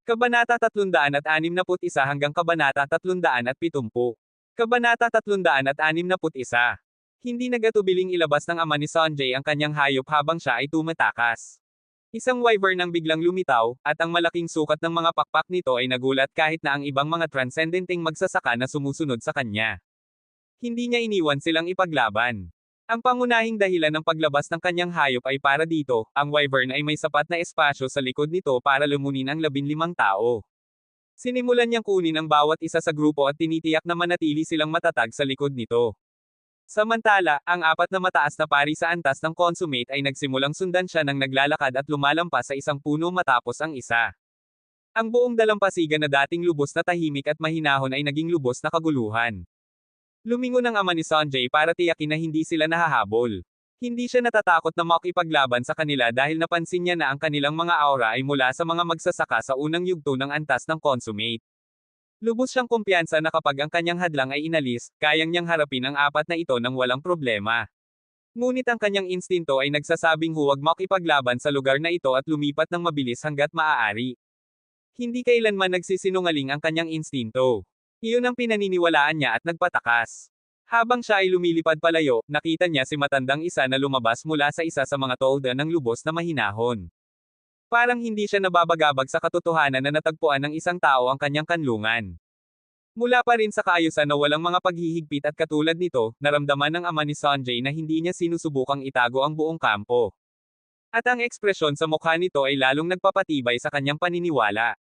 Kabanata 361 hanggang Kabanata 370. Kabanata 361. Hindi nagatubiling ilabas ng ama ni Sanjay ang kanyang hayop habang siya ay tumatakas. Isang wyvern ang biglang lumitaw, at ang malaking sukat ng mga pakpak nito ay nagulat kahit na ang ibang mga transcendenting magsasaka na sumusunod sa kanya. Hindi niya iniwan silang ipaglaban. Ang pangunahing dahilan ng paglabas ng kanyang hayop ay para dito, ang wyvern ay may sapat na espasyo sa likod nito para lumunin ang 15 tao. Sinimulan niyang kunin ang bawat isa sa grupo at tinitiyak na manatili silang matatag sa likod nito. Samantala, ang apat na mataas na pari sa antas ng consummate ay nagsimulang sundan siya nang naglalakad at lumalampas sa isang puno matapos ang isa. Ang buong dalampasigan na dating lubos na tahimik at mahinahon ay naging lubos na kaguluhan. Lumingon ang ama ni Sanjay para tiyakin na hindi sila nahahabol. Hindi siya natatakot na makipaglaban sa kanila dahil napansin niya na ang kanilang mga aura ay mula sa mga magsasaka sa unang yugto ng antas ng consummate. Lubos siyang kumpiyansa na kapag ang kanyang hadlang ay inalis, kayang niyang harapin ang apat na ito nang walang problema. Ngunit ang kanyang instinto ay nagsasabing huwag makipaglaban sa lugar na ito at lumipat ng mabilis hanggat maaari. Hindi kailanman nagsisinungaling ang kanyang instinto. Iyon ang pinaniniwalaan niya at nagpatakas. Habang siya ay lumilipad palayo, nakita niya si matandang isa na lumabas mula sa isa sa mga tolda ng lubos na mahinahon. Parang hindi siya nababagabag sa katotohanan na natagpuan ng isang tao ang kanyang kanlungan. Mula pa rin sa kaayusan na walang mga paghihigpit at katulad nito, naramdaman ng ama ni Sanjay na hindi niya sinusubukang itago ang buong kampo. At ang ekspresyon sa mukha nito ay lalong nagpapatibay sa kanyang paniniwala.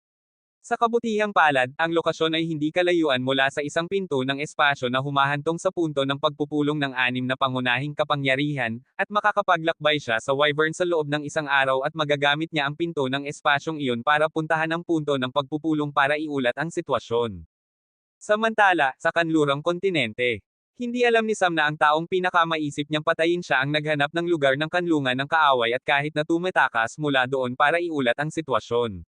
Sa kabutihang palad, ang lokasyon ay hindi kalayuan mula sa isang pinto ng espasyo na humahantong sa punto ng pagpupulong ng anim na pangunahing kapangyarihan, at makakapaglakbay siya sa wyvern sa loob ng isang araw at magagamit niya ang pinto ng espasyong iyon para puntahan ang punto ng pagpupulong para iulat ang sitwasyon. Samantala, sa kanlurang kontinente, hindi alam ni Sam na ang taong pinakamaisip niyang patayin siya ang naghanap ng lugar ng kanlungan ng kaaway at kahit na tumatakas mula doon para iulat ang sitwasyon.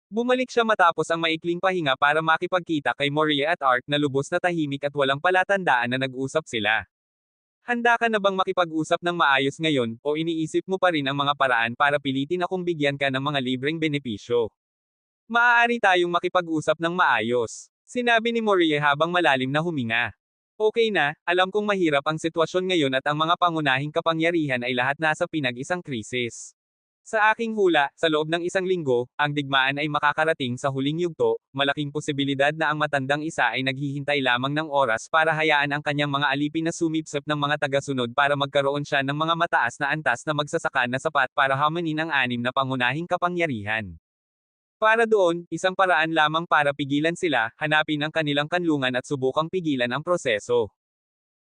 Bumalik siya matapos ang maikling pahinga para makipagkita kay Moria at Art na lubos na tahimik at walang palatandaan na nag-usap sila. Handa ka na bang makipag-usap ng maayos ngayon, o iniisip mo pa rin ang mga paraan para pilitin akong bigyan ka ng mga libreng benepisyo? Maaari tayong makipag-usap ng maayos, sinabi ni Moria habang malalim na huminga. Okay na, alam kong mahirap ang sitwasyon ngayon at ang mga pangunahing kapangyarihan ay lahat nasa pinag-isang krisis. Sa aking hula, sa loob ng isang linggo, ang digmaan ay makakarating sa huling yugto, malaking posibilidad na ang matandang isa ay naghihintay lamang ng oras para hayaan ang kanyang mga alipin na sumipsip ng mga tagasunod para magkaroon siya ng mga mataas na antas na magsasaka na sapat para hamanin ang anim na pangunahing kapangyarihan. Para doon, isang paraan lamang para pigilan sila, hanapin ang kanilang kanlungan at subukang pigilan ang proseso.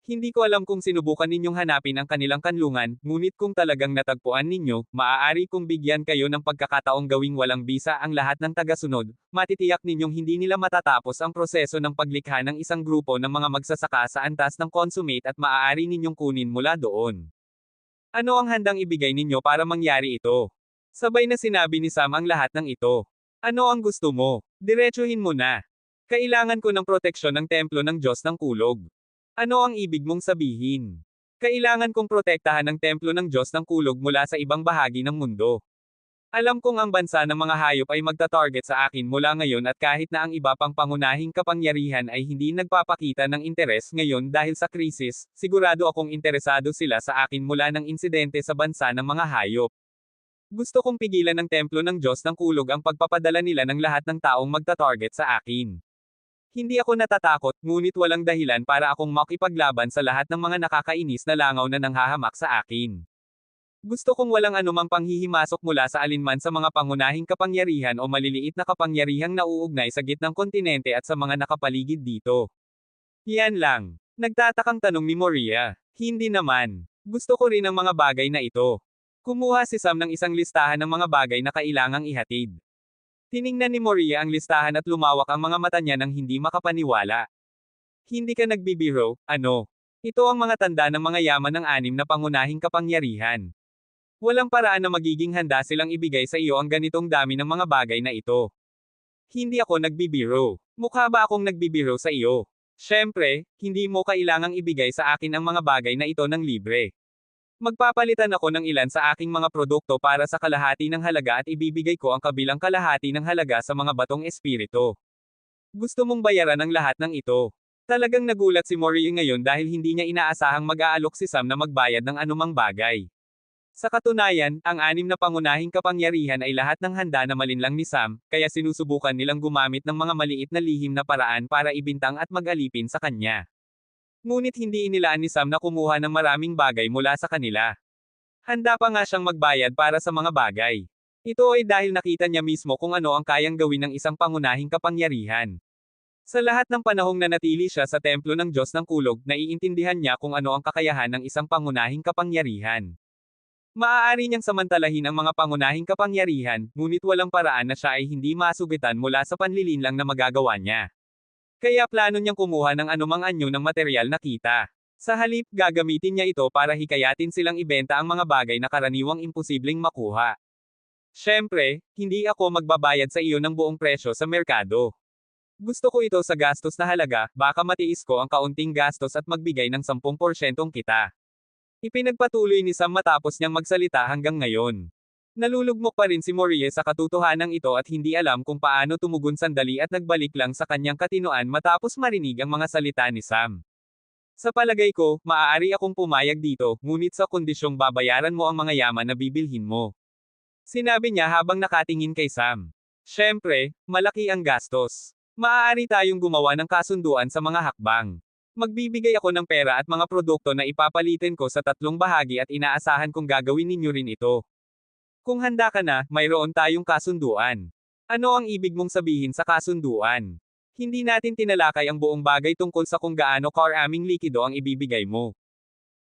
Hindi ko alam kung sinubukan ninyong hanapin ang kanilang kanlungan, ngunit kung talagang natagpuan ninyo, maaari kong bigyan kayo ng pagkakataong gawing walang bisa ang lahat ng tagasunod, matitiyak ninyong hindi nila matatapos ang proseso ng paglikha ng isang grupo ng mga magsasaka sa antas ng consummate at maaari ninyong kunin mula doon. Ano ang handang ibigay ninyo para mangyari ito? Sabay na sinabi ni Sam ang lahat ng ito. Ano ang gusto mo? Diretsuhin mo na. Kailangan ko ng proteksyon ng templo ng Diyos ng Kulog. Ano ang ibig mong sabihin? Kailangan kong protektahan ang templo ng Diyos ng Kulog mula sa ibang bahagi ng mundo. Alam kong ang bansa ng mga hayop ay magta-target sa akin mula ngayon at kahit na ang iba pang pangunahing kapangyarihan ay hindi nagpapakita ng interes ngayon dahil sa krisis, sigurado akong interesado sila sa akin mula ng insidente sa bansa ng mga hayop. Gusto kong pigilan ng templo ng Diyos ng Kulog ang pagpapadala nila ng lahat ng taong magta-target sa akin. Hindi ako natatakot, ngunit walang dahilan para akong makipaglaban sa lahat ng mga nakakainis na langaw na nanghahamak sa akin. Gusto kong walang anumang panghihimasok mula sa alinman sa mga pangunahing kapangyarihan o maliliit na kapangyarihang nauugnay sa gitnang kontinente at sa mga nakapaligid dito. Yan lang. Nagtatakang tanong ni Moria. Hindi naman. Gusto ko rin ang mga bagay na ito. Kumuha si Sam ng isang listahan ng mga bagay na kailangang ihatid. Tiningnan ni Moria ang listahan at lumawak ang mga mata niya nang hindi makapaniwala. Hindi ka nagbibiro, ano? Ito ang mga tanda ng mga yaman ng anim na pangunahing kapangyarihan. Walang paraan na magiging handa silang ibigay sa iyo ang ganitong dami ng mga bagay na ito. Hindi ako nagbibiro. Mukha ba akong nagbibiro sa iyo? Siyempre, hindi mo kailangang ibigay sa akin ang mga bagay na ito ng libre. Magpapalitan ako ng ilan sa aking mga produkto para sa kalahati ng halaga at ibibigay ko ang kabilang kalahati ng halaga sa mga batong espiritu. Gusto mong bayaran ang lahat ng ito. Talagang nagulat si Mori ngayon dahil hindi niya inaasahang mag-aalok si Sam na magbayad ng anumang bagay. Sa katunayan, ang anim na pangunahing kapangyarihan ay lahat ng handa na malinlang ni Sam, kaya sinusubukan nilang gumamit ng mga maliit na lihim na paraan para ibintang at mag-alipin sa kanya. Ngunit hindi inilaan ni Sam na kumuha ng maraming bagay mula sa kanila. Handa pa nga siyang magbayad para sa mga bagay. Ito ay dahil nakita niya mismo kung ano ang kayang gawin ng isang pangunahing kapangyarihan. Sa lahat ng panahong nanatili siya sa templo ng Diyos ng Kulog, naiintindihan niya kung ano ang kakayahan ng isang pangunahing kapangyarihan. Maaari niyang samantalahin ang mga pangunahing kapangyarihan, ngunit walang paraan na siya ay hindi masugitan mula sa panlilinlang na magagawa niya. Kaya plano niyang kumuha ng anumang anyo ng materyal na kita. Sa halip, gagamitin niya ito para hikayatin silang ibenta ang mga bagay na karaniwang imposibleng makuha. Siyempre, hindi ako magbabayad sa iyo ng buong presyo sa merkado. Gusto ko ito sa gastos na halaga, baka matiis ko ang kaunting gastos at magbigay ng 10% kita. Ipinagpatuloy ni Sam matapos niyang magsalita hanggang ngayon. Nalulugmok pa rin si Morie sa katotohanan ito at hindi alam kung paano tumugon sandali at nagbalik lang sa kanyang katinoan matapos marinig ang mga salita ni Sam. Sa palagay ko, maaari akong pumayag dito, ngunit sa kondisyong babayaran mo ang mga yaman na bibilhin mo. Sinabi niya habang nakatingin kay Sam. Siyempre, malaki ang gastos. Maaari tayong gumawa ng kasunduan sa mga hakbang. Magbibigay ako ng pera at mga produkto na ipapalitin ko sa 3 bahagi at inaasahan kong gagawin ninyo rin ito. Kung handa ka na, mayroon tayong kasunduan. Ano ang ibig mong sabihin sa kasunduan? Hindi natin tinalakay ang buong bagay tungkol sa kung gaano karaming likido ang ibibigay mo.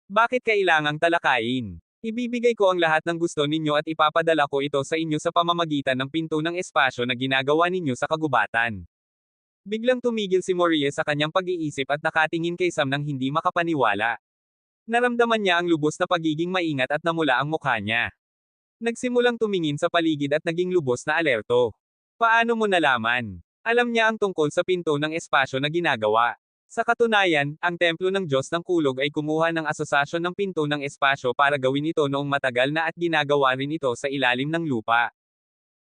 Bakit kailangang talakayin? Ibibigay ko ang lahat ng gusto ninyo at ipapadala ko ito sa inyo sa pamamagitan ng pinto ng espasyo na ginagawa ninyo sa kagubatan. Biglang tumigil si Morie sa kanyang pag-iisip at nakatingin kay Sam nang hindi makapaniwala. Naramdaman niya ang lubos na pagiging maingat at namula ang mukha niya. Nagsimulang tumingin sa paligid at naging lubos na alerto. Paano mo nalaman? Alam niya ang tungkol sa pinto ng espasyo na ginagawa. Sa katunayan, ang templo ng Diyos ng Kulog ay kumuha ng asosasyon ng pinto ng espasyo para gawin ito noong matagal na at ginagawa rin ito sa ilalim ng lupa.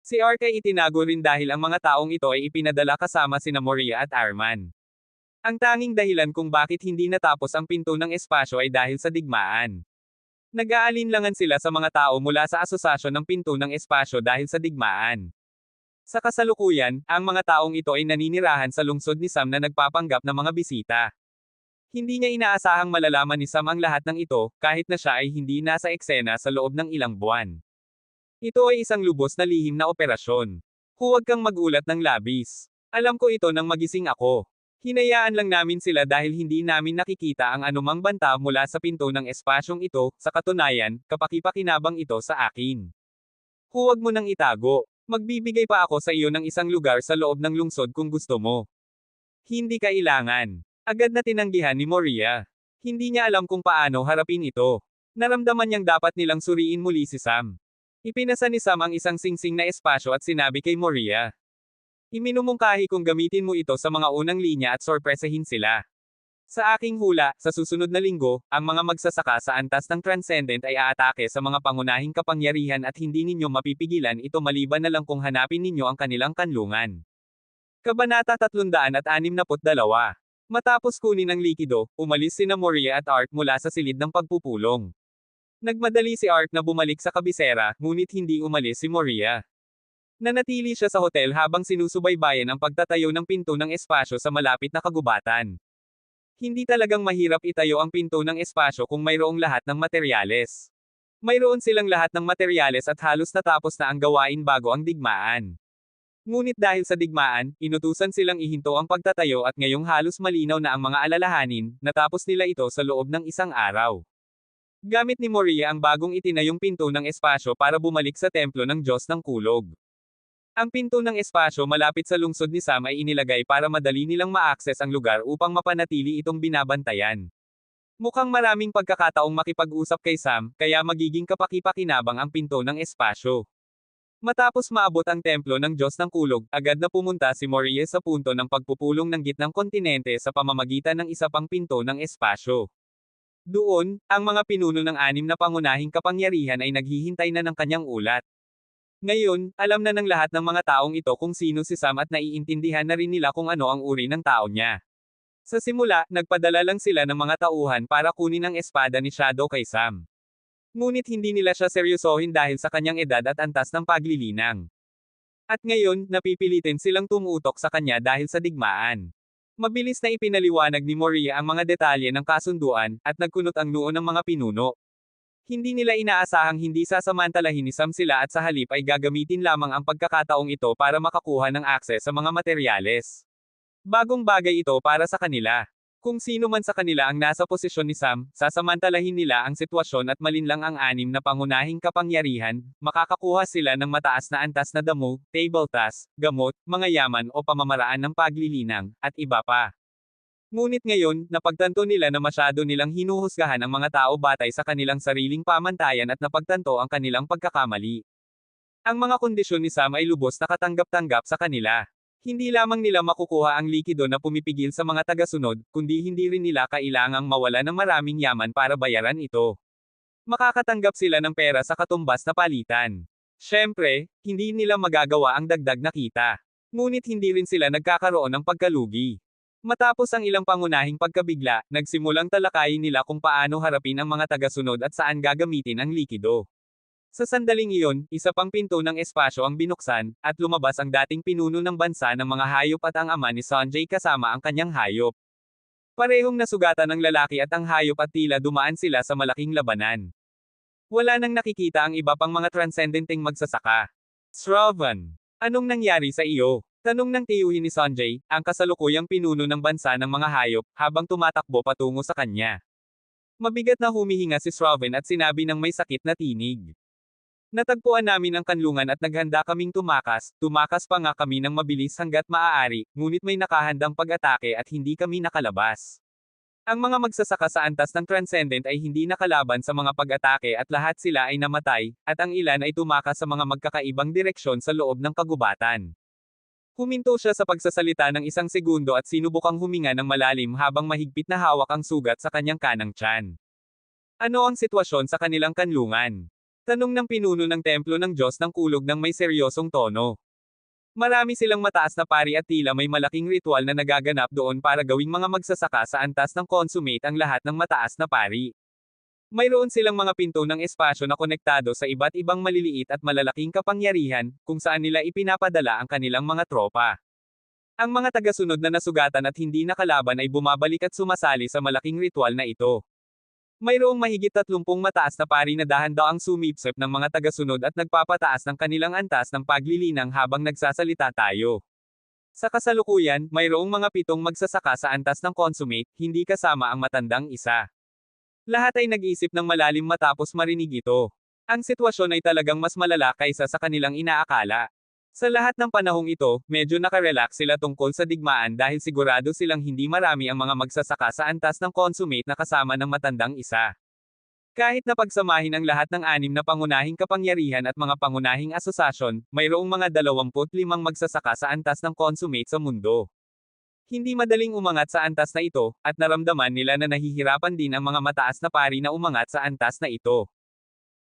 Si Ark ay itinago rin dahil ang mga taong ito ay ipinadala kasama sina Moria at Arman. Ang tanging dahilan kung bakit hindi natapos ang pinto ng espasyo ay dahil sa digmaan. Nag-aalinlangan sila sa mga tao mula sa asosasyon ng pinto ng espasyo dahil sa digmaan. Sa kasalukuyan, ang mga taong ito ay naninirahan sa lungsod ni Sam na nagpapanggap ng mga bisita. Hindi niya inaasahang malalaman ni Sam ang lahat ng ito, kahit na siya ay hindi nasa eksena sa loob ng ilang buwan. Ito ay isang lubos na lihim na operasyon. Huwag kang magulat ng labis. Alam ko ito nang magising ako. Hinayaan lang namin sila dahil hindi namin nakikita ang anumang banta mula sa pinto ng espasyong ito, sa katunayan, kapakipakinabang ito sa akin. Huwag mo nang itago. Magbibigay pa ako sa iyo ng isang lugar sa loob ng lungsod kung gusto mo. Hindi kailangan. Agad na tinanggihan ni Moria. Hindi niya alam kung paano harapin ito. Naramdaman niyang dapat nilang suriin muli si Sam. Ipinasa ni Sam ang isang singsing na espasyo at sinabi kay Moria. Iminumungkahi kung gamitin mo ito sa mga unang linya at sorpresahin sila. Sa aking hula, sa susunod na linggo, ang mga magsasaka sa antas ng Transcendent ay aatake sa mga pangunahing kapangyarihan at hindi ninyo mapipigilan ito maliban na lang kung hanapin ninyo ang kanilang kanlungan. Kabanata 362. Matapos kunin ang likido, umalis sina Moria at Ark mula sa silid ng pagpupulong. Nagmadali si Ark na bumalik sa kabisera, ngunit hindi umalis si Moria. Nanatili siya sa hotel habang sinusubaybayan ang pagtatayo ng pinto ng espasyo sa malapit na kagubatan. Hindi talagang mahirap itayo ang pinto ng espasyo kung mayroong lahat ng materyales. Mayroon silang lahat ng materyales at halos natapos na ang gawain bago ang digmaan. Ngunit dahil sa digmaan, inutusan silang ihinto ang pagtatayo at ngayong halos malinaw na ang mga alalahanin, natapos nila ito sa loob ng isang araw. Gamit ni Moria ang bagong itinayong pinto ng espasyo para bumalik sa templo ng Diyos ng Kulog. Ang pinto ng espasyo malapit sa lungsod ni Sam ay inilagay para madali nilang ma-access ang lugar upang mapanatili itong binabantayan. Mukhang maraming pagkakataong makipag-usap kay Sam, kaya magiging kapakipakinabang ang pinto ng espasyo. Matapos maabot ang templo ng Diyos ng Kulog, agad na pumunta si Moria sa punto ng pagpupulong ng gitnang kontinente sa pamamagitan ng isa pang pinto ng espasyo. Doon, ang mga pinuno ng 6 na pangunahing kapangyarihan ay naghihintay na ng kanyang ulat. Ngayon, alam na ng lahat ng mga taong ito kung sino si Sam at naiintindihan na rin nila kung ano ang uri ng tao niya. Sa simula, nagpadala lang sila ng mga tauhan para kunin ang espada ni Shadow kay Sam. Ngunit hindi nila siya seryosohin dahil sa kanyang edad at antas ng paglilinang. At ngayon, napipilitin silang tumutok sa kanya dahil sa digmaan. Mabilis na ipinaliwanag ni Moria ang mga detalye ng kasunduan, at nagkunot ang noo ng mga pinuno. Hindi nila inaasahang hindi sasamantalahin ni Sam sila at sa halip ay gagamitin lamang ang pagkakataong ito para makakuha ng akses sa mga materyales. Bagong bagay ito para sa kanila. Kung sino man sa kanila ang nasa posisyon ni Sam, sasamantalahin nila ang sitwasyon at malinlang ang 6 na pangunahing kapangyarihan, makakakuha sila ng mataas na antas na damo, table task, gamot, mga yaman o pamamaraan ng paglilinang, at iba pa. Ngunit ngayon, napagtanto nila na masyado nilang hinuhusgahan ang mga tao batay sa kanilang sariling pamantayan at napagtanto ang kanilang pagkakamali. Ang mga kondisyon ni Sam ay lubos na katanggap-tanggap sa kanila. Hindi lamang nila makukuha ang likido na pumipigil sa mga tagasunod, kundi hindi rin nila kailangang mawala ng maraming yaman para bayaran ito. Makakatanggap sila ng pera sa katumbas na palitan. Siyempre, hindi nila magagawa ang dagdag na kita. Ngunit hindi rin sila nagkakaroon ng pagkalugi. Matapos ang ilang pangunahing pagkabigla, nagsimulang talakayin nila kung paano harapin ang mga tagasunod at saan gagamitin ang likido. Sa sandaling iyon, isa pang pinto ng espasyo ang binuksan, at lumabas ang dating pinuno ng bansa ng mga hayop at ang ama ni Sanjay kasama ang kanyang hayop. Parehong nasugatan ng lalaki at ang hayop at tila dumaan sila sa malaking labanan. Wala nang nakikita ang iba pang mga transcendenting magsasaka. Shravan, anong nangyari sa iyo? Tanong ng tiyuhin ni Sanjay, ang kasalukuyang pinuno ng bansa ng mga hayop, habang tumatakbo patungo sa kanya. Mabigat na humihinga si Shravan at sinabi ng may sakit na tinig. Natagpuan namin ang kanlungan at naghanda kaming tumakas pa nga kami ng mabilis hanggat maaari, ngunit may nakahandang pag-atake at hindi kami nakalabas. Ang mga magsasaka sa antas ng Transcendent ay hindi nakalaban sa mga pag-atake at lahat sila ay namatay, at ang ilan ay tumakas sa mga magkakaibang direksyon sa loob ng kagubatan. Huminto siya sa pagsasalita ng 1 segundo at sinubukang huminga ng malalim habang mahigpit na hawak ang sugat sa kanyang kanang tiyan. Ano ang sitwasyon sa kanilang kanlungan? Tanong ng pinuno ng templo ng Diyos ng kulog ng may seryosong tono. Marami silang mataas na pari at tila may malaking ritual na nagaganap doon para gawing mga magsasaka sa antas ng consummate ang lahat ng mataas na pari. Mayroon silang mga pinto ng espasyo na konektado sa iba't ibang maliliit at malalaking kapangyarihan, kung saan nila ipinapadala ang kanilang mga tropa. Ang mga tagasunod na nasugatan at hindi nakalaban ay bumabalik at sumasali sa malaking ritual na ito. Mayroong mahigit 30 mataas na pari na dahan-daang sumipsip ng mga tagasunod at nagpapataas ng kanilang antas ng paglilinang habang nagsasalita tayo. Sa kasalukuyan, mayroong mga 7 magsasaka sa antas ng consummate, hindi kasama ang matandang isa. Lahat ay nag-isip ng malalim matapos marinig ito. Ang sitwasyon ay talagang mas malala kaysa sa kanilang inaakala. Sa lahat ng panahong ito, medyo nakarelax sila tungkol sa digmaan dahil sigurado silang hindi marami ang mga magsasaka sa antas ng consummate na kasama ng matandang isa. Kahit na pagsamahin ang lahat ng 6 na pangunahing kapangyarihan at mga pangunahing asosasyon, mayroong mga 25 magsasaka sa antas ng consummate sa mundo. Hindi madaling umangat sa antas na ito, at naramdaman nila na nahihirapan din ang mga mataas na pari na umangat sa antas na ito.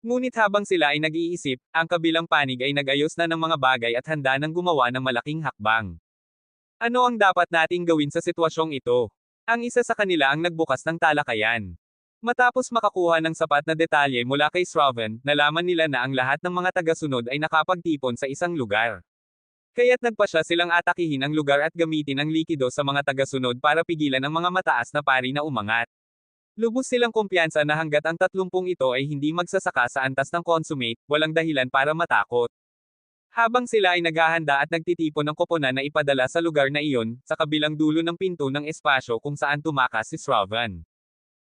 Ngunit habang sila ay nag-iisip, ang kabilang panig ay nag-ayos na ng mga bagay at handa nang gumawa ng malaking hakbang. Ano ang dapat nating gawin sa sitwasyong ito? Ang isa sa kanila ang nagbukas ng talakayan. Matapos makakuha ng sapat na detalye mula kay Shravan, nalaman nila na ang lahat ng mga tagasunod ay nakapagtipon sa isang lugar. Kaya't nagpasya silang atakihin ang lugar at gamitin ang likido sa mga tagasunod para pigilan ang mga mataas na pari na umangat. Lubos silang kumpiyansa na hanggat ang 30 ito ay hindi magsasaka sa antas ng consummate, walang dahilan para matakot. Habang sila ay naghahanda at nagtitipon ng koponan na ipadala sa lugar na iyon, sa kabilang dulo ng pinto ng espasyo kung saan tumakas si Shravan.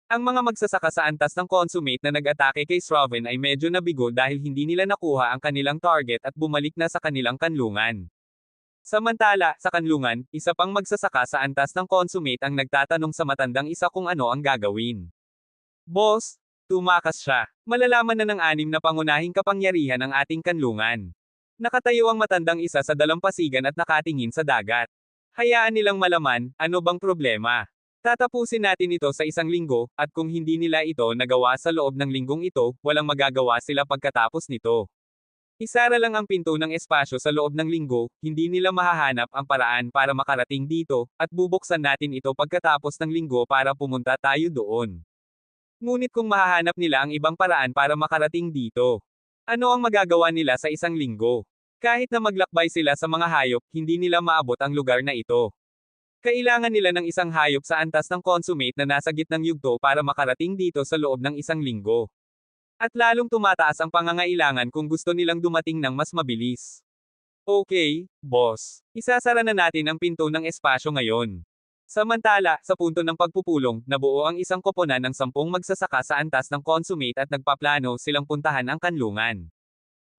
Ang mga magsasaka sa antas ng consummate na nag-atake kay Shravan ay medyo nabigo dahil hindi nila nakuha ang kanilang target at bumalik na sa kanilang kanlungan. Samantala, sa kanlungan, isa pang magsasaka sa antas ng consummate ang nagtatanong sa matandang isa kung ano ang gagawin. Boss, tumakas siya. Malalaman na ng 6 na pangunahing kapangyarihan ang ating kanlungan. Nakatayo ang matandang isa sa dalampasigan at nakatingin sa dagat. Hayaan nilang malaman, ano bang problema? Tatapusin natin ito sa isang linggo, at kung hindi nila ito nagawa sa loob ng linggong ito, walang magagawa sila pagkatapos nito. Isara lang ang pinto ng espasyo sa loob ng linggo, hindi nila mahahanap ang paraan para makarating dito, at bubuksan natin ito pagkatapos ng linggo para pumunta tayo doon. Ngunit kung mahahanap nila ang ibang paraan para makarating dito, ano ang magagawa nila sa isang linggo? Kahit na maglakbay sila sa mga hayop, hindi nila maabot ang lugar na ito. Kailangan nila ng isang hayop sa antas ng consummate na nasa gitnang yugto para makarating dito sa loob ng isang linggo. At lalong tumataas ang pangangailangan kung gusto nilang dumating ng mas mabilis. Okay, boss. Isasara na natin ang pinto ng espasyo ngayon. Samantala, sa punto ng pagpupulong, nabuo ang isang koponan ng 10 magsasaka sa antas ng consummate at nagpaplano silang puntahan ang kanlungan.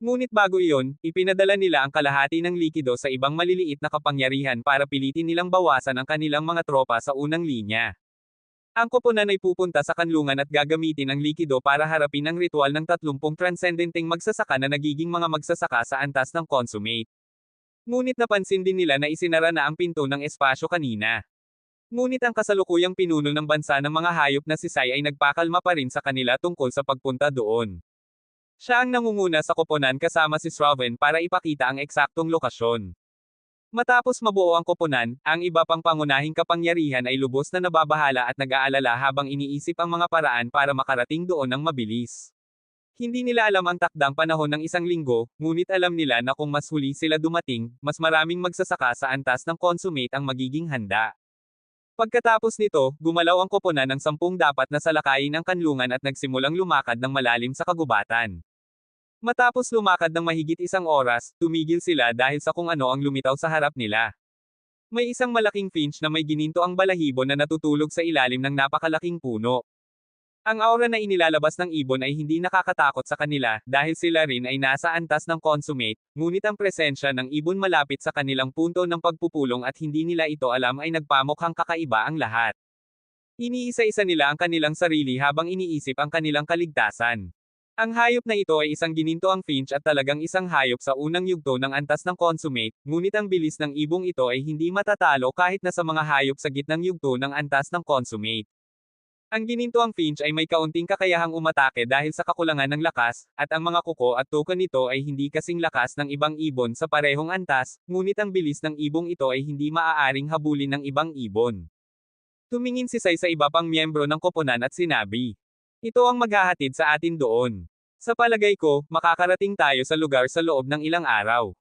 Ngunit bago iyon, ipinadala nila ang kalahati ng likido sa ibang maliliit na kapangyarihan para pilitin nilang bawasan ang kanilang mga tropa sa unang linya. Ang koponan ay pupunta sa kanlungan at gagamitin ang likido para harapin ang ritual ng 30 transcendenteng magsasaka na nagiging mga magsasaka sa antas ng consummate. Ngunit napansin din nila na isinara na ang pinto ng espasyo kanina. Ngunit ang kasalukuyang pinuno ng bansa ng mga hayop na si Sai ay nagpakalma pa rin sa kanila tungkol sa pagpunta doon. Siya ang nangunguna sa koponan kasama si Sraven para ipakita ang eksaktong lokasyon. Matapos mabuo ang koponan, ang iba pang pangunahing kapangyarihan ay lubos na nababahala at nag-aalala habang iniisip ang mga paraan para makarating doon ng mabilis. Hindi nila alam ang takdang panahon ng isang linggo, ngunit alam nila na kung mas huli sila dumating, mas maraming magsasaka sa antas ng consummate ang magiging handa. Pagkatapos nito, gumalaw ang koponan ng 10 dapat na salakayin ang kanlungan at nagsimulang lumakad ng malalim sa kagubatan. Matapos lumakad ng mahigit 1 oras, tumigil sila dahil sa kung ano ang lumitaw sa harap nila. May isang malaking finch na may gininto ang balahibo na natutulog sa ilalim ng napakalaking puno. Ang aura na inilalabas ng ibon ay hindi nakakatakot sa kanila, dahil sila rin ay nasa antas ng consummate, ngunit ang presensya ng ibon malapit sa kanilang punto ng pagpupulong at hindi nila ito alam ay nagpamukhang kakaiba ang lahat. Iniisa-isa nila ang kanilang sarili habang iniisip ang kanilang kaligtasan. Ang hayop na ito ay isang gininto ang finch at talagang isang hayop sa unang yugto ng antas ng consummate, ngunit ang bilis ng ibong ito ay hindi matatalo kahit na sa mga hayop sa gitnang yugto ng antas ng consummate. Ang ginintoang finch ay may kaunting kakayahang umatake dahil sa kakulangan ng lakas, at ang mga kuko at tuka nito ay hindi kasing lakas ng ibang ibon sa parehong antas, ngunit ang bilis ng ibong ito ay hindi maaaring habulin ng ibang ibon. Tumingin si Sai sa iba pang miyembro ng koponan at sinabi, "Ito ang maghahatid sa atin doon. Sa palagay ko, makakarating tayo sa lugar sa loob ng ilang araw."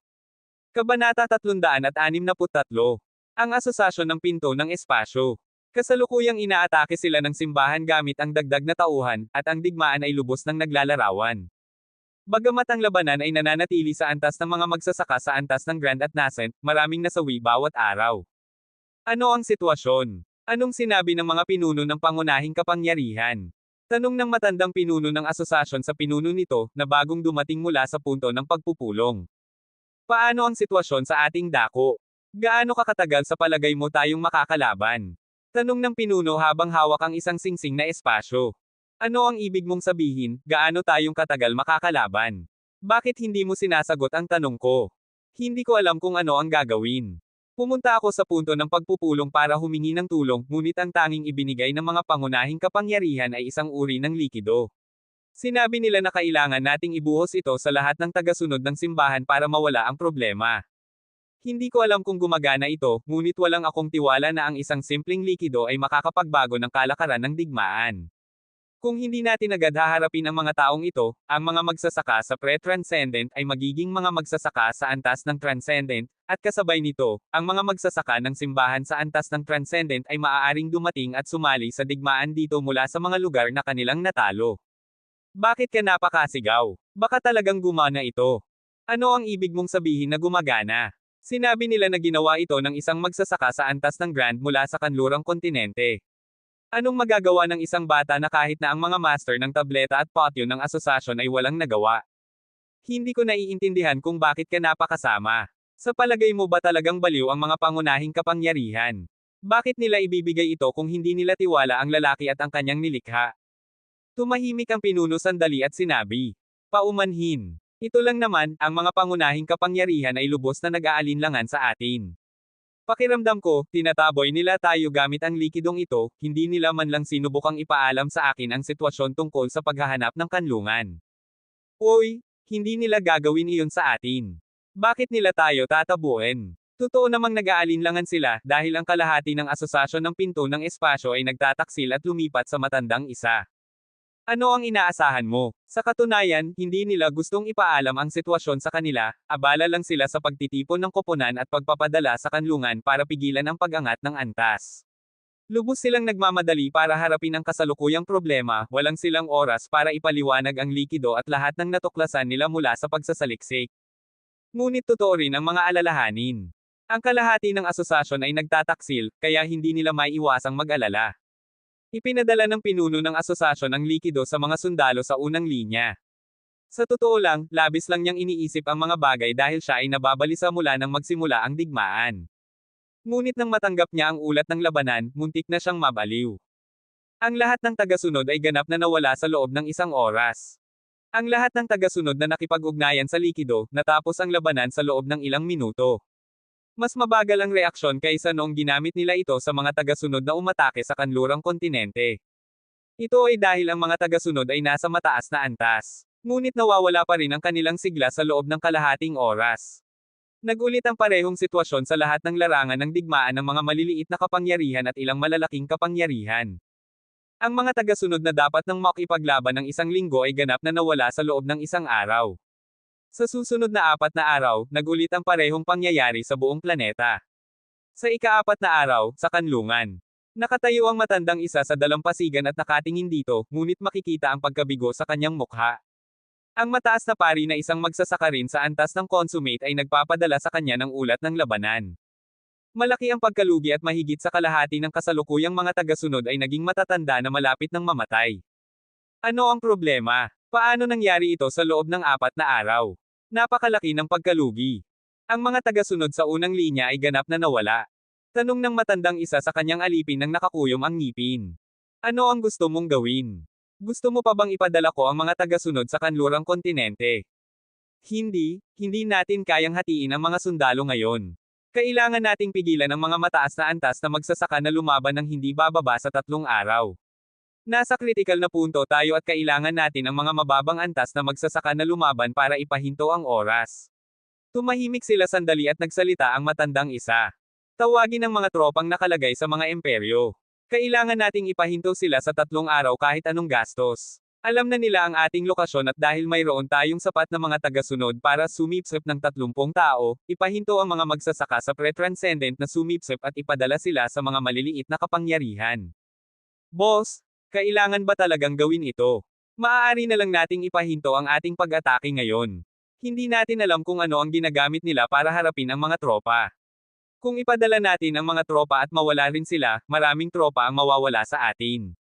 Kabanata 363. Ang Asosasyon ng Pinto ng Espasyo. Kasalukuyang inaatake sila ng simbahan gamit ang dagdag na tauhan, at ang digmaan ay lubos ng naglalarawan. Bagamat ang labanan ay nananatili sa antas ng mga magsasaka sa antas ng Grand at Nascent, maraming nasawi bawat araw. Ano ang sitwasyon? Anong sinabi ng mga pinuno ng pangunahing kapangyarihan? Tanong ng matandang pinuno ng asosasyon sa pinuno nito, na bagong dumating mula sa punto ng pagpupulong. Paano ang sitwasyon sa ating dako? Gaano kakatagal sa palagay mo tayong makakalaban? Tanong ng pinuno habang hawak ang isang singsing na espasyo. Ano ang ibig mong sabihin, gaano tayong katagal makakalaban? Bakit hindi mo sinasagot ang tanong ko? Hindi ko alam kung ano ang gagawin. Pumunta ako sa punto ng pagpupulong para humingi ng tulong, ngunit ang tanging ibinigay ng mga pangunahing kapangyarihan ay isang uri ng likido. Sinabi nila na kailangan nating ibuhos ito sa lahat ng tagasunod ng simbahan para mawala ang problema. Hindi ko alam kung gumagana ito, ngunit walang akong tiwala na ang isang simpleng likido ay makakapagbago ng kalakaran ng digmaan. Kung hindi natin agad haharapin ang mga taong ito, ang mga magsasaka sa pre-transcendent ay magiging mga magsasaka sa antas ng transcendent, at kasabay nito, ang mga magsasaka ng simbahan sa antas ng transcendent ay maaaring dumating at sumali sa digmaan dito mula sa mga lugar na kanilang natalo. Bakit ka napakasigaw? Baka talagang gumana ito. Ano ang ibig mong sabihin na gumagana? Sinabi nila na ginawa ito ng isang magsasaka sa antas ng Grand mula sa kanlurang kontinente. Anong magagawa ng isang bata na kahit na ang mga master ng tableta at potyo ng asosasyon ay walang nagawa? Hindi ko naiintindihan kung bakit ka napakasama. Sa palagay mo ba talagang baliw ang mga pangunahing kapangyarihan? Bakit nila ibibigay ito kung hindi nila tiwala ang lalaki at ang kanyang nilikha? Tumahimik ang pinuno sandali at sinabi, "Paumanhin. Ito lang naman, ang mga pangunahing kapangyarihan ay lubos na nag-aalinlangan sa atin. Pakiramdam ko, tinataboy nila tayo gamit ang likidong ito, hindi nila man lang sinubukang ipaalam sa akin ang sitwasyon tungkol sa paghahanap ng kanlungan. Uy, hindi nila gagawin iyon sa atin. Bakit nila tayo tatabuin? Totoo namang nag-aalinlangan sila dahil ang kalahati ng asosasyon ng pinto ng espasyo ay nagtataksil at lumipat sa matandang isa. Ano ang inaasahan mo? Sa katunayan, hindi nila gustong ipaalam ang sitwasyon sa kanila, abala lang sila sa pagtitipon ng koponan at pagpapadala sa kanlungan para pigilan ang pag-angat ng antas. Lubos silang nagmamadali para harapin ang kasalukuyang problema, walang silang oras para ipaliwanag ang likido at lahat ng natuklasan nila mula sa pagsasaliksik. Ngunit totoo rin ang mga alalahanin. Ang kalahati ng asosasyon ay nagtataksil, kaya hindi nila maiiwasang mag-alala. Ipinadala ng pinuno ng asosasyon ang likido sa mga sundalo sa unang linya. Sa totoo lang, labis lang niyang iniisip ang mga bagay dahil siya ay nababalisa mula nang magsimula ang digmaan. Ngunit nang matanggap niya ang ulat ng labanan, muntik na siyang mabaliw. Ang lahat ng tagasunod ay ganap na nawala sa loob ng isang oras. Ang lahat ng tagasunod na nakipag-ugnayan sa likido, natapos ang labanan sa loob ng ilang minuto. Mas mabagal ang reaksyon kaysa noong ginamit nila ito sa mga tagasunod na umatake sa kanlurang kontinente. Ito ay dahil ang mga tagasunod ay nasa mataas na antas. Ngunit nawawala pa rin ang kanilang sigla sa loob ng kalahating oras. Nagulit ang parehong sitwasyon sa lahat ng larangan ng digmaan ng mga maliliit na kapangyarihan at ilang malalaking kapangyarihan. Ang mga tagasunod na dapat nang makipaglaban ng isang linggo ay ganap na nawala sa loob ng isang araw. Sa susunod na 4 na araw, nagulit ang parehong pangyayari sa buong planeta. Sa ika-4 na araw, sa kanlungan. Nakatayo ang matandang isa sa dalampasigan at nakatingin dito, ngunit makikita ang pagkabigo sa kanyang mukha. Ang mataas na pari na isang magsasaka rin sa antas ng consummate ay nagpapadala sa kanya ng ulat ng labanan. Malaki ang pagkalugi at mahigit sa kalahati ng kasalukuyang mga tagasunod ay naging matatanda na malapit ng mamatay. Ano ang problema? Paano nangyari ito sa loob ng 4 na araw? Napakalaki ng pagkalugi. Ang mga tagasunod sa unang linya ay ganap na nawala. Tanong ng matandang isa sa kanyang alipin nang nakakuyom ang ngipin. Ano ang gusto mong gawin? Gusto mo pa bang ipadala ko ang mga tagasunod sa kanlurang kontinente? Hindi natin kayang hatiin ang mga sundalo ngayon. Kailangan nating pigilan ang mga mataas na antas na magsasaka na lumaban ng hindi bababa sa 3 araw. Nasa kritikal na punto tayo at kailangan natin ang mga mababang antas na magsasaka na lumaban para ipahinto ang oras. Tumahimik sila sandali at nagsalita ang matandang isa. Tawagin ang mga tropang nakalagay sa mga imperyo. Kailangan nating ipahinto sila sa 3 araw kahit anong gastos. Alam na nila ang ating lokasyon at dahil mayroon tayong sapat na mga tagasunod para sumipsip ng 30 tao, ipahinto ang mga magsasaka sa pre-transcendent na sumipsip at ipadala sila sa mga maliliit na kapangyarihan. Boss, kailangan ba talagang gawin ito? Maaari na lang nating ipahinto ang ating pag-atake ngayon. Hindi natin alam kung ano ang ginagamit nila para harapin ang mga tropa. Kung ipadala natin ang mga tropa at mawala rin sila, maraming tropa ang mawawala sa atin.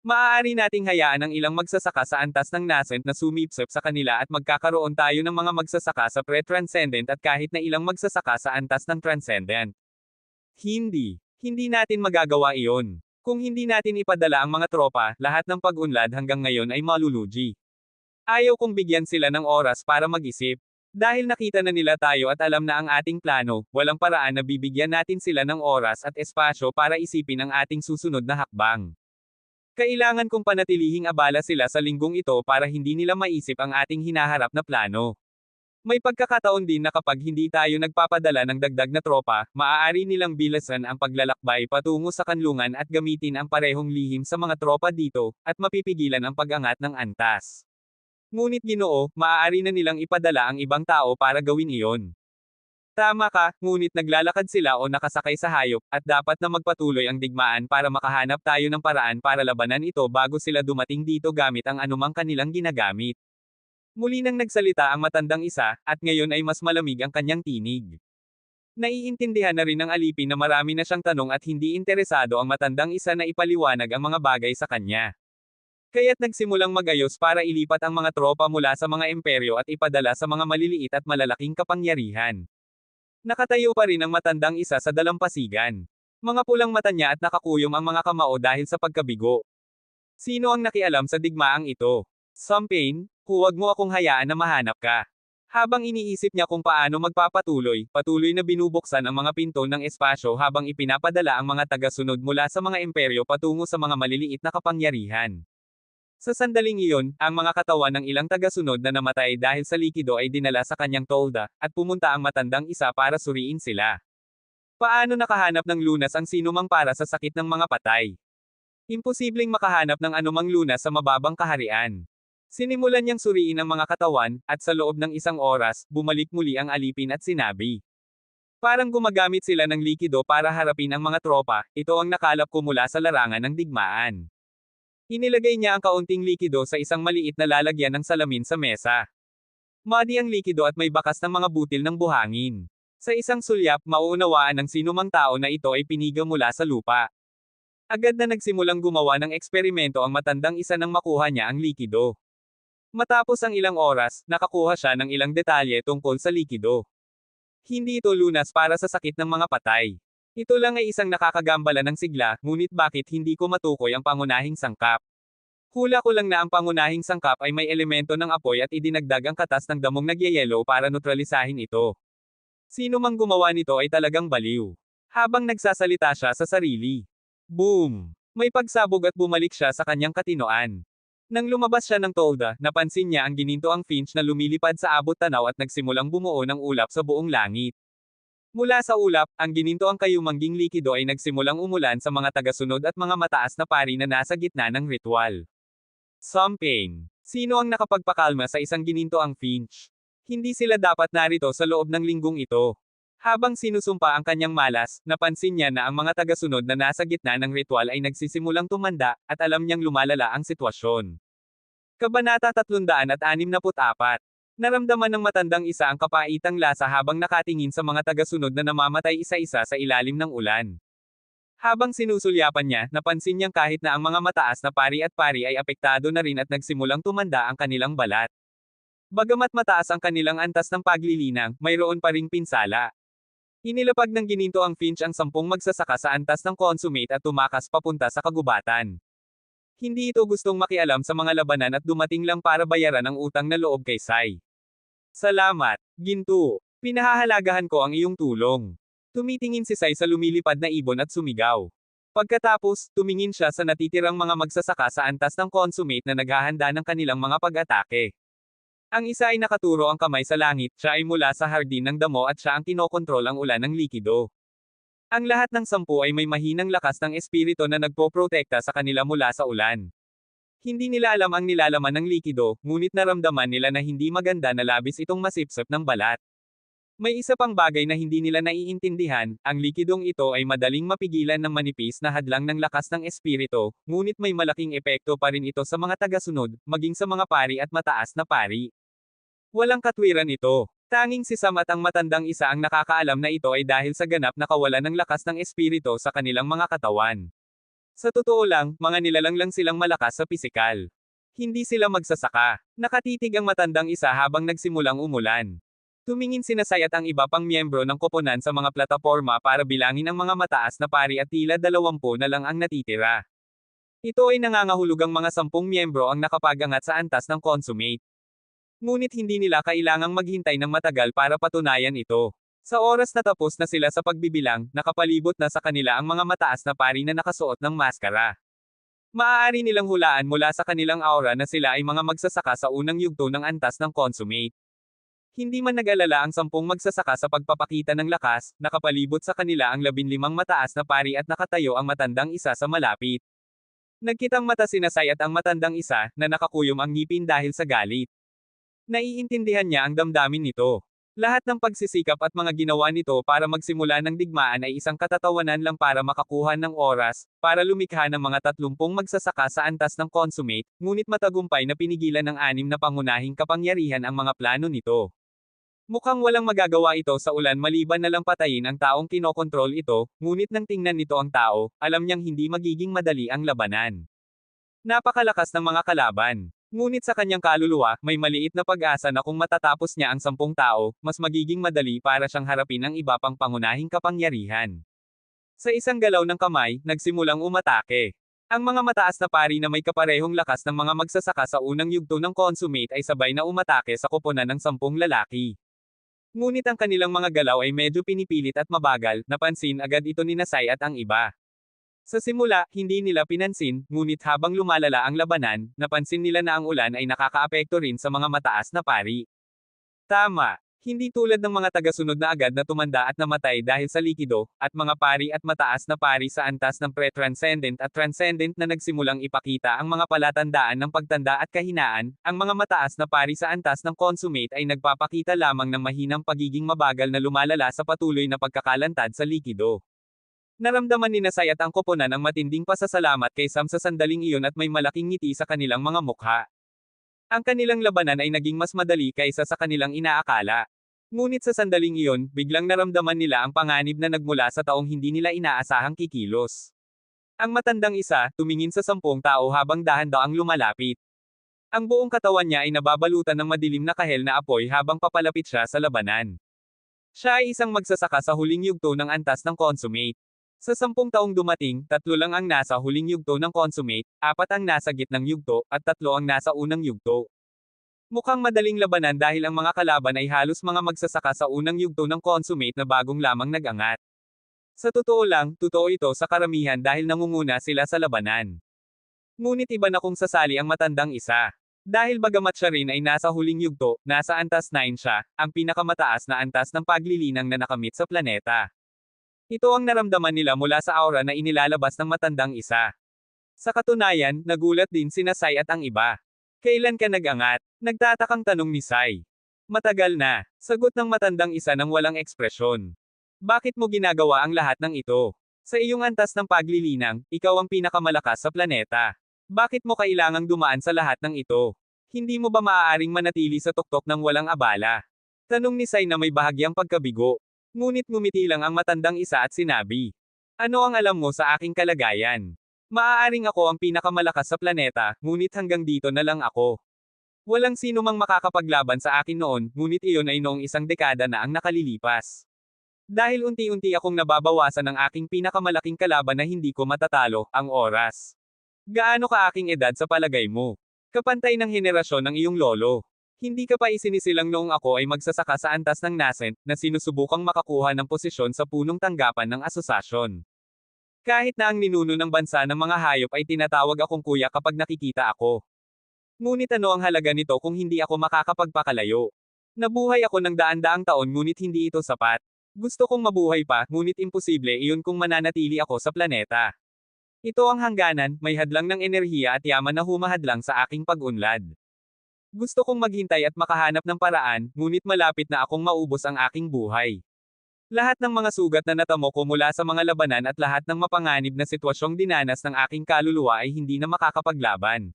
Maaari nating hayaan ang ilang magsasaka sa antas ng nascent na sumipsip sa kanila at magkakaroon tayo ng mga magsasaka sa pre-transcendent at kahit na ilang magsasaka sa antas ng transcendent. Hindi natin magagawa iyon. Kung hindi natin ipadala ang mga tropa, lahat ng pag-unlad hanggang ngayon ay malulugi. Ayaw kong bigyan sila ng oras para mag-isip. Dahil nakita na nila tayo at alam na ang ating plano, walang paraan na bibigyan natin sila ng oras at espasyo para isipin ang ating susunod na hakbang. Kailangan kong panatilihing abala sila sa linggong ito para hindi nila maisip ang ating hinaharap na plano. May pagkakataon din na kapag hindi tayo nagpapadala ng dagdag na tropa, maaari nilang bilisan ang paglalakbay patungo sa kanlungan at gamitin ang parehong lihim sa mga tropa dito, at mapipigilan ang pag-angat ng antas. Ngunit Ginoo, maaari na nilang ipadala ang ibang tao para gawin iyon. Tama ka, ngunit naglalakad sila o nakasakay sa hayop, at dapat na magpatuloy ang digmaan para makahanap tayo ng paraan para labanan ito bago sila dumating dito gamit ang anumang kanilang ginagamit. Muli nang nagsalita ang matandang isa, at ngayon ay mas malamig ang kanyang tinig. Naiintindihan na rin ng alipin na marami na siyang tanong at hindi interesado ang matandang isa na ipaliwanag ang mga bagay sa kanya. Kaya't nagsimulang magayos para ilipat ang mga tropa mula sa mga imperyo at ipadala sa mga maliliit at malalaking kapangyarihan. Nakatayo pa rin ang matandang isa sa dalampasigan. Mga pulang mata niya at nakakuyom ang mga kamao dahil sa pagkabigo. Sino ang nakialam sa digmaang ito? Sampain, huwag mo akong hayaan na mahanap ka. Habang iniisip niya kung paano magpapatuloy, patuloy na binubuksan ang mga pinto ng espasyo habang ipinapadala ang mga tagasunod mula sa mga imperyo patungo sa mga maliliit na kapangyarihan. Sa sandaling iyon, ang mga katawan ng ilang tagasunod na namatay dahil sa likido ay dinala sa kanyang tolda, at pumunta ang matandang isa para suriin sila. Paano nakahanap ng lunas ang sinumang para sa sakit ng mga patay? Imposibleng makahanap ng anumang lunas sa mababang kaharian. Sinimulan niyang suriin ang mga katawan, at sa loob ng isang oras, bumalik muli ang alipin at sinabi. Parang gumagamit sila ng likido para harapin ang mga tropa, ito ang nakalap ko mula sa larangan ng digmaan. Inilagay niya ang kaunting likido sa isang maliit na lalagyan ng salamin sa mesa. Muddy ang likido at may bakas ng mga butil ng buhangin. Sa isang sulyap, mauunawaan ng sinumang tao na ito ay piniga mula sa lupa. Agad na nagsimulang gumawa ng eksperimento ang matandang isa nang makuha niya ang likido. Matapos ang ilang oras, nakakuha siya ng ilang detalye tungkol sa likido. Hindi ito lunas para sa sakit ng mga patay. Ito lang ay isang nakakagambala ng sigla, ngunit bakit hindi ko matukoy ang pangunahing sangkap? Hula ko lang na ang pangunahing sangkap ay may elemento ng apoy at idinagdag ang katas ng damong nagyayelo para neutralisahin ito. Sino mang gumawa nito ay talagang baliw. Habang nagsasalita siya sa sarili. Boom! May pagsabog at bumalik siya sa kanyang katinoan. Nang lumabas siya ng tolda, napansin niya ang gininto ang finch na lumilipad sa abot tanaw at nagsimulang bumuo ng ulap sa buong langit. Mula sa ulap, ang gininto ang kayumangging likido ay nagsimulang umulan sa mga tagasunod at mga mataas na pari na nasa gitna ng ritual. Something. Sino ang nakapagpakalma sa isang gininto ang finch? Hindi sila dapat narito sa loob ng linggong ito. Habang sinusumpa ang kanyang malas, napansin niya na ang mga tagasunod na nasa gitna ng ritual ay nagsisimulang tumanda, at alam niyang lumalala ang sitwasyon. Kabanata 364. Naramdaman ng matandang isa ang kapaitang lasa habang nakatingin sa mga tagasunod na namamatay isa-isa sa ilalim ng ulan. Habang sinusulyapan niya, napansin niyang kahit na ang mga mataas na pari at pari ay apektado na rin at nagsimulang tumanda ang kanilang balat. Bagamat mataas ang kanilang antas ng paglilinang, mayroon pa ring pinsala. Inilapag ng gininto ang finch ang 10 magsasaka sa antas ng consummate at tumakas papunta sa kagubatan. Hindi ito gustong makialam sa mga labanan at dumating lang para bayaran ang utang na loob kay Sai. Salamat, Ginto. Pinahahalagahan ko ang iyong tulong. Tumitingin si Sai sa lumilipad na ibon at sumigaw. Pagkatapos, tumingin siya sa natitirang mga magsasaka sa antas ng consummate na naghahanda ng kanilang mga pag-atake. Ang isa ay nakaturo ang kamay sa langit, siya ay mula sa hardin ng damo at siya ang kinokontrol ang ulan ng likido. Ang lahat ng 10 ay may mahinang lakas ng espiritu na nagpoprotekta sa kanila mula sa ulan. Hindi nila alam ang nilalaman ng likido, ngunit naramdaman nila na hindi maganda na labis itong masipsip ng balat. May isa pang bagay na hindi nila naiintindihan, ang likidong ito ay madaling mapigilan ng manipis na hadlang ng lakas ng espiritu, ngunit may malaking epekto pa rin ito sa mga tagasunod, maging sa mga pari at mataas na pari. Walang katwiran ito. Tanging si Sam at ang matandang isa ang nakakaalam na ito ay dahil sa ganap na kawalan ng lakas ng espiritu sa kanilang mga katawan. Sa totoo lang, mga nilalang lang silang malakas sa pisikal. Hindi sila magsasaka. Nakatitig ang matandang isa habang nagsimulang umulan. Tumingin sina Sai at ang iba pang miyembro ng koponan sa mga plataporma para bilangin ang mga mataas na pari at tila 20 na lang ang natitira. Ito ay nangangahulugang mga 10 miyembro ang nakapagangat sa antas ng consummate. Ngunit hindi nila kailangang maghintay ng matagal para patunayan ito. Sa oras na tapos na sila sa pagbibilang, nakapalibot na sa kanila ang mga mataas na pari na nakasuot ng maskara. Maaari nilang hulaan mula sa kanilang aura na sila ay mga magsasaka sa unang yugto ng antas ng consummate. Hindi man nag-alala ang 10 magsasaka sa pagpapakita ng lakas, nakapalibot sa kanila ang 15 mataas na pari at nakatayo ang matandang isa sa malapit. Nagkitang mata sina Sai at ang matandang isa, na nakakuyom ang ngipin dahil sa galit. Naiintindihan niya ang damdamin nito. Lahat ng pagsisikap at mga ginawa nito para magsimula ng digmaan ay isang katatawanan lang para makakuha ng oras, para lumikha ng mga 30 magsasaka sa antas ng consummate, ngunit matagumpay na pinigilan ng 6 na pangunahing kapangyarihan ang mga plano nito. Mukhang walang magagawa ito sa ulan maliban na lang patayin ang taong kinokontrol ito, ngunit nang tingnan nito ang tao, alam niyang hindi magiging madali ang labanan. Napakalakas ng mga kalaban. Ngunit sa kanyang kaluluwa, may maliit na pag-asa na kung matatapos niya ang 10 tao, mas magiging madali para siyang harapin ang iba pang pangunahing kapangyarihan. Sa isang galaw ng kamay, nagsimulang umatake. Ang mga mataas na pari na may kaparehong lakas ng mga magsasaka sa unang yugto ng consummate ay sabay na umatake sa koponan ng 10 lalaki. Ngunit ang kanilang mga galaw ay medyo pinipilit at mabagal, napansin agad ito ni Nasai at ang iba. Sa simula, hindi nila pinansin, ngunit habang lumalala ang labanan, napansin nila na ang ulan ay nakakaapekto rin sa mga mataas na pari. Tama. Hindi tulad ng mga tagasunod na agad na tumanda at namatay dahil sa likido, at mga pari at mataas na pari sa antas ng pre-transcendent at transcendent na nagsimulang ipakita ang mga palatandaan ng pagtanda at kahinaan, ang mga mataas na pari sa antas ng consummate ay nagpapakita lamang ng mahinang pagiging mabagal na lumalala sa patuloy na pagkakalantad sa likido. Naramdaman ni Nasai at ang koponan ang matinding pasasalamat kay Sam sa sandaling iyon at may malaking ngiti sa kanilang mga mukha. Ang kanilang labanan ay naging mas madali kaysa sa kanilang inaakala. Ngunit sa sandaling iyon, biglang naramdaman nila ang panganib na nagmula sa taong hindi nila inaasahang kikilos. Ang matandang isa, tumingin sa 10 tao habang dahan-daang lumalapit. Ang buong katawan niya ay nababalutan ng madilim na kahel na apoy habang papalapit siya sa labanan. Siya ay isang magsasaka sa huling yugto ng antas ng consummate. Sa 10 taong dumating, 3 lang ang nasa huling yugto ng consummate, 4 ang nasa gitnang yugto, at 3 ang nasa unang yugto. Mukhang madaling labanan dahil ang mga kalaban ay halos mga magsasaka sa unang yugto ng consummate na bagong lamang nag-angat. Sa totoo lang, totoo ito sa karamihan dahil nangunguna sila sa labanan. Ngunit iba na kung sasali ang matandang isa. Dahil bagamat siya rin ay nasa huling yugto, nasa antas 9 siya, ang pinakamataas na antas ng paglilinang na nakamit sa planeta. Ito ang naramdaman nila mula sa aura na inilalabas ng matandang isa. Sa katunayan, nagulat din si Nasai at ang iba. Kailan ka nag-angat? Nagtatakang tanong ni Sai. Matagal na, sagot ng matandang isa nang walang ekspresyon. Bakit mo ginagawa ang lahat ng ito? Sa iyong antas ng paglilinang, ikaw ang pinakamalakas sa planeta. Bakit mo kailangang dumaan sa lahat ng ito? Hindi mo ba maaaring manatili sa tuktok ng walang abala? Tanong ni Sai na may bahagyang pagkabigo. Ngunit ngumiti lang ang matandang isa at sinabi. Ano ang alam mo sa aking kalagayan? Maaaring ako ang pinakamalakas sa planeta, ngunit hanggang dito na lang ako. Walang sino mang makakapaglaban sa akin noon, ngunit iyon ay noong isang dekada na ang nakalilipas. Dahil unti-unti akong nababawasan ng aking pinakamalaking kalaban na hindi ko matatalo, ang oras. Gaano ka aking edad sa palagay mo? Kapantay ng henerasyon ng iyong lolo. Hindi ka pa isinisilang noong ako ay magsasaka sa antas ng nascent, na sinusubukang makakuha ng posisyon sa punong tanggapan ng asosasyon. Kahit na ang ninuno ng bansa ng mga hayop ay tinatawag akong kuya kapag nakikita ako. Ngunit ano ang halaga nito kung hindi ako makakapagpakalayo? Nabuhay ako ng daan-daang taon ngunit hindi ito sapat. Gusto kong mabuhay pa, ngunit imposible iyon kung mananatili ako sa planeta. Ito ang hangganan, may hadlang ng enerhiya at yaman na humahadlang sa aking pag-unlad. Gusto kong maghintay at makahanap ng paraan, ngunit malapit na akong maubos ang aking buhay. Lahat ng mga sugat na natamo ko mula sa mga labanan at lahat ng mapanganib na sitwasyong dinanas ng aking kaluluwa ay hindi na makakapaglaban.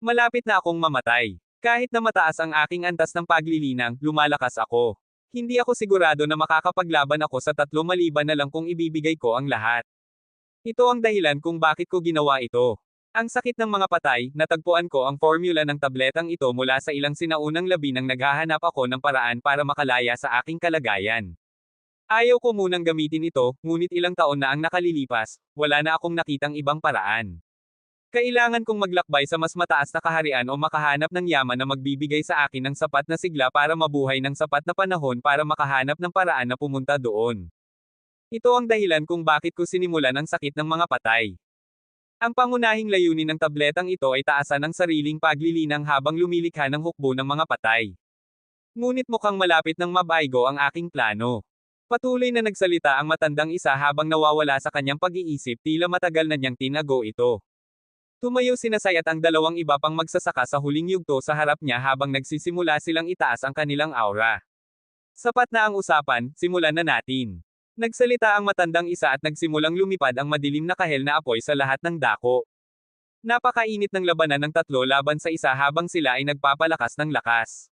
Malapit na akong mamatay. Kahit na mataas ang aking antas ng paglilinang, lumalakas ako. Hindi ako sigurado na makakapaglaban ako sa 3 maliban na lang kung ibibigay ko ang lahat. Ito ang dahilan kung bakit ko ginawa ito. Ang sakit ng mga patay, natagpuan ko ang formula ng tabletang ito mula sa ilang sinaunang labi nang naghahanap ako ng paraan para makalaya sa aking kalagayan. Ayaw ko munang gamitin ito, ngunit ilang taon na ang nakalilipas, wala na akong nakitang ibang paraan. Kailangan kong maglakbay sa mas mataas na kaharian o makahanap ng yaman na magbibigay sa akin ng sapat na sigla para mabuhay ng sapat na panahon para makahanap ng paraan na pumunta doon. Ito ang dahilan kung bakit ko sinimulan ang sakit ng mga patay. Ang pangunahing layunin ng tabletang ito ay taasan ang sariling paglilinang habang lumilikha ng hukbo ng mga patay. Ngunit mukhang malapit ng mabaygo ang aking plano. Patuloy na nagsalita ang matandang isa habang nawawala sa kanyang pag-iisip, tila matagal na niyang tinago ito. Tumayo si Nasai at ang 2 iba pang magsasaka sa huling yugto sa harap niya habang nagsisimula silang itaas ang kanilang aura. Sapat na ang usapan, simulan na natin. Nagsalita ang matandang isa at nagsimulang lumipad ang madilim na kahel na apoy sa lahat ng dako. Napakainit ng labanan ng 3 laban sa isa habang sila ay nagpapalakas ng lakas.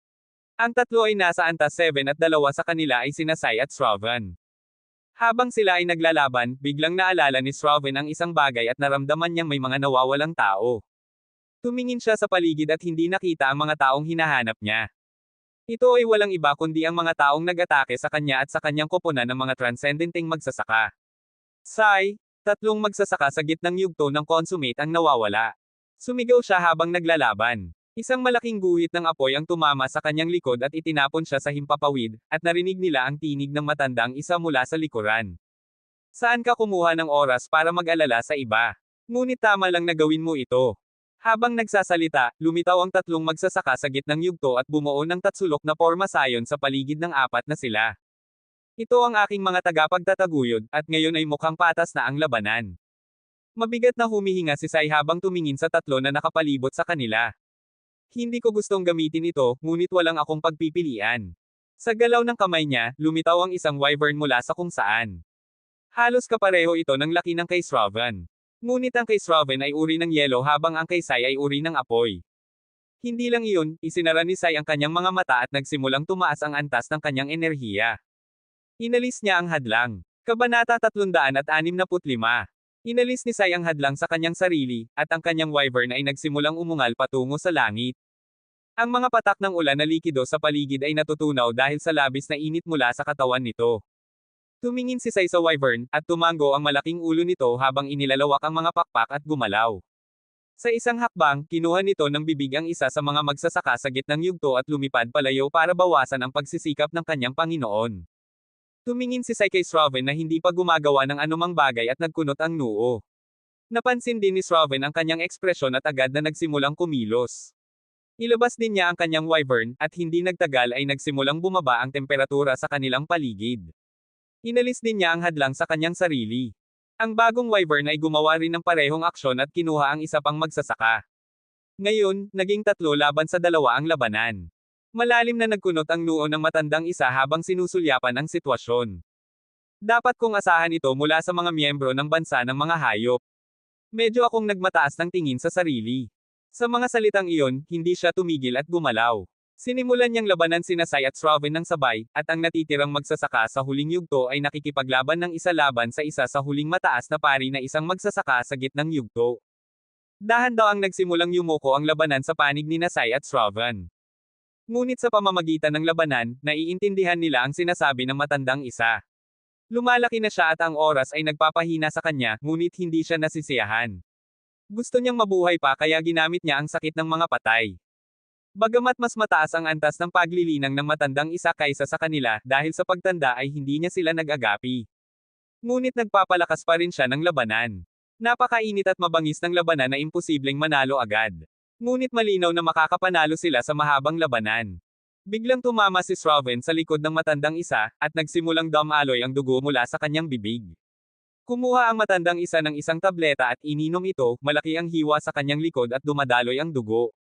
Ang 3 ay nasa antas 7 at 2 sa kanila ay sina Sai at Shravan. Habang sila ay naglalaban, biglang naalala ni Shravan ang isang bagay at naramdaman niyang may mga nawawalang tao. Tumingin siya sa paligid at hindi nakita ang mga taong hinahanap niya. Ito ay walang iba kundi ang mga taong nag-atake sa kanya at sa kanyang koponan ng mga transcendenteng magsasaka. Sai, Tatlong magsasaka sa gitnang yugto ng consummate ang nawawala. Sumigaw siya habang naglalaban. Isang malaking guhit ng apoy ang tumama sa kanyang likod at itinapon siya sa himpapawid, at narinig nila ang tinig ng matandang isa mula sa likuran. Saan ka kumuha ng oras para mag-alala sa iba? Ngunit tama lang na gawin mo ito. Habang nagsasalita, lumitaw ang tatlong magsasaka sa gitnang yugto at bumuo ng tatsulok na pormasayon sa paligid ng apat na sila. Ito ang aking mga tagapagtataguyod, at ngayon ay mukhang patas na ang labanan. Mabigat na humihinga si Sai habang tumingin sa tatlo na nakapalibot sa kanila. Hindi ko gustong gamitin ito, ngunit walang akong pagpipilian. Sa galaw ng kamay niya, lumitaw ang isang wyvern mula sa kung saan. Halos kapareho ito ng laki ng kay Sravan. Ngunit ang kay Sravan ay uri ng yelo habang ang kay Sai ay uri ng apoy. Hindi lang iyon, isinara ni Sai ang kanyang mga mata at nagsimulang tumaas ang antas ng kanyang enerhiya. Inalis niya ang hadlang. Kabanata 365. Inalis ni Sai ang hadlang sa kanyang sarili, at ang kanyang wyvern ay nagsimulang umungal patungo sa langit. Ang mga patak ng ulan na likido sa paligid ay natutunaw dahil sa labis na init mula sa katawan nito. Tumingin si Sai sa wyvern, at tumango ang malaking ulo nito habang inilalawak ang mga pakpak at gumalaw. Sa isang hakbang, kinuha nito ng bibig ang isa sa mga magsasaka sa gitnang yugto at lumipad palayo para bawasan ang pagsisikap ng kanyang Panginoon. Tumingin si Sai kay Sravan na hindi pa gumagawa ng anumang bagay at nagkunot ang noo. Napansin din ni Sravan ang kanyang ekspresyon at agad na nagsimulang kumilos. Ilabas din niya ang kanyang wyvern, at hindi nagtagal ay nagsimulang bumaba ang temperatura sa kanilang paligid. Inalis din niya ang hadlang sa kanyang sarili. Ang bagong wyvern ay gumawa rin ng parehong aksyon at kinuha ang isa pang magsasaka. Ngayon, naging 3 laban sa 2 ang labanan. Malalim na nagkunot ang noo ng matandang isa habang sinusulyapan ang sitwasyon. Dapat kong asahan ito mula sa mga miyembro ng bansa ng mga hayop. Medyo akong nagmataas ng tingin sa sarili. Sa mga salitang iyon, hindi siya tumigil at gumalaw. Sinimulan niyang labanan sina Sai at Sravan ng sabay, at ang natitirang magsasaka sa huling yugto ay nakikipaglaban ng isa laban sa isa sa huling mataas na pari na isang magsasaka sa gitnang yugto. Dahan-daang nagsimulang yumuko ang labanan sa panig ni Sai at Sravan. Ngunit sa pamamagitan ng labanan, naiintindihan nila ang sinasabi ng matandang isa. Lumalaki na siya at ang oras ay nagpapahina sa kanya, ngunit hindi siya nasisiyahan. Gusto niyang mabuhay pa kaya ginamit niya ang sakit ng mga patay. Bagamat mas mataas ang antas ng paglilinang ng matandang isa kaysa sa kanila, dahil sa pagtanda ay hindi niya sila nag-agapi. Ngunit nagpapalakas pa rin siya ng labanan. Napakainit at mabangis ng labanan na imposibleng manalo agad. Ngunit malinaw na makakapanalo sila sa mahabang labanan. Biglang tumama si Sravan sa likod ng matandang isa, at nagsimulang dumaloy ang dugo mula sa kanyang bibig. Kumuha ang matandang isa ng isang tableta at ininom ito, malaki ang hiwa sa kanyang likod at dumadaloy ang dugo.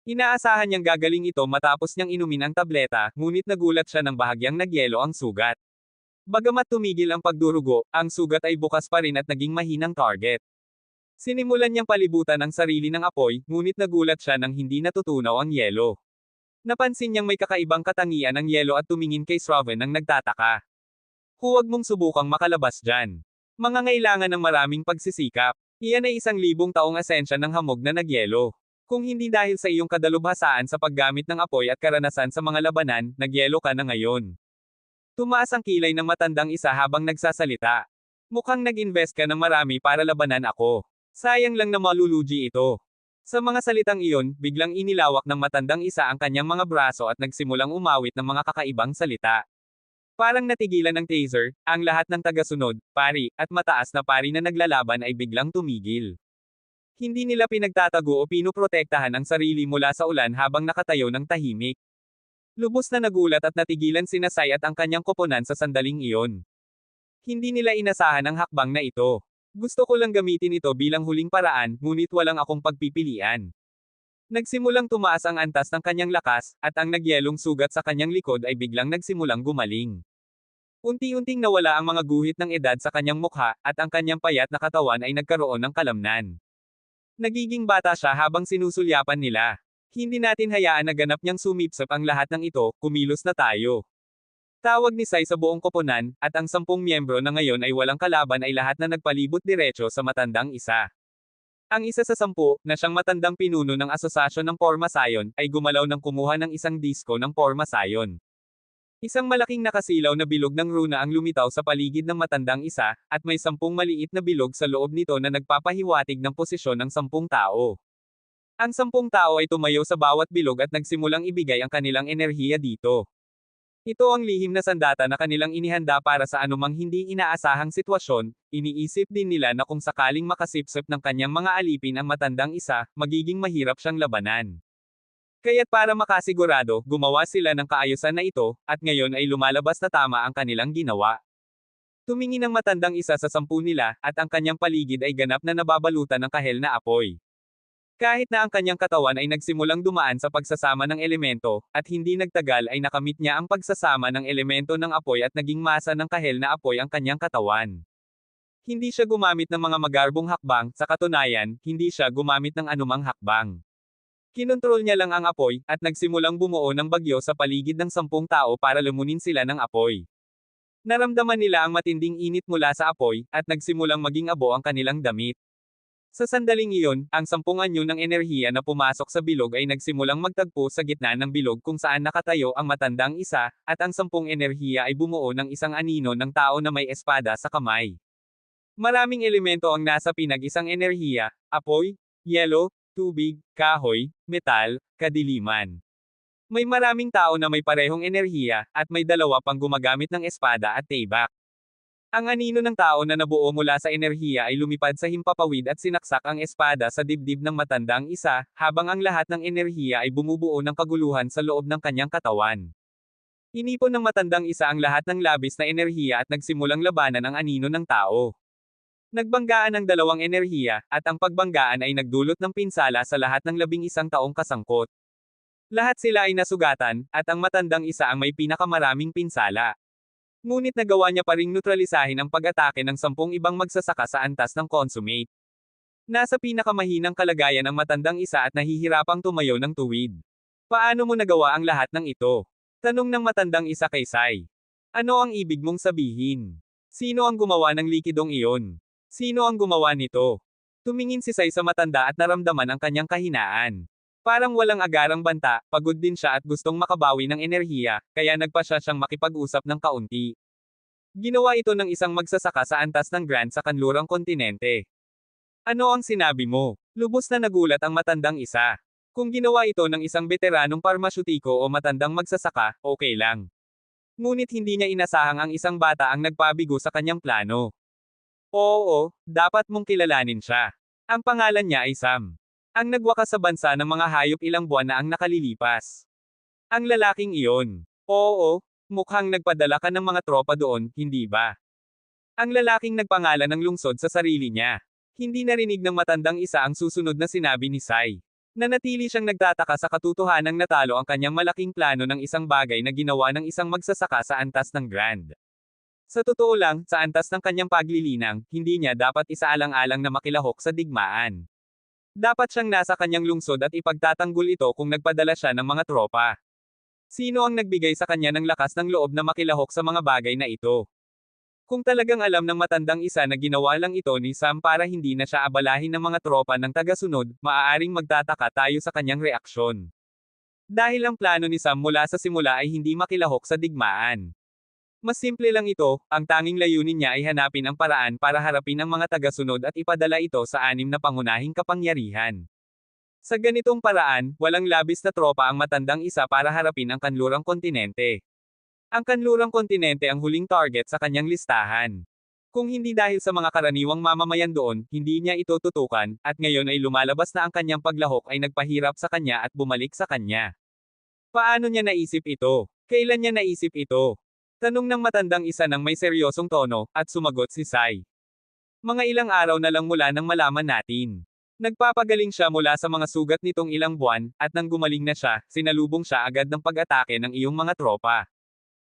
Inaasahan niyang gagaling ito matapos niyang inumin ang tableta, ngunit nagulat siya nang bahagyang nagyelo ang sugat. Bagamat tumigil ang pagdurugo, ang sugat ay bukas pa rin at naging mahinang target. Sinimulan niyang palibutan ang sarili ng apoy, ngunit nagulat siya nang hindi natutunaw ang yelo. Napansin niyang may kakaibang katangian ang yelo at tumingin kay Sravan nang nagtataka. Huwag mong subukang makalabas dyan. Mangangailangan ng maraming pagsisikap. Iyan ay 1,000 taong asensya ng hamog na nagyelo. Kung hindi dahil sa iyong kadalubhasaan sa paggamit ng apoy at karanasan sa mga labanan, nagyelo ka na ngayon. Tumaas ang kilay ng matandang isa habang nagsasalita. Mukhang nag-invest ka ng marami para labanan ako. Sayang lang na malulugi ito. Sa mga salitang iyon, biglang inilawak ng matandang isa ang kanyang mga braso at nagsimulang umawit ng mga kakaibang salita. Parang natigilan ng taser, ang lahat ng tagasunod, pari, at mataas na pari na naglalaban ay biglang tumigil. Hindi nila pinagtatago o pinuprotektahan ang sarili mula sa ulan habang nakatayo ng tahimik. Lubos na nagulat at natigilan sina Sai at ang kanyang koponan sa sandaling iyon. Hindi nila inasahan ang hakbang na ito. Gusto ko lang gamitin ito bilang huling paraan, ngunit walang akong pagpipilian. Nagsimulang tumaas ang antas ng kanyang lakas, at ang nagyelong sugat sa kanyang likod ay biglang nagsimulang gumaling. Unti-unting nawala ang mga guhit ng edad sa kanyang mukha, at ang kanyang payat na katawan ay nagkaroon ng kalamnan. Nagiging bata siya habang sinusulyapan nila. Hindi natin hayaan na ganap niyang sumipsip ang lahat ng ito, kumilos na tayo. Tawag ni Sai sa buong koponan, at ang 10 miyembro na ngayon ay walang kalaban ay lahat na nagpalibot diretso sa matandang isa. Ang isa sa 10, na siyang matandang pinuno ng asosasyon ng Pormasayon, ay gumalaw nang kumuha ng isang disko ng Pormasayon. Isang malaking nakasilaw na bilog ng runa ang lumitaw sa paligid ng matandang isa, at may 10 maliit na bilog sa loob nito na nagpapahiwatig ng posisyon ng 10 tao. Ang 10 tao ay tumayo sa bawat bilog at nagsimulang ibigay ang kanilang enerhiya dito. Ito ang lihim na sandata na kanilang inihanda para sa anumang hindi inaasahang sitwasyon. Iniisip din nila na kung sakaling makasipsip ng kanyang mga alipin ang matandang isa, magiging mahirap siyang labanan. Kaya't para makasigurado, gumawa sila ng kaayusan na ito, at ngayon ay lumalabas na tama ang kanilang ginawa. Tumingin ang matandang isa sa 10 nila, at ang kanyang paligid ay ganap na nababalutan ng kahel na apoy. Kahit na ang kanyang katawan ay nagsimulang dumaan sa pagsasama ng elemento, at hindi nagtagal ay nakamit niya ang pagsasama ng elemento ng apoy at naging masa ng kahel na apoy ang kanyang katawan. Hindi siya gumamit ng mga magarbong hakbang, sa katunayan, hindi siya gumamit ng anumang hakbang. Kinontrol niya lang ang apoy, at nagsimulang bumuo ng bagyo sa paligid ng 10 tao para lumunin sila ng apoy. Naramdaman nila ang matinding init mula sa apoy, at nagsimulang maging abo ang kanilang damit. Sa sandaling iyon, ang 10 anyo ng enerhiya na pumasok sa bilog ay nagsimulang magtagpo sa gitna ng bilog kung saan nakatayo ang matandang isa, at ang 10 enerhiya ay bumuo ng isang anino ng tao na may espada sa kamay. Maraming elemento ang nasa pinag-isang enerhiya: apoy, yelo, tubig, kahoy, metal, kadiliman. May maraming tao na may parehong enerhiya, at may dalawa pang gumagamit ng espada at taybak. Ang anino ng tao na nabuo mula sa enerhiya ay lumipad sa himpapawid at sinaksak ang espada sa dibdib ng matandang isa, habang ang lahat ng enerhiya ay bumubuo ng kaguluhan sa loob ng kanyang katawan. Inipon ng matandang isa ang lahat ng labis na enerhiya at nagsimulang labanan ang anino ng tao. Nagbanggaan ang dalawang enerhiya, at ang pagbanggaan ay nagdulot ng pinsala sa lahat ng 11 taong kasangkot. Lahat sila ay nasugatan, at ang matandang isa ang may pinakamaraming pinsala. Ngunit nagawa niya pa ring neutralisahin ang pag-atake ng 10 ibang magsasaka sa antas ng consummate. Nasa pinakamahinang kalagayan ang matandang isa at nahihirapang tumayo ng tuwid. Paano mo nagawa ang lahat ng ito? Tanong ng matandang isa kay Sai. Ano ang ibig mong sabihin? Sino ang gumawa ng likidong iyon? Sino ang gumawa nito? Tumingin si Sai sa matanda at naramdaman ang kanyang kahinaan. Parang walang agarang banta, pagod din siya at gustong makabawi ng enerhiya, kaya nagpa siya siyang makipag-usap ng kaunti. Ginawa ito ng isang magsasaka sa antas ng Grand sa kanlurang kontinente. Ano ang sinabi mo? Lubos na nagulat ang matandang isa. Kung ginawa ito ng isang veteranong parmasyutiko o matandang magsasaka, okay lang. Ngunit hindi niya inasahang ang isang bata ang nagpabigo sa kanyang plano. Oo, dapat mong kilalanin siya. Ang pangalan niya ay Sam. Ang nagwakas sa bansa ng mga hayop ilang buwan na ang nakalilipas. Ang lalaking iyon. Oo, mukhang nagpadala ka ng mga tropa doon, hindi ba? Ang lalaking nagpangalan ng lungsod sa sarili niya. Hindi narinig ng matandang isa ang susunod na sinabi ni Sai. Nanatili siyang nagtataka sa katotohanang natalo ang kanyang malaking plano ng isang bagay na ginawa ng isang magsasaka sa antas ng Grand. Sa totoo lang, sa antas ng kanyang paglilinang, hindi niya dapat isaalang-alang na makilahok sa digmaan. Dapat siyang nasa kanyang lungsod at ipagtatanggol ito kung nagpadala siya ng mga tropa. Sino ang nagbigay sa kanya ng lakas ng loob na makilahok sa mga bagay na ito? Kung talagang alam ng matandang isa na ginawa lang ito ni Sam para hindi na siya abalahin ng mga tropa ng tagasunod, maaaring magtataka tayo sa kanyang reaksyon. Dahil ang plano ni Sam mula sa simula ay hindi makilahok sa digmaan. Mas simple lang ito, ang tanging layunin niya ay hanapin ang paraan para harapin ang mga tagasunod at ipadala ito sa 6 na pangunahing kapangyarihan. Sa ganitong paraan, walang labis na tropa ang matandang isa para harapin ang kanlurang kontinente. Ang kanlurang kontinente ang huling target sa kanyang listahan. Kung hindi dahil sa mga karaniwang mamamayan doon, hindi niya ito tutukan, at ngayon ay lumalabas na ang kanyang paglahok ay nagpahirap sa kanya at bumalik sa kanya. Paano niya naisip ito? Kailan niya naisip ito? Tanong ng matandang isa ng may seryosong tono, at sumagot si Sai. Mga ilang araw na lang mula nang malaman natin. Nagpapagaling siya mula sa mga sugat nitong ilang buwan, at nang gumaling na siya, sinalubong siya agad ng pag-atake ng iyong mga tropa.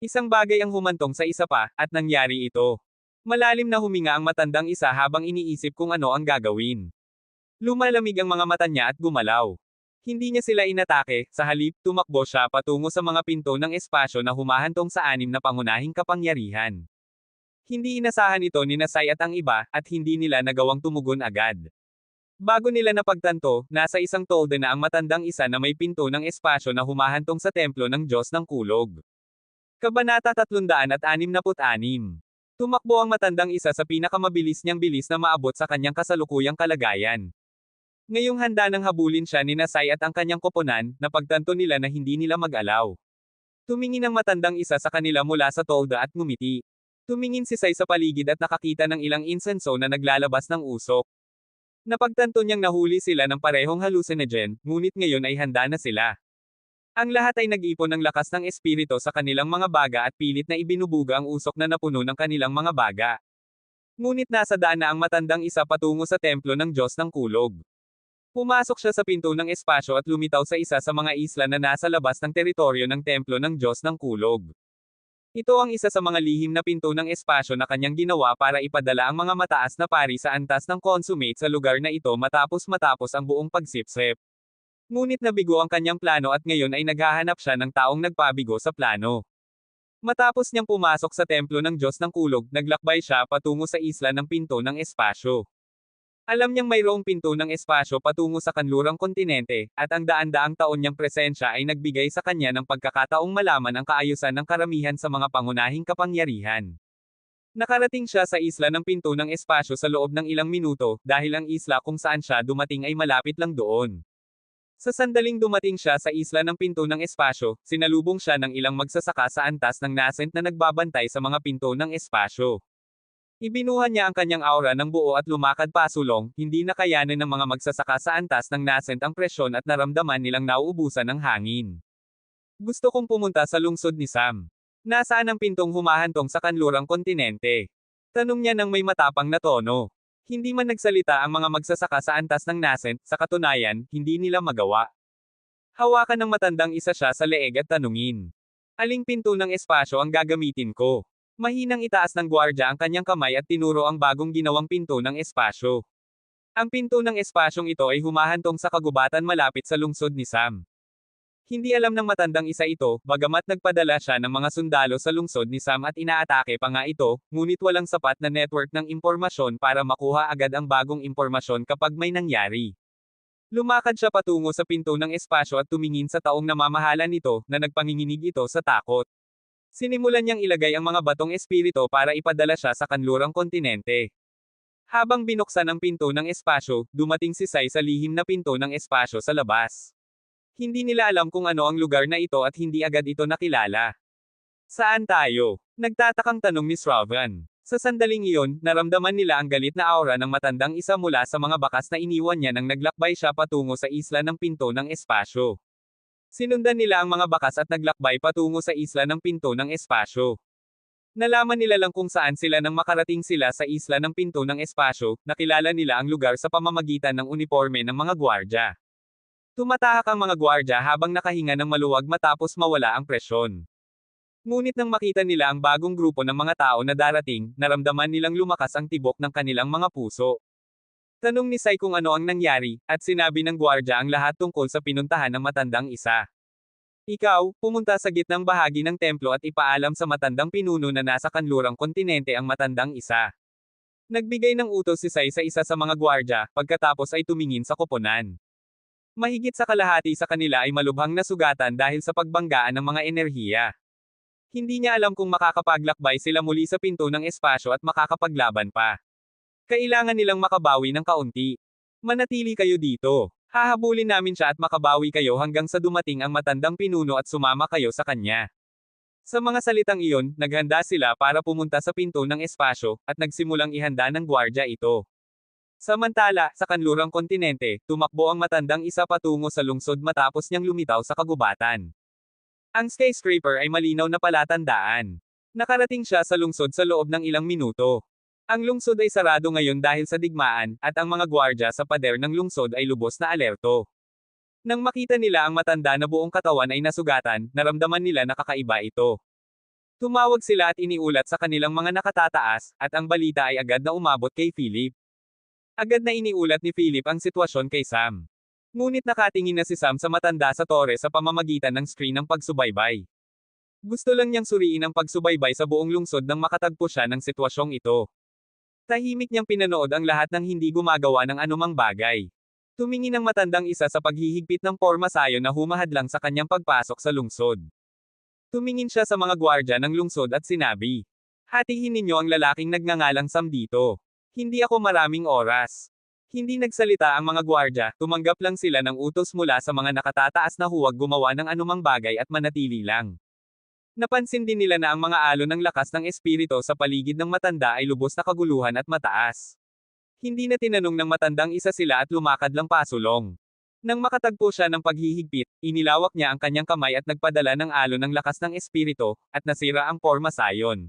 Isang bagay ang humantong sa isa pa, at nangyari ito. Malalim na huminga ang matandang isa habang iniisip kung ano ang gagawin. Lumalamig ang mga mata niya at gumalaw. Hindi niya sila inatake, sa halip, tumakbo siya patungo sa mga pinto ng espasyo na humahantong sa 6 na pangunahing kapangyarihan. Hindi inasahan ito ni Sai at ang iba, at hindi nila nagawang tumugon agad. Bago nila napagtanto, nasa isang tolda na ang matandang isa na may pinto ng espasyo na humahantong sa templo ng Diyos ng Kulog. Kabanata 366. Tumakbo ang matandang isa sa pinakamabilis niyang bilis na maabot sa kanyang kasalukuyang kalagayan. Ngayong handa nang habulin siya ni Nasai at ang kanyang koponan, napagtanto nila na hindi nila mag-alaw. Tumingin ang matandang isa sa kanila mula sa tolda at ngumiti. Tumingin si Sai sa paligid at nakakita ng ilang insenso na naglalabas ng usok. Napagtanto niyang nahuli sila ng parehong hallucinogen, ngunit ngayon ay handa na sila. Ang lahat ay nag-ipon ng lakas ng espiritu sa kanilang mga baga at pilit na ibinubuga ang usok na napuno ng kanilang mga baga. Ngunit nasa daan na ang matandang isa patungo sa templo ng Diyos ng Kulog. Pumasok siya sa pinto ng espasyo at lumitaw sa isa sa mga isla na nasa labas ng teritoryo ng templo ng Diyos ng Kulog. Ito ang isa sa mga lihim na pinto ng espasyo na kanyang ginawa para ipadala ang mga mataas na pari sa antas ng consummate sa lugar na ito matapos ang buong pagsipsip. Ngunit nabigo ang kanyang plano at ngayon ay naghahanap siya ng taong nagpabigo sa plano. Matapos niyang pumasok sa templo ng Diyos ng Kulog, naglakbay siya patungo sa isla ng pinto ng espasyo. Alam niyang mayroong pinto ng espasyo patungo sa kanlurang kontinente, at ang daan-daang taon niyang presensya ay nagbigay sa kanya ng pagkakataong malaman ang kaayusan ng karamihan sa mga pangunahing kapangyarihan. Nakarating siya sa isla ng pinto ng espasyo sa loob ng ilang minuto, dahil ang isla kung saan siya dumating ay malapit lang doon. Sa sandaling dumating siya sa isla ng pinto ng espasyo, sinalubong siya ng ilang magsasaka sa antas ng nascent na nagbabantay sa mga pinto ng espasyo. Ibinuhan niya ang kanyang aura ng buo at lumakad pasulong, hindi na kayanin ng mga magsasaka sa antas ng nascent ang presyon at naramdaman nilang nauubusan ng hangin. Gusto kong pumunta sa lungsod ni Sam. Nasaan ang pintong humahantong sa kanlurang kontinente? Tanong niya ng may matapang na tono. Hindi man nagsalita ang mga magsasaka sa antas ng nascent, sa katunayan, hindi nila magawa. Hawakan ng matandang isa siya sa leeg at tanungin. Aling pinto ng espasyo ang gagamitin ko? Mahinang itaas ng gwardya ang kanyang kamay at tinuro ang bagong ginawang pinto ng espasyo. Ang pinto ng espasyong ito ay humahantong sa kagubatan malapit sa lungsod ni Sam. Hindi alam ng matandang isa ito, bagamat nagpadala siya ng mga sundalo sa lungsod ni Sam at inaatake pa nga ito, ngunit walang sapat na network ng impormasyon para makuha agad ang bagong impormasyon kapag may nangyari. Lumakad siya patungo sa pinto ng espasyo at tumingin sa taong namamahala nito, na nagpanginginig ito sa takot. Sinimulan niyang ilagay ang mga batong espirito para ipadala siya sa kanlurang kontinente. Habang binuksan ang pinto ng espasyo, dumating si Sai sa lihim na pinto ng espasyo sa labas. Hindi nila alam kung ano ang lugar na ito at hindi agad ito nakilala. Saan tayo? Nagtatakang tanong ni Shravan. Sa sandaling iyon, naramdaman nila ang galit na aura ng matandang isa mula sa mga bakas na iniwan niya nang naglakbay siya patungo sa isla ng pinto ng espasyo. Sinundan nila ang mga bakas at naglakbay patungo sa isla ng pinto ng espasyo. Nalaman nila lang kung saan sila nang makarating sila sa isla ng pinto ng espasyo, nakilala nila ang lugar sa pamamagitan ng uniforme ng mga gwardya. Tumatahak ang mga gwardya habang nakahinga ng maluwag matapos mawala ang presyon. Ngunit nang makita nila ang bagong grupo ng mga tao na darating, naramdaman nilang lumakas ang tibok ng kanilang mga puso. Tanong ni Sai kung ano ang nangyari, at sinabi ng gwardya ang lahat tungkol sa pinuntahan ng matandang isa. Ikaw, pumunta sa gitnang bahagi ng templo at ipaalam sa matandang pinuno na nasa kanlurang kontinente ang matandang isa. Nagbigay ng utos si Sai sa isa sa mga gwardya, pagkatapos ay tumingin sa koponan. Mahigit sa kalahati sa kanila ay malubhang nasugatan dahil sa pagbanggaan ng mga enerhiya. Hindi niya alam kung makakapaglakbay sila muli sa pinto ng espasyo at makakapaglaban pa. Kailangan nilang makabawi ng kaunti. Manatili kayo dito. Hahabulin namin siya at makabawi kayo hanggang sa dumating ang matandang pinuno at sumama kayo sa kanya. Sa mga salitang iyon, naghanda sila para pumunta sa pinto ng espasyo, at nagsimulang ihanda ng gwardya ito. Samantala, sa kanlurang kontinente, tumakbo ang matandang isa patungo sa lungsod matapos niyang lumitaw sa kagubatan. Ang skyscraper ay malinaw na palatandaan. Nakarating siya sa lungsod sa loob ng ilang minuto. Ang lungsod ay sarado ngayon dahil sa digmaan, at ang mga gwardya sa pader ng lungsod ay lubos na alerto. Nang makita nila ang matanda na buong katawan ay nasugatan, naramdaman nila na kakaiba ito. Tumawag sila at iniulat sa kanilang mga nakatataas, at ang balita ay agad na umabot kay Philip. Agad na iniulat ni Philip ang sitwasyon kay Sam. Ngunit nakatingin na si Sam sa matanda sa tore sa pamamagitan ng screen ng pagsubaybay. Gusto lang niyang suriin ang pagsubaybay sa buong lungsod nang makatagpo siya ng sitwasyong ito. Tahimik niyang pinanood ang lahat ng hindi gumagawa ng anumang bagay. Tumingin ang matandang isa sa paghihigpit ng pormasayo na humahadlang sa kanyang pagpasok sa lungsod. Tumingin siya sa mga gwardya ng lungsod at sinabi. Hatiin ninyo ang lalaking nagngangalang Sam dito. Hindi ako maraming oras. Hindi nagsalita ang mga gwardya, tumanggap lang sila ng utos mula sa mga nakatataas na huwag gumawa ng anumang bagay at manatili lang. Napansin din nila na ang mga alon ng lakas ng espiritu sa paligid ng matanda ay lubos na kaguluhan at mataas. Hindi na tinanong ng matandang isa sila at lumakad lang pasulong. Nang makatagpo siya ng paghihigpit, inilawak niya ang kanyang kamay at nagpadala ng alon ng lakas ng espiritu, at nasira ang porma sayon.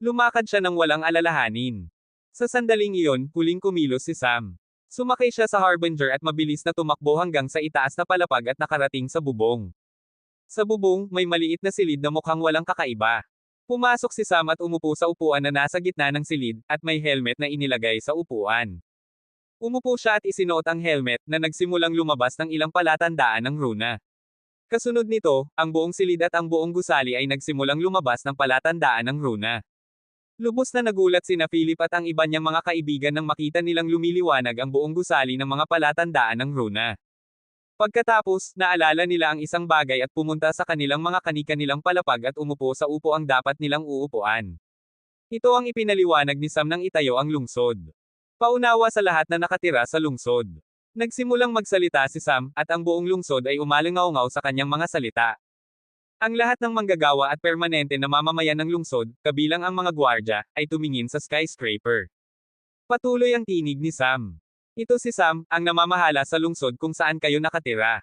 Lumakad siya ng walang alalahanin. Sa sandaling iyon, huling kumilos si Sam. Sumakay siya sa Harbinger at mabilis na tumakbo hanggang sa itaas na palapag at nakarating sa bubong. Sa bubong, may maliit na silid na mukhang walang kakaiba. Pumasok si Sam at umupo sa upuan na nasa gitna ng silid, at may helmet na inilagay sa upuan. Umupo siya at isinuot ang helmet na nagsimulang lumabas ng ilang palatandaan ng runa. Kasunod nito, ang buong silid at ang buong gusali ay nagsimulang lumabas ng palatandaan ng runa. Lubos na nagulat sina Philip at ang iba niyang mga kaibigan nang makita nilang lumiliwanag ang buong gusali ng mga palatandaan ng runa. Pagkatapos, naalala nila ang isang bagay at pumunta sa kanilang mga kani-kanilang palapag at umupo sa upo ang dapat nilang uupuan. Ito ang ipinaliwanag ni Sam nang itayo ang lungsod. Paunawa sa lahat na nakatira sa lungsod. Nagsimulang magsalita si Sam, at ang buong lungsod ay umalingaw-ngaw sa kanyang mga salita. Ang lahat ng manggagawa at permanente na mamamayan ng lungsod, kabilang ang mga gwardya, ay tumingin sa skyscraper. Patuloy ang tinig ni Sam. Ito si Sam, ang namamahala sa lungsod kung saan kayo nakatira.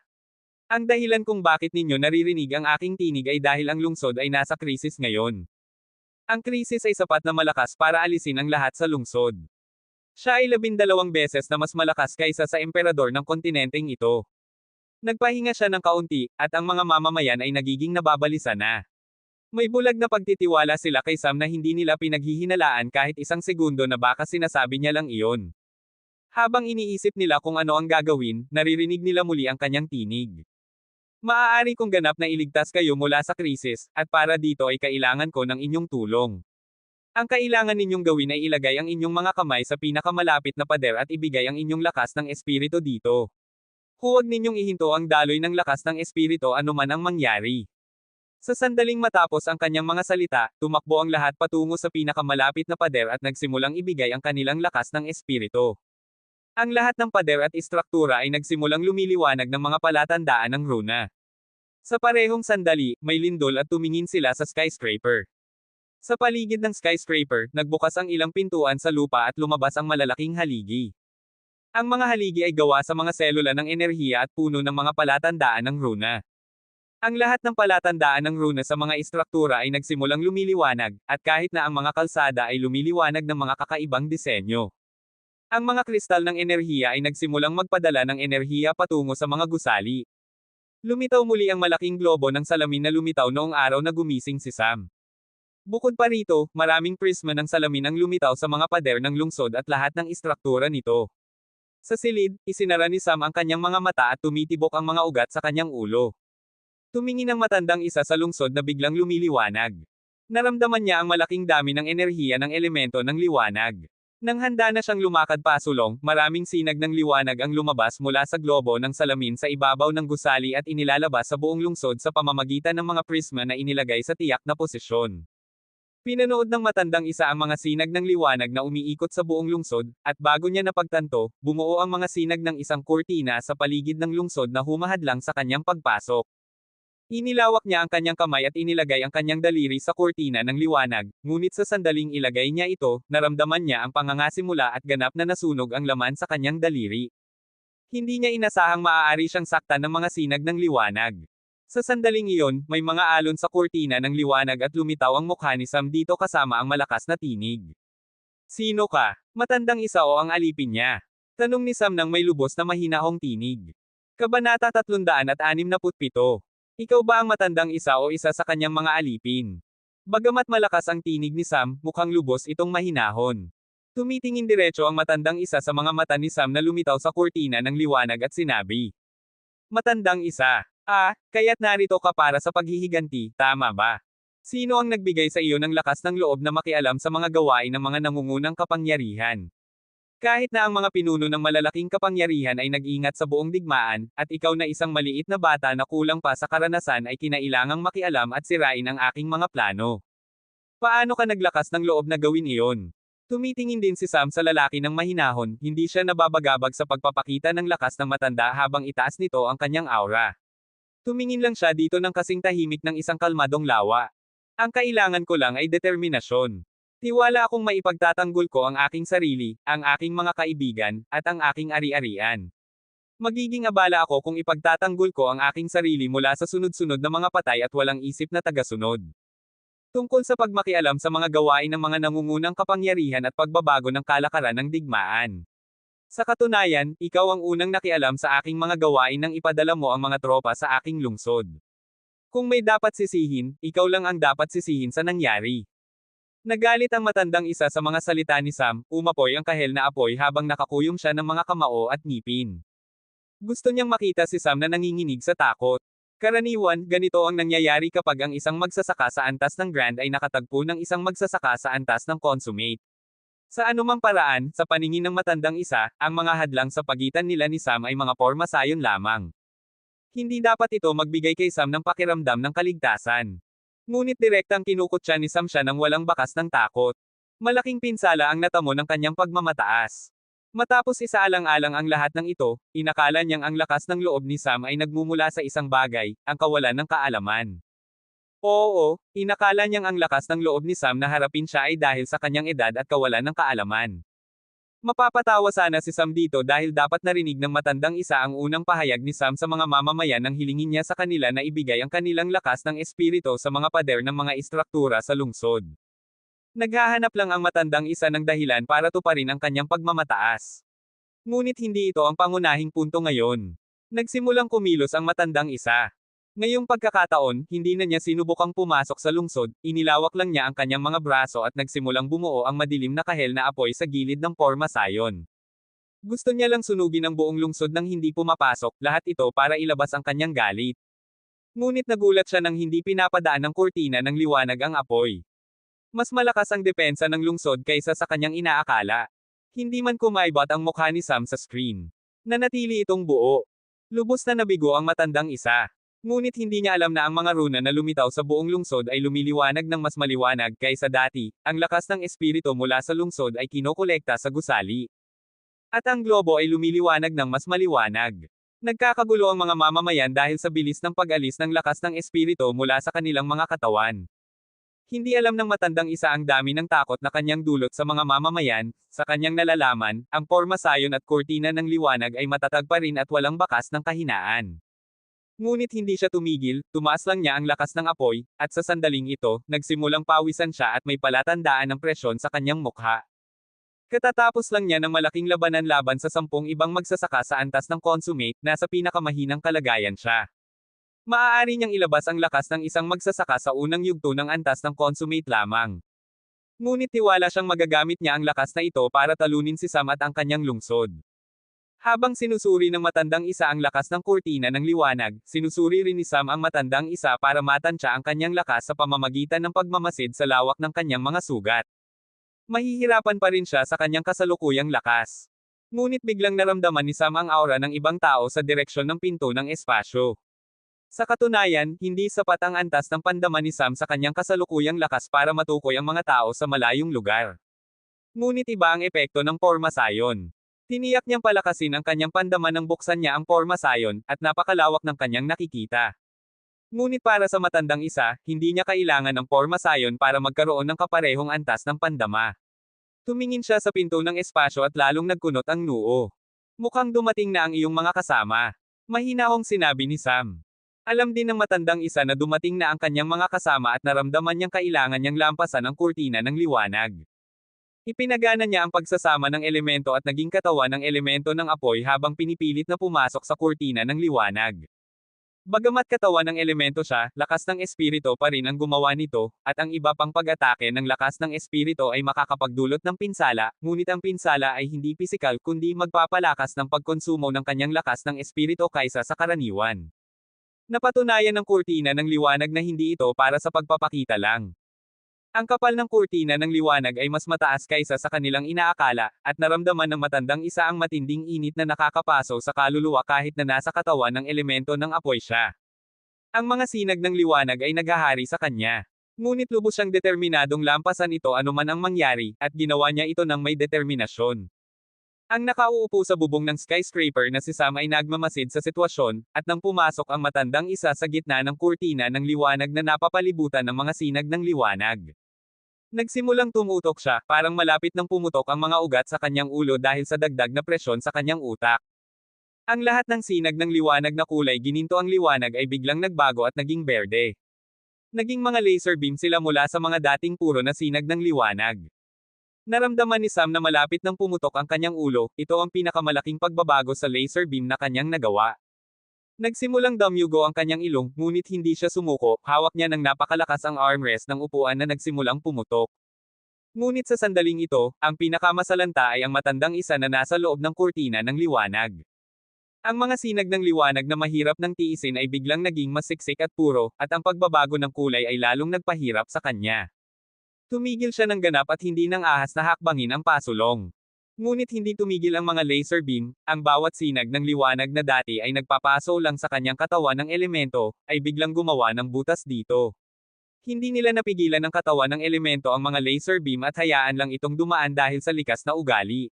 Ang dahilan kung bakit ninyo naririnig ang aking tinig ay dahil ang lungsod ay nasa krisis ngayon. Ang krisis ay sapat na malakas para alisin ang lahat sa lungsod. Siya ay 12 beses na mas malakas kaysa sa emperador ng kontinenteng ito. Nagpahinga siya ng kaunti, at ang mga mamamayan ay nagiging nababalisa na. May bulag na pagtitiwala sila kay Sam na hindi nila pinaghihinalaan kahit isang segundo na baka sinasabi niya lang iyon. Habang iniisip nila kung ano ang gagawin, naririnig nila muli ang kanyang tinig. Maaari kong ganap na iligtas kayo mula sa krisis, at para dito ay kailangan ko ng inyong tulong. Ang kailangan ninyong gawin ay ilagay ang inyong mga kamay sa pinakamalapit na pader at ibigay ang inyong lakas ng espiritu dito. Huwag ninyong ihinto ang daloy ng lakas ng espiritu anuman ang mangyari. Sa sandaling matapos ang kanyang mga salita, tumakbo ang lahat patungo sa pinakamalapit na pader at nagsimulang ibigay ang kanilang lakas ng espiritu. Ang lahat ng pader at istruktura ay nagsimulang lumiliwanag ng mga palatandaan ng runa. Sa parehong sandali, may lindol at tumingin sila sa skyscraper. Sa paligid ng skyscraper, nagbukas ang ilang pintuan sa lupa at lumabas ang malalaking haligi. Ang mga haligi ay gawa sa mga selula ng enerhiya at puno ng mga palatandaan ng runa. Ang lahat ng palatandaan ng runa sa mga istruktura ay nagsimulang lumiliwanag, at kahit na ang mga kalsada ay lumiliwanag ng mga kakaibang disenyo. Ang mga kristal ng enerhiya ay nagsimulang magpadala ng enerhiya patungo sa mga gusali. Lumitaw muli ang malaking globo ng salamin na lumitaw noong araw na gumising si Sam. Bukod pa rito, maraming prisma ng salamin ang lumitaw sa mga pader ng lungsod at lahat ng istruktura nito. Sa silid, isinara ni Sam ang kanyang mga mata at tumitibok ang mga ugat sa kanyang ulo. Tumingin ang matandang isa sa lungsod na biglang lumiliwanag. Naramdaman niya ang malaking dami ng enerhiya ng elemento ng liwanag. Nang handa na siyang lumakad pasulong, maraming sinag ng liwanag ang lumabas mula sa globo ng salamin sa ibabaw ng gusali at inilalabas sa buong lungsod sa pamamagitan ng mga prisma na inilagay sa tiyak na posisyon. Pinanood ng matandang isa ang mga sinag ng liwanag na umiikot sa buong lungsod, at bago niya napagtanto, bumuo ang mga sinag ng isang kurtina sa paligid ng lungsod na humahadlang sa kanyang pagpasok. Inilawak niya ang kanyang kamay at inilagay ang kanyang daliri sa kurtina ng liwanag, ngunit sa sandaling ilagay niya ito, naramdaman niya ang pangangasimula at ganap na nasunog ang laman sa kanyang daliri. Hindi niya inasahang maaari siyang saktan ng mga sinag ng liwanag. Sa sandaling iyon, may mga alon sa kurtina ng liwanag at lumitaw ang mukha ni Sam dito kasama ang malakas na tinig. Sino ka? Matandang isa o ang alipin niya? Tanong ni Sam nang may lubos na mahinahong tinig. Kabanata 367. Ikaw ba ang matandang isa o isa sa kanyang mga alipin? Bagamat malakas ang tinig ni Sam, mukhang lubos itong mahinahon. Tumitingin diretso ang matandang isa sa mga mata ni Sam na lumitaw sa kurtina ng liwanag at sinabi. Matandang isa. Kaya't narito ka para sa paghihiganti, tama ba? Sino ang nagbigay sa iyo ng lakas ng loob na makialam sa mga gawain ng mga nangungunang kapangyarihan? Kahit na ang mga pinuno ng malalaking kapangyarihan ay nag-ingat sa buong digmaan, at ikaw na isang maliit na bata na kulang pa sa karanasan ay kinailangang makialam at sirain ang aking mga plano. Paano ka naglakas ng loob na gawin iyon? Tumitingin din si Sam sa lalaki ng mahinahon, hindi siya nababagabag sa pagpapakita ng lakas ng matanda habang itaas nito ang kanyang aura. Tumingin lang siya dito ng kasing tahimik ng isang kalmadong lawa. Ang kailangan ko lang ay determinasyon. Tiwala akong maipagtatanggol ko ang aking sarili, ang aking mga kaibigan, at ang aking ari-arian. Magiging abala ako kung ipagtatanggol ko ang aking sarili mula sa sunod-sunod na mga patay at walang isip na tagasunod. Tungkol sa pagmakialam sa mga gawain ng mga nangungunang kapangyarihan at pagbabago ng kalakaran ng digmaan. Sa katunayan, ikaw ang unang nakialam sa aking mga gawain nang ipadala mo ang mga tropa sa aking lungsod. Kung may dapat sisihin, ikaw lang ang dapat sisihin sa nangyari. Nagalit ang matandang isa sa mga salita ni Sam, umapoy ang kahel na apoy habang nakakuyom siya ng mga kamao at ngipin. Gusto niyang makita si Sam na nanginginig sa takot. Karaniwan, ganito ang nangyayari kapag ang isang magsasaka sa antas ng Grand ay nakatagpo ng isang magsasaka sa antas ng Consummate. Sa anumang paraan, sa paningin ng matandang isa, ang mga hadlang sa pagitan nila ni Sam ay mga porma sayon lamang. Hindi dapat ito magbigay kay Sam ng pakiramdam ng kaligtasan. Ngunit direktang kinukutya ni Sam siya ng walang bakas ng takot. Malaking pinsala ang natamo ng kanyang pagmamataas. Matapos isaalang-alang ang lahat ng ito, inakala niyang ang lakas ng loob ni Sam ay nagmumula sa isang bagay, ang kawalan ng kaalaman. Oo, inakala niyang ang lakas ng loob ni Sam na harapin siya ay dahil sa kanyang edad at kawalan ng kaalaman. Mapapatawa sana si Sam dito dahil dapat narinig ng matandang isa ang unang pahayag ni Sam sa mga mamamayan nang hilingin niya sa kanila na ibigay ang kanilang lakas ng espiritu sa mga pader ng mga istruktura sa lungsod. Naghahanap lang ang matandang isa ng dahilan para tuparin ang kanyang pagmamataas. Ngunit hindi ito ang pangunahing punto ngayon. Nagsimulang kumilos ang matandang isa. Ngayong pagkakataon, hindi na niya sinubukang pumasok sa lungsod, inilawak lang niya ang kanyang mga braso at nagsimulang bumuo ang madilim na kahel na apoy sa gilid ng porma sayon. Gusto niya lang sunugin ang buong lungsod nang hindi pumapasok, lahat ito para ilabas ang kanyang galit. Ngunit nagulat siya nang hindi pinapadaan ng kurtina ng liwanag ang apoy. Mas malakas ang depensa ng lungsod kaysa sa kanyang inaakala. Hindi man kumaibot ang mukha ni Sam sa screen. Nanatili itong buo. Lubos na nabigo ang matandang isa. Ngunit hindi niya alam na ang mga runa na lumitaw sa buong lungsod ay lumiliwanag ng mas maliwanag kaysa dati, ang lakas ng espiritu mula sa lungsod ay kinokolekta sa gusali. At ang globo ay lumiliwanag ng mas maliwanag. Nagkakagulo ang mga mamamayan dahil sa bilis ng pag-alis ng lakas ng espiritu mula sa kanilang mga katawan. Hindi alam ng matandang isa ang dami ng takot na kanyang dulot sa mga mamamayan, sa kanyang nalalaman, ang porma sayon at kurtina ng liwanag ay matatag pa rin at walang bakas ng kahinaan. Ngunit hindi siya tumigil, tumaas lang niya ang lakas ng apoy, at sa sandaling ito, nagsimulang pawisan siya at may palatandaan ng presyon sa kanyang mukha. Katatapos lang niya ng malaking labanan laban sa 10 ibang magsasaka sa antas ng Consummate, nasa pinakamahinang kalagayan siya. Maaari niyang ilabas ang lakas ng isang magsasaka sa unang yugto ng antas ng Consummate lamang. Ngunit tiwala siyang magagamit niya ang lakas na ito para talunin si Sam at ang kanyang lungsod. Habang sinusuri ng matandang isa ang lakas ng kurtina ng liwanag, sinusuri rin ni Sam ang matandang isa para matansya ang kanyang lakas sa pamamagitan ng pagmamasid sa lawak ng kanyang mga sugat. Mahihirapan pa rin siya sa kanyang kasalukuyang lakas. Ngunit biglang naramdaman ni Sam ang aura ng ibang tao sa direksyon ng pinto ng espasyo. Sa katunayan, hindi sapat ang antas ng pandaman ni Sam sa kanyang kasalukuyang lakas para matukoy ang mga tao sa malayong lugar. Ngunit iba ang epekto ng porma sayon. Tiniyak niyang palakasin ang kanyang pandaman nang buksan niya ang porma sayon, at napakalawak ng kanyang nakikita. Ngunit para sa matandang isa, hindi niya kailangan ng porma sayon para magkaroon ng kaparehong antas ng pandama. Tumingin siya sa pinto ng espasyo at lalong nagkunot ang noo. Mukhang dumating na ang iyong mga kasama. Mahinahong sinabi ni Sam. Alam din ng matandang isa na dumating na ang kanyang mga kasama at naramdaman niyang kailangan niyang lampasan ang kurtina ng liwanag. Ipinagana niya ang pagsasama ng elemento at naging katawan ng elemento ng apoy habang pinipilit na pumasok sa kurtina ng liwanag. Bagamat katawan ng elemento siya, lakas ng espiritu pa rin ang gumawa nito, at ang iba pang pag-atake ng lakas ng espiritu ay makakapagdulot ng pinsala, ngunit ang pinsala ay hindi pisikal kundi magpapalakas ng pagkonsumo ng kanyang lakas ng espiritu kaysa sa karaniwan. Napatunayan ng kurtina ng liwanag na hindi ito para sa pagpapakita lang. Ang kapal ng kurtina ng liwanag ay mas mataas kaysa sa kanilang inaakala, at naramdaman ng matandang isa ang matinding init na nakakapaso sa kaluluwa kahit na nasa katawan ng elemento ng apoy siya. Ang mga sinag ng liwanag ay naghahari sa kanya. Ngunit lubos siyang determinadong lampasan ito anuman ang mangyari, at ginawa niya ito ng may determinasyon. Ang nakauupo sa bubong ng skyscraper na si Sam ay nagmamasid sa sitwasyon, at nang pumasok ang matandang isa sa gitna ng kurtina ng liwanag na napapalibutan ng mga sinag ng liwanag. Nagsimulang tumutok siya, parang malapit nang pumutok ang mga ugat sa kanyang ulo dahil sa dagdag na presyon sa kanyang utak. Ang lahat ng sinag ng liwanag na kulay gininto ang liwanag ay biglang nagbago at naging berde. Naging mga laser beam sila mula sa mga dating puro na sinag ng liwanag. Naramdaman ni Sam na malapit nang pumutok ang kanyang ulo, ito ang pinakamalaking pagbabago sa laser beam na kanyang nagawa. Nagsimulang damyugo ang kanyang ilong, ngunit hindi siya sumuko, hawak niya ng napakalakas ang armrest ng upuan na nagsimulang pumutok. Ngunit sa sandaling ito, ang pinakamasalanta ay ang matandang isa na nasa loob ng kurtina ng liwanag. Ang mga sinag ng liwanag na mahirap ng tiisin ay biglang naging mas siksik at puro, at ang pagbabago ng kulay ay lalong nagpahirap sa kanya. Tumigil siya ng ganap at hindi nang ahas na hakbangin ang pasulong. Ngunit hindi tumigil ang mga laser beam, ang bawat sinag ng liwanag na dati ay nagpapaso lang sa kanyang katawan ng elemento, ay biglang gumawa ng butas dito. Hindi nila napigilan ng katawan ng elemento ang mga laser beam at hayaan lang itong dumaan dahil sa likas na ugali.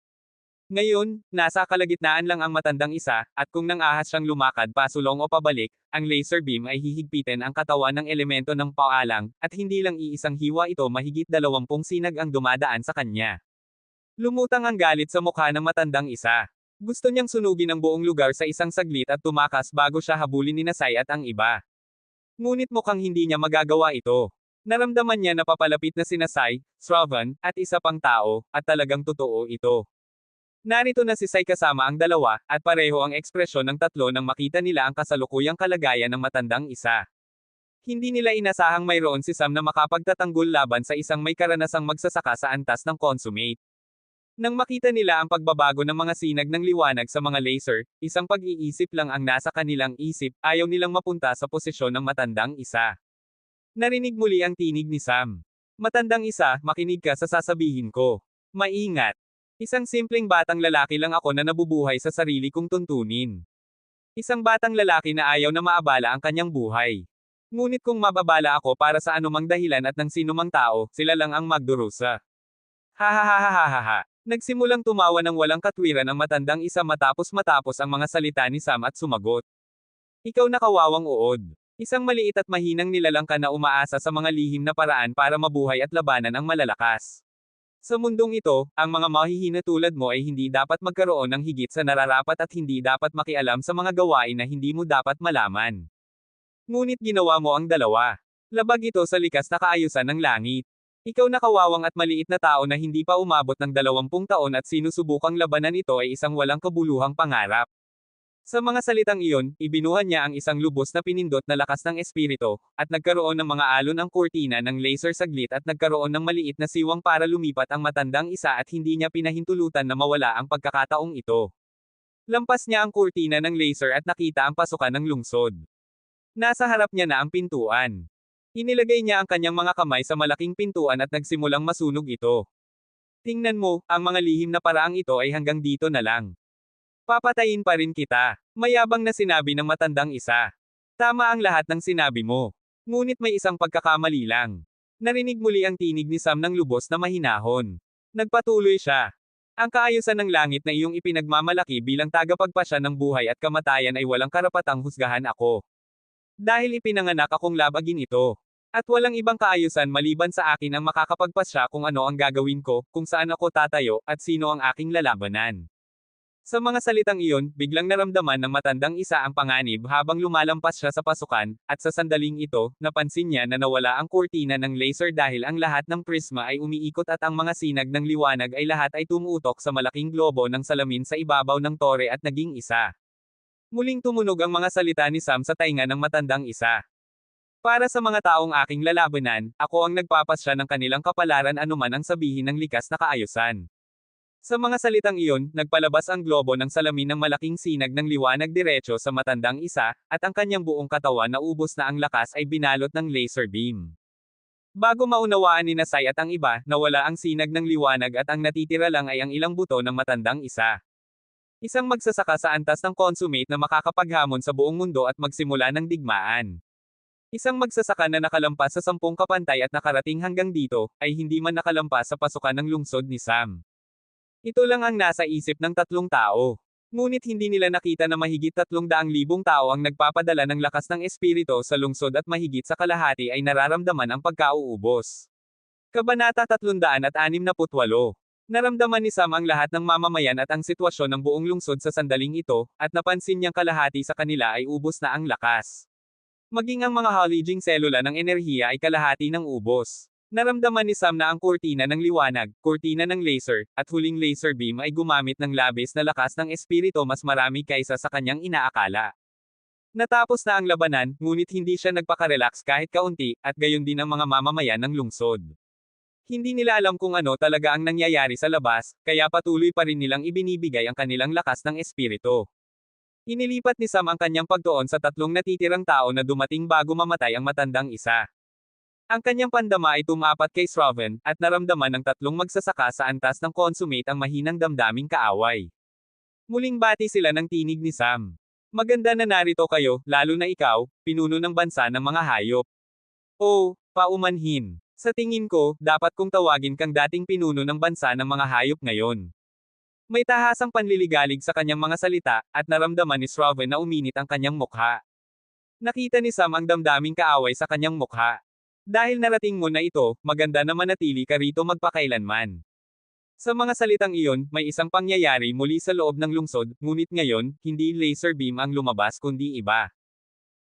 Ngayon, nasa kalagitnaan lang ang matandang isa, at kung nang ahas siyang lumakad pasulong o pabalik, ang laser beam ay hihigpitin ang katawan ng elemento ng paalang, at hindi lang iisang hiwa ito mahigit 20 sinag ang dumadaan sa kanya. Lumutang ang galit sa mukha ng matandang isa. Gusto niyang sunugin ang buong lugar sa isang saglit at tumakas bago siya habulin ni Nasai at ang iba. Ngunit mukhang hindi niya magagawa ito. Naramdaman niya na papalapit na si Nasai, Shravan, at isa pang tao, at talagang totoo ito. Narito na si Sai kasama ang dalawa, at pareho ang ekspresyon ng tatlo nang makita nila ang kasalukuyang kalagayan ng matandang isa. Hindi nila inasahang mayroon si Sam na makapagtatanggol laban sa isang may karanasang magsasaka sa antas ng consummate. Nang makita nila ang pagbabago ng mga sinag ng liwanag sa mga laser, isang pag-iisip lang ang nasa kanilang isip, ayaw nilang mapunta sa posisyon ng matandang isa. Narinig muli ang tinig ni Sam. Matandang isa, makinig ka sa sasabihin ko. Maingat. Isang simpleng batang lalaki lang ako na nabubuhay sa sarili kong tuntunin. Isang batang lalaki na ayaw na maabala ang kanyang buhay. Ngunit kung mababala ako para sa anumang dahilan at ng sinumang tao, sila lang ang magdurusa. Hahaha. Nagsimulang tumawa ng walang katwiran ang matandang isa matapos ang mga salita ni Sam at sumagot. Ikaw na kawawang uod. Isang maliit at mahinang nilalang ka na umaasa sa mga lihim na paraan para mabuhay at labanan ang malalakas. Sa mundong ito, ang mga mahihina tulad mo ay hindi dapat magkaroon ng higit sa nararapat at hindi dapat makialam sa mga gawain na hindi mo dapat malaman. Ngunit ginawa mo ang dalawa. Labag ito sa likas na kaayusan ng langit. Ikaw na kawawang at maliit na tao na hindi pa umabot ng 20 taon at sinusubukang labanan ito ay isang walang kabuluhang pangarap. Sa mga salitang iyon, ibinuhan niya ang isang lubos na pinindot na lakas ng espiritu, at nagkaroon ng mga alon ang kurtina ng laser saglit at nagkaroon ng maliit na siwang para lumipat ang matandang isa at hindi niya pinahintulutan na mawala ang pagkakataong ito. Lampas niya ang kurtina ng laser at nakita ang pasukan ng lungsod. Nasa harap niya na ang pintuan. Inilagay niya ang kanyang mga kamay sa malaking pintuan at nagsimulang masunog ito. Tingnan mo, ang mga lihim na paraang ito ay hanggang dito na lang. Papatayin pa rin kita. Mayabang na sinabi ng matandang isa. Tama ang lahat ng sinabi mo. Ngunit may isang pagkakamali lang. Narinig muli ang tinig ni Sam ng lubos na mahinahon. Nagpatuloy siya. Ang kaayusan ng langit na iyong ipinagmamalaki bilang tagapagpasya ng buhay at kamatayan ay walang karapatang husgahan ako. Dahil ipinanganak akong labagin ito. At walang ibang kaayusan maliban sa akin ang makakapagpasya kung ano ang gagawin ko, kung saan ako tatayo, at sino ang aking lalabanan. Sa mga salitang iyon, biglang naramdaman ng matandang isa ang panganib habang lumalampas siya sa pasukan, at sa sandaling ito, napansin niya na nawala ang kurtina ng laser dahil ang lahat ng prisma ay umiikot at ang mga sinag ng liwanag ay lahat ay tumutok sa malaking globo ng salamin sa ibabaw ng tore at naging isa. Muling tumunog ang mga salita ni Sam sa tainga ng matandang isa. Para sa mga taong aking lalabanan, ako ang nagpapasya ng kanilang kapalaran anuman ang sabihin ng likas na kaayusan. Sa mga salitang iyon, nagpalabas ang globo ng salamin ng malaking sinag ng liwanag diretso sa matandang isa, at ang kanyang buong katawan na ubos na ang lakas ay binalot ng laser beam. Bago maunawaan ni Sai at ang iba, nawala ang sinag ng liwanag at ang natitira lang ay ang ilang buto ng matandang isa. Isang magsasaka sa antas ng consummate na makakapaghamon sa buong mundo at magsimula ng digmaan. Isang magsasaka na nakalampas sa 10 kapantay at nakarating hanggang dito, ay hindi man nakalampas sa pasukan ng lungsod ni Sam. Ito lang ang nasa isip ng 3 tao. Ngunit hindi nila nakita na mahigit 300,000 tao ang nagpapadala ng lakas ng espiritu sa lungsod at mahigit sa kalahati ay nararamdaman ang pagkauubos. Kabanata 368. Naramdaman ni Sam ang lahat ng mamamayan at ang sitwasyon ng buong lungsod sa sandaling ito, at napansin niyang kalahati sa kanila ay ubos na ang lakas. Maging ang mga haliging selula ng enerhiya ay kalahati ng ubos. Naramdaman ni Sam na ang kurtina ng liwanag, kurtina ng laser, at huling laser beam ay gumamit ng labis na lakas ng espiritu mas marami kaysa sa kanyang inaakala. Natapos na ang labanan, ngunit hindi siya nagpakarelax kahit kaunti, at gayon din ang mga mamamayan ng lungsod. Hindi nila alam kung ano talaga ang nangyayari sa labas, kaya patuloy pa rin nilang ibinibigay ang kanilang lakas ng espiritu. Inilipat ni Sam ang kanyang pagtuon sa 3 natitirang tao na dumating bago mamatay ang matandang isa. Ang kanyang pandama ay tumapat kay Shravan, at naramdaman ng 3 magsasaka sa antas ng consummate ang mahinang damdaming kaaway. Muling bati sila ng tinig ni Sam. Maganda na narito kayo, lalo na ikaw, pinuno ng bansa ng mga hayop. Oh, paumanhin. Sa tingin ko, dapat kong tawagin kang dating pinuno ng bansa ng mga hayop ngayon. May tahasang panliligalig sa kanyang mga salita, at naramdaman ni Shravan na uminit ang kanyang mukha. Nakita ni Sam ang damdaming kaaway sa kanyang mukha. Dahil narating mo na ito, maganda na manatili ka rito magpakailanman. Sa mga salitang iyon, may isang pangyayari muli sa loob ng lungsod, ngunit ngayon, hindi laser beam ang lumabas kundi iba.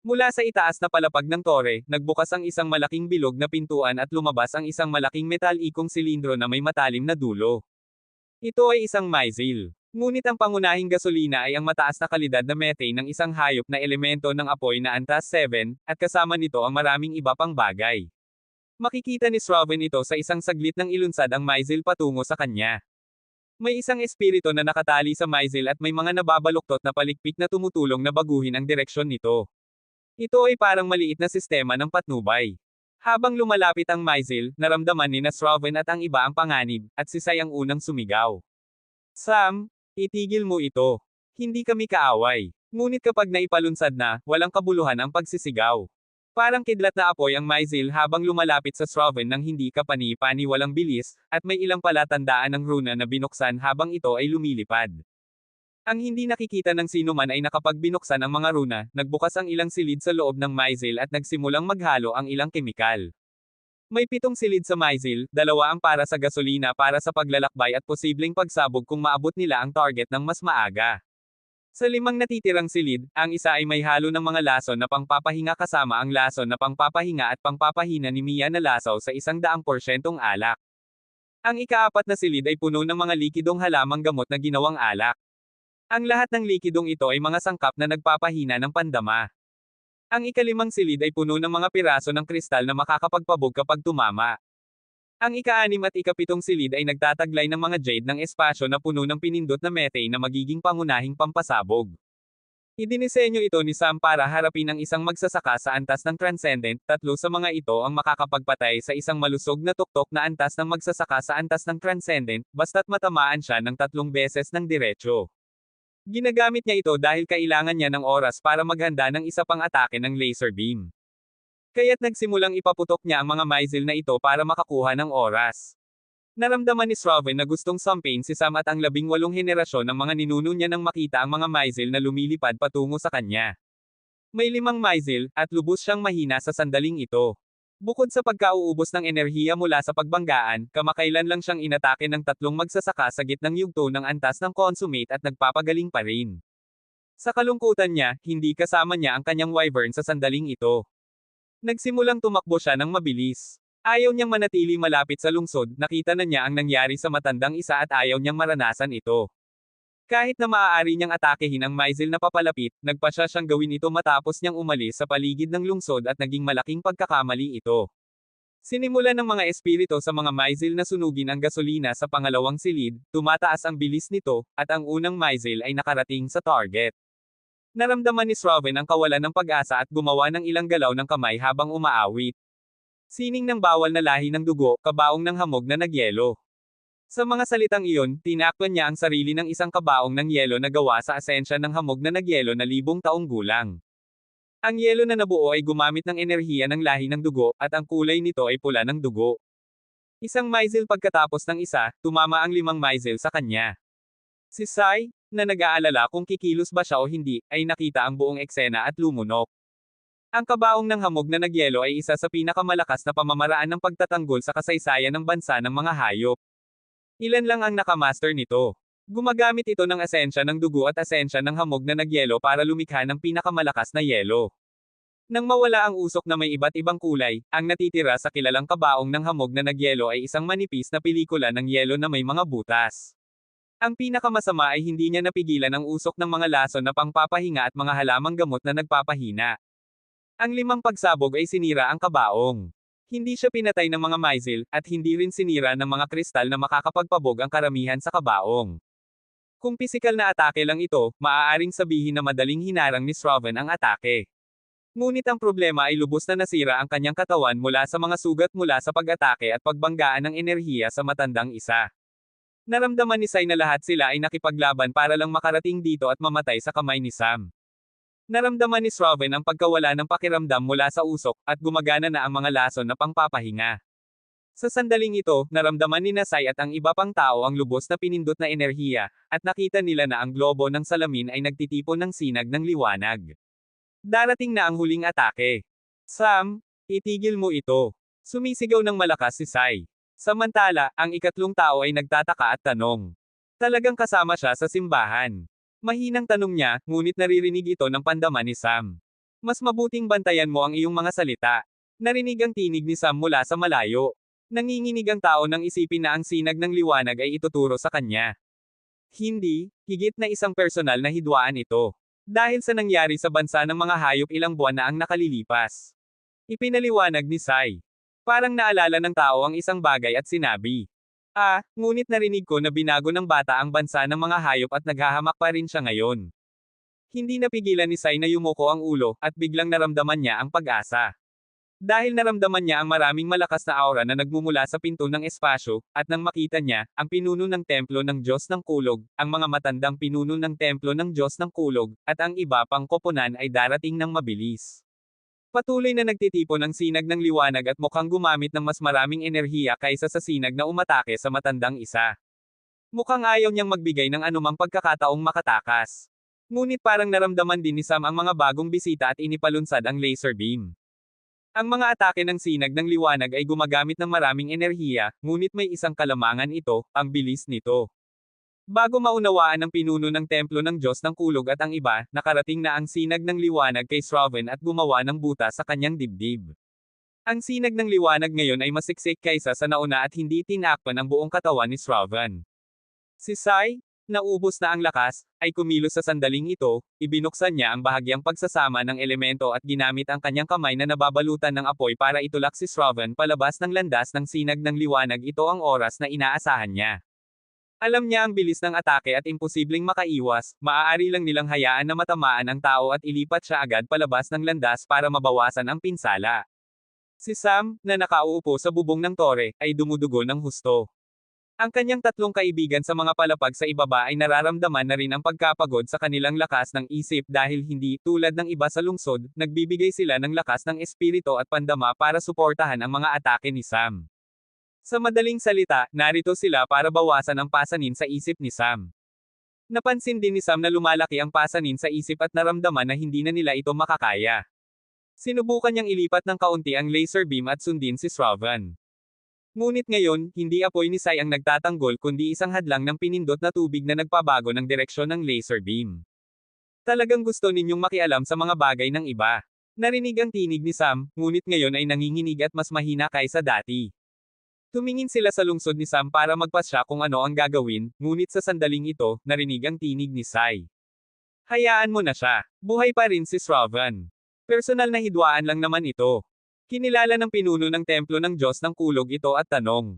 Mula sa itaas na palapag ng tore, nagbukas ang isang malaking bilog na pintuan at lumabas ang isang malaking metal-ikong silindro na may matalim na dulo. Ito ay isang missile. Ngunit ang pangunahing gasolina ay ang mataas na kalidad na methane ng isang hayop na elemento ng apoy na antas 7, at kasama nito ang maraming iba pang bagay. Makikita ni Shravan ito sa isang saglit nang ilunsad ang missile patungo sa kanya. May isang espiritu na nakatali sa missile at may mga nababaluktot na palikpik na tumutulong na baguhin ang direksyon nito. Ito ay parang maliit na sistema ng patnubay. Habang lumalapit ang missile, naramdaman ni Shravan at ang iba ang panganib, at si Sai ang unang sumigaw. Sam, itigil mo ito. Hindi kami kaaway. Ngunit kapag naipalunsad na, walang kabuluhan ang pagsisigaw. Parang kidlat na apoy ang missile habang lumalapit sa Shravan ng hindi kapani-pani walang bilis, at may ilang palatandaan ng runa na binuksan habang ito ay lumilipad. Ang hindi nakikita ng sino man ay nakapagbinuksan ang mga runa, nagbukas ang ilang silid sa loob ng missile at nagsimulang maghalo ang ilang kemikal. May 7 silid sa missile, 2 ang para sa gasolina para sa paglalakbay at posibleng pagsabog kung maabot nila ang target ng mas maaga. Sa 5 natitirang silid, ang isa ay may halo ng mga lason na pangpapahinga kasama ang lason na pangpapahinga at pangpapahina ni Mia na lasaw sa 100% alak. Ang ika-4 na silid ay puno ng mga likidong halamang gamot na ginawang alak. Ang lahat ng likidong ito ay mga sangkap na nagpapahina ng pandama. Ang ika-5 silid ay puno ng mga piraso ng kristal na makakapagpabog kapag tumama. Ang ika-6 at ika-7 silid ay nagtataglay ng mga jade ng espasyo na puno ng pinindot na methane na magiging pangunahing pampasabog. Idinisenyo ito ni Sam para harapin ang isang magsasaka sa antas ng Transcendent, 3 sa mga ito ang makakapagpatay sa isang malusog na tuktok na antas ng magsasaka sa antas ng Transcendent, basta't matamaan siya ng 3 beses ng diretso. Ginagamit niya ito dahil kailangan niya ng oras para maghanda ng isa pang atake ng laser beam. Kaya't nagsimulang ipaputok niya ang mga missile na ito para makakuha ng oras. Naramdaman ni Shravan na gustong sampain si Sam at ang 18 henerasyon ng mga ninuno niya nang makita ang mga missile na lumilipad patungo sa kanya. May 5 missile, at lubos siyang mahina sa sandaling ito. Bukod sa pagkauubos ng enerhiya mula sa pagbanggaan, kamakailan lang siyang inatake ng 3 magsasaka sa gitnang yugto ng antas ng consummate at nagpapagaling pa rin. Sa kalungkutan niya, hindi kasama niya ang kanyang wyvern sa sandaling ito. Nagsimulang tumakbo siya ng mabilis. Ayaw niyang manatili malapit sa lungsod, nakita na niya ang nangyari sa matandang isa at ayaw niyang maranasan ito. Kahit na maaari niyang atakehin ang missile na papalapit, nagpasya siyang gawin ito matapos niyang umalis sa paligid ng lungsod at naging malaking pagkakamali ito. Sinimulan ng mga espiritu sa mga missile na sunugin ang gasolina sa pangalawang silid, tumataas ang bilis nito, at ang unang missile ay nakarating sa target. Naramdaman ni Shravan ang kawalan ng pag-asa at gumawa ng ilang galaw ng kamay habang umaawit. Sining ng bawal na lahi ng dugo, kabaong ng hamog na nagyelo. Sa mga salitang iyon, tinakpan niya ang sarili ng isang kabaong ng yelo na gawa sa asensya ng hamog na nagyelo na libong taong gulang. Ang yelo na nabuo ay gumamit ng enerhiya ng lahi ng dugo, at ang kulay nito ay pula ng dugo. Isang myzel pagkatapos ng isa, tumama ang 5 myzel sa kanya. Si Sai, na nag-aalala kung kikilos ba siya o hindi, ay nakita ang buong eksena at lumunok. Ang kabaong ng hamog na nagyelo ay isa sa pinakamalakas na pamamaraan ng pagtatanggol sa kasaysayan ng bansa ng mga hayop. Ilan lang ang nakamaster nito. Gumagamit ito ng asensya ng dugo at asensya ng hamog na nagyelo para lumikha ng pinakamalakas na yelo. Nang mawala ang usok na may iba't ibang kulay, ang natitira sa kilalang kabaong ng hamog na nagyelo ay isang manipis na pelikula ng yelo na may mga butas. Ang pinakamasama ay hindi niya napigilan ang usok ng mga lason na pangpapahinga at mga halamang gamot na nagpapahina. Ang 5 pagsabog ay sinira ang kabaong. Hindi siya pinatay ng mga myzel, at hindi rin sinira ng mga kristal na makakapagpabog ang karamihan sa kabaong. Kung pisikal na atake lang ito, maaaring sabihin na madaling hinarang ni Shravan ang atake. Ngunit ang problema ay lubos na nasira ang kanyang katawan mula sa mga sugat mula sa pag-atake at pagbanggaan ng enerhiya sa matandang isa. Naramdaman ni Sai na lahat sila ay nakipaglaban para lang makarating dito at mamatay sa kamay ni Sam. Naramdaman ni Shravan ang pagkawala ng pakiramdam mula sa usok, at gumagana na ang mga lason na pangpapahinga. Sa sandaling ito, naramdaman ni Sai at ang iba pang tao ang lubos na pinindot na enerhiya, at nakita nila na ang globo ng salamin ay nagtitipon ng sinag ng liwanag. Darating na ang huling atake. Sam, itigil mo ito. Sumisigaw ng malakas si Sai. Samantala, ang ikatlong tao ay nagtataka at tanong. Talagang kasama siya sa simbahan. Mahinang tanong niya, ngunit naririnig ito ng pandaman ni Sam. Mas mabuting bantayan mo ang iyong mga salita. Narinig ang tinig ni Sam mula sa malayo. Nanginginig ang tao nang isipin na ang sinag ng liwanag ay ituturo sa kanya. Hindi, higit na isang personal na hidwaan ito. Dahil sa nangyari sa bansa ng mga hayop ilang buwan na ang nakalilipas. Ipinaliwanag ni Sai. Parang naalala ng tao ang isang bagay at sinabi. Ngunit narinig ko na binago ng bata ang bansa ng mga hayop at naghahamak pa rin siya ngayon. Hindi napigilan ni Sai na yumuko ang ulo, at biglang naramdaman niya ang pag-asa. Dahil naramdaman niya ang maraming malakas na aura na nagmumula sa pinto ng espasyo, at nang makita niya, ang pinuno ng templo ng Diyos ng Kulog, ang mga matandang pinuno ng templo ng Diyos ng Kulog, at ang iba pang koponan ay darating ng mabilis. Patuloy na nagtitipon ang sinag ng liwanag at mukhang gumamit ng mas maraming enerhiya kaysa sa sinag na umatake sa matandang isa. Mukhang ayaw niyang magbigay ng anumang pagkakataong makatakas. Ngunit parang naramdaman din ni Sam ang mga bagong bisita at inipalunsad ang laser beam. Ang mga atake ng sinag ng liwanag ay gumagamit ng maraming enerhiya, ngunit may isang kalamangan ito, ang bilis nito. Bago maunawaan ng pinuno ng templo ng Diyos ng Kulog at ang iba, nakarating na ang sinag ng liwanag kay Shravan at gumawa ng buta sa kanyang dibdib. Ang sinag ng liwanag ngayon ay masiksik kaysa sa nauna at hindi tinakpan ang buong katawan ni Shravan. Si Sai, naubos na ang lakas, ay kumilos sa sandaling ito, ibinuksan niya ang bahagyang pagsasama ng elemento at ginamit ang kanyang kamay na nababalutan ng apoy para itulak si Shravan palabas ng landas ng sinag ng liwanag. Ito ang oras na inaasahan niya. Alam niya ang bilis ng atake at imposibleng makaiwas, maaari lang nilang hayaan na matamaan ang tao at ilipat siya agad palabas ng landas para mabawasan ang pinsala. Si Sam, na nakauupo sa bubong ng tore, ay dumudugo ng husto. Ang kanyang 3 kaibigan sa mga palapag sa ibaba ay nararamdaman na rin ang pagkapagod sa kanilang lakas ng isip dahil hindi, tulad ng iba sa lungsod, nagbibigay sila ng lakas ng espiritu at pandama para suportahan ang mga atake ni Sam. Sa madaling salita, narito sila para bawasan ang pasanin sa isip ni Sam. Napansin din ni Sam na lumalaki ang pasanin sa isip at naramdaman na hindi na nila ito makakaya. Sinubukan niyang ilipat ng kaunti ang laser beam at sundin si Shravan. Ngunit ngayon, hindi apoy ni Sai ang nagtatanggol kundi isang hadlang ng pinindot na tubig na nagpabago ng direksyon ng laser beam. Talagang gusto ninyong makialam sa mga bagay ng iba. Narinig ang tinig ni Sam, ngunit ngayon ay nanginginig at mas mahina kaysa dati. Tumingin sila sa lungsod ni Sam para magpasya kung ano ang gagawin, ngunit sa sandaling ito, narinig ang tinig ni Sai. Hayaan mo na siya. Buhay pa rin si Shravan. Personal na hidwaan lang naman ito. Kinilala ng pinuno ng templo ng Diyos ng Kulog ito at tanong.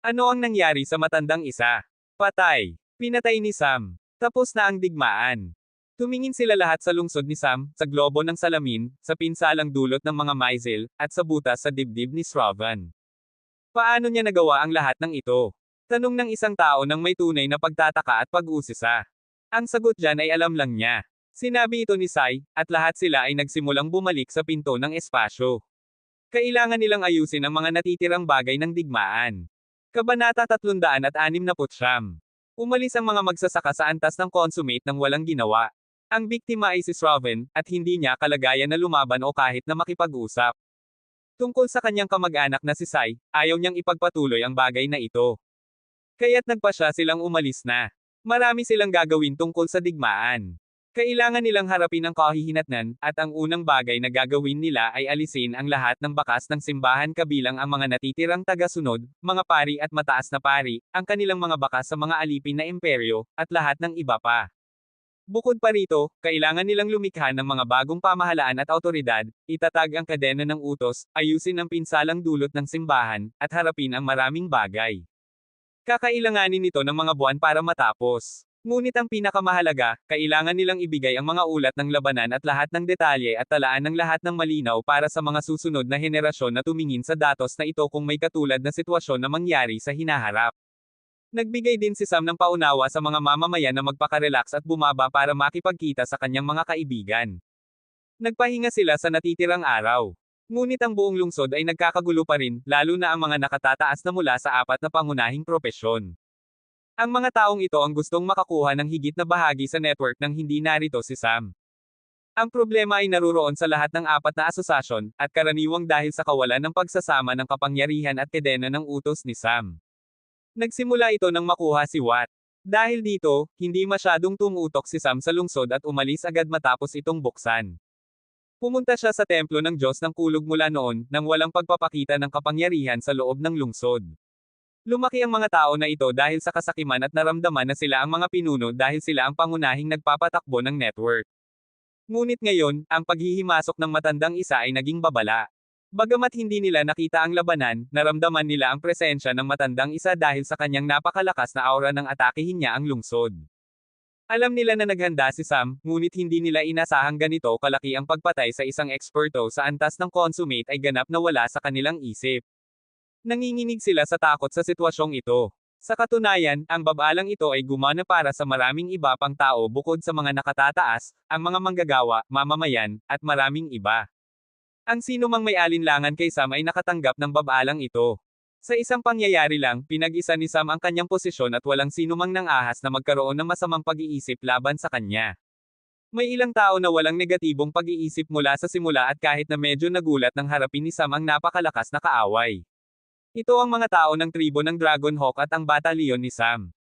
Ano ang nangyari sa matandang isa? Patay. Pinatay ni Sam. Tapos na ang digmaan. Tumingin sila lahat sa lungsod ni Sam, sa globo ng salamin, sa pinsalang dulot ng mga Myzel, at sa butas sa dibdib ni Shravan. Paano niya nagawa ang lahat ng ito? Tanong ng isang tao nang may tunay na pagtataka at pag-usisa. Ang sagot dyan ay alam lang niya. Sinabi ito ni Sai, at lahat sila ay nagsimulang bumalik sa pinto ng espasyo. Kailangan nilang ayusin ang mga natitirang bagay ng digmaan. Kabanata 369. Umalis ang mga magsasaka sa antas ng consummate nang walang ginawa. Ang biktima ay si Shravan, at hindi niya kalagayan na lumaban o kahit na makipag-usap. Tungkol sa kanyang kamag-anak na si Sai, ayaw niyang ipagpatuloy ang bagay na ito. Kaya't nagpasya silang umalis na. Marami silang gagawin tungkol sa digmaan. Kailangan nilang harapin ang kahihinatnan, at ang unang bagay na gagawin nila ay alisin ang lahat ng bakas ng simbahan kabilang ang mga natitirang tagasunod, mga pari at mataas na pari, ang kanilang mga bakas sa mga alipin na imperyo, at lahat ng iba pa. Bukod pa rito, kailangan nilang lumikha ng mga bagong pamahalaan at awtoridad, itatag ang kadena ng utos, ayusin ang pinsalang dulot ng simbahan, at harapin ang maraming bagay. Kakailanganin nito ng mga buwan para matapos. Ngunit ang pinakamahalaga, kailangan nilang ibigay ang mga ulat ng labanan at lahat ng detalye at talaan ng lahat ng malinaw para sa mga susunod na henerasyon na tumingin sa datos na ito kung may katulad na sitwasyon na mangyari sa hinaharap. Nagbigay din si Sam ng paunawa sa mga mamamayan na magpakarelax at bumaba para makipagkita sa kanyang mga kaibigan. Nagpahinga sila sa natitirang araw. Ngunit ang buong lungsod ay nagkakagulo pa rin, lalo na ang mga nakatataas na mula sa apat na pangunahing propesyon. Ang mga taong ito ang gustong makakuha ng higit na bahagi sa network nang hindi narito si Sam. Ang problema ay naruroon sa lahat ng apat na asosasyon, at karaniwang dahil sa kawalan ng pagsasama ng kapangyarihan at kadena ng utos ni Sam. Nagsimula ito nang makuha si Watt. Dahil dito, hindi masyadong tumutok si Sam sa lungsod at umalis agad matapos itong buksan. Pumunta siya sa templo ng Diyos ng Kulog mula noon, nang walang pagpapakita ng kapangyarihan sa loob ng lungsod. Lumaki ang mga tao na ito dahil sa kasakiman at naramdaman na sila ang mga pinuno dahil sila ang pangunahing nagpapatakbo ng network. Ngunit ngayon, ang paghihimasok ng matandang isa ay naging babala. Bagamat hindi nila nakita ang labanan, naramdaman nila ang presensya ng matandang isa dahil sa kanyang napakalakas na aura nang atakihin niya ang lungsod. Alam nila na naghanda si Sam, ngunit hindi nila inasahang ganito kalaki ang pagpatay sa isang eksperto sa antas ng consummate ay ganap na wala sa kanilang isip. Nanginginig sila sa takot sa sitwasyong ito. Sa katunayan, ang babalang ito ay gumana para sa maraming iba pang tao bukod sa mga nakatataas, ang mga manggagawa, mamamayan, at maraming iba. Ang sino mang may alinlangan kay Sam ay nakatanggap ng babalang ito. Sa isang pangyayari lang, pinag-isa ni Sam ang kanyang posisyon at walang sino mang nang-ahas na magkaroon ng masamang pag-iisip laban sa kanya. May ilang tao na walang negatibong pag-iisip mula sa simula at kahit na medyo nagulat nang harapin ni Sam ang napakalakas na kaaway. Ito ang mga tao ng tribo ng Dragonhawk at ang batalyon ni Sam.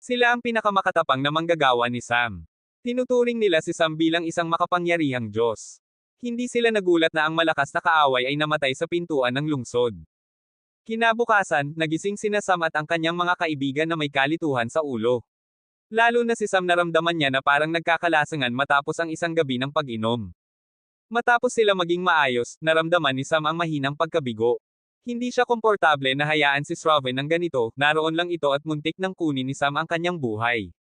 Sila ang pinakamakatapang na manggagawa ni Sam. Tinuturing nila si Sam bilang isang makapangyarihang Diyos. Hindi sila nagulat na ang malakas na kaaway ay namatay sa pintuan ng lungsod. Kinabukasan, nagising sina Sam at ang kanyang mga kaibigan na may kalituhan sa ulo. Lalo na si Sam naramdaman niya na parang nagkakalasangan matapos ang isang gabi ng pag-inom. Matapos sila maging maayos, naramdaman ni Sam ang mahinang pagkabigo. Hindi siya komportable na hayaan si Shravan ng ganito, naroon lang ito at muntik nang kunin ni Sam ang kanyang buhay.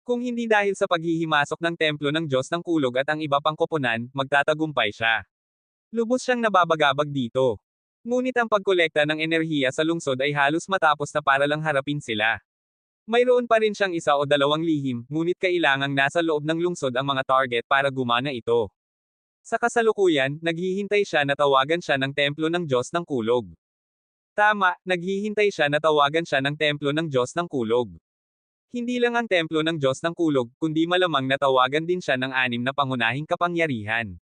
Kung hindi dahil sa paghihimasok ng templo ng Diyos ng Kulog at ang iba pang koponan, magtatagumpay siya. Lubos siyang nababagabag dito. Ngunit ang pagkolekta ng enerhiya sa lungsod ay halos matapos na para lang harapin sila. Mayroon pa rin siyang isa o dalawang lihim, ngunit kailangang nasa loob ng lungsod ang mga target para gumana ito. Sa kasalukuyan, naghihintay siya na tawagan siya ng templo ng Diyos ng Kulog. Tama, naghihintay siya na tawagan siya ng templo ng Diyos ng Kulog. Hindi lang ang templo ng Diyos ng Kulog, kundi malamang natawagan din siya ng anim na pangunahing kapangyarihan.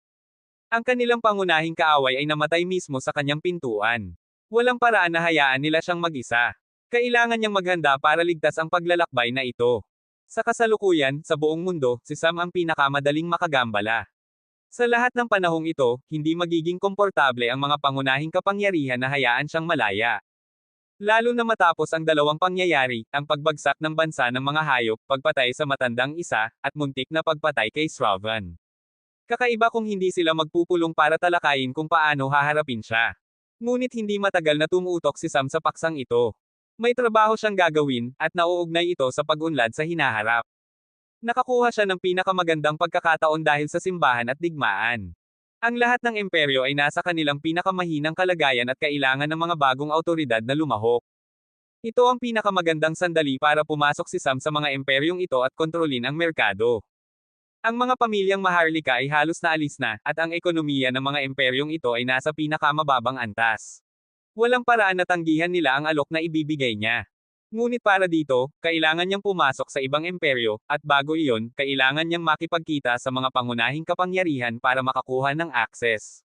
Ang kanilang pangunahing kaaway ay namatay mismo sa kanyang pintuan. Walang paraan na hayaan nila siyang mag-isa. Kailangan niyang maghanda para ligtas ang paglalakbay na ito. Sa kasalukuyan, sa buong mundo, si Sam ang pinakamadaling makagambala. Sa lahat ng panahong ito, hindi magiging komportable ang mga pangunahing kapangyarihan na hayaan siyang malaya. Lalo na matapos ang dalawang pangyayari, ang pagbagsak ng bansa ng mga hayop, pagpatay sa matandang isa, at muntik na pagpatay kay Shravan. Kakaiba kung hindi sila magpupulong para talakayin kung paano haharapin siya. Ngunit hindi matagal na tumutok si Sam sa paksang ito. May trabaho siyang gagawin, at nauugnay ito sa pag-unlad sa hinaharap. Nakakuha siya ng pinakamagandang pagkakataon dahil sa simbahan at digmaan. Ang lahat ng imperyo ay nasa kanilang pinakamahinang kalagayan at kailangan ng mga bagong awtoridad na lumahok. Ito ang pinakamagandang sandali para pumasok si Sam sa mga imperyong ito at kontrolin ang merkado. Ang mga pamilyang Maharlika ay halos naalis na, at ang ekonomiya ng mga imperyong ito ay nasa pinakamababang antas. Walang paraan na tanggihan nila ang alok na ibibigay niya. Ngunit para dito, kailangan niyang pumasok sa ibang imperyo, at bago iyon, kailangan niyang makipagkita sa mga pangunahing kapangyarihan para makakuha ng access.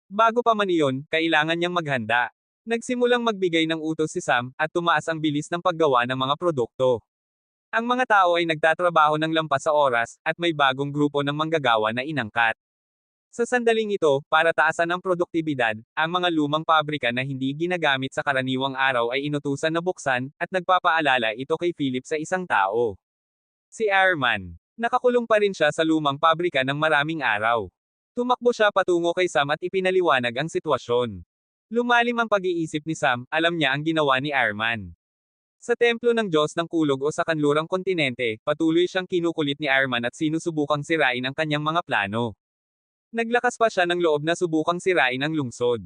Bago pa man iyon, kailangan niyang maghanda. Nagsimulang magbigay ng utos si Sam, at tumaas ang bilis ng paggawa ng mga produkto. Ang mga tao ay nagtatrabaho ng lampas sa oras, at may bagong grupo ng manggagawa na inangkat. Sa sandaling ito, para taasan ang produktibidad, ang mga lumang pabrika na hindi ginagamit sa karaniwang araw ay inutusan na buksan, at nagpapaalala ito kay Philip sa isang tao. Si Airman. Nakakulong pa rin siya sa lumang pabrika ng maraming araw. Tumakbo siya patungo kay Sam at ipinaliwanag ang sitwasyon. Lumalim ang pag-iisip ni Sam, alam niya ang ginawa ni Airman. Sa templo ng Diyos ng Kulog o sa kanlurang kontinente, patuloy siyang kinukulit ni Airman at sinusubukang sirain ang kanyang mga plano. Naglakas pa siya ng loob na subukang sirain ang lungsod.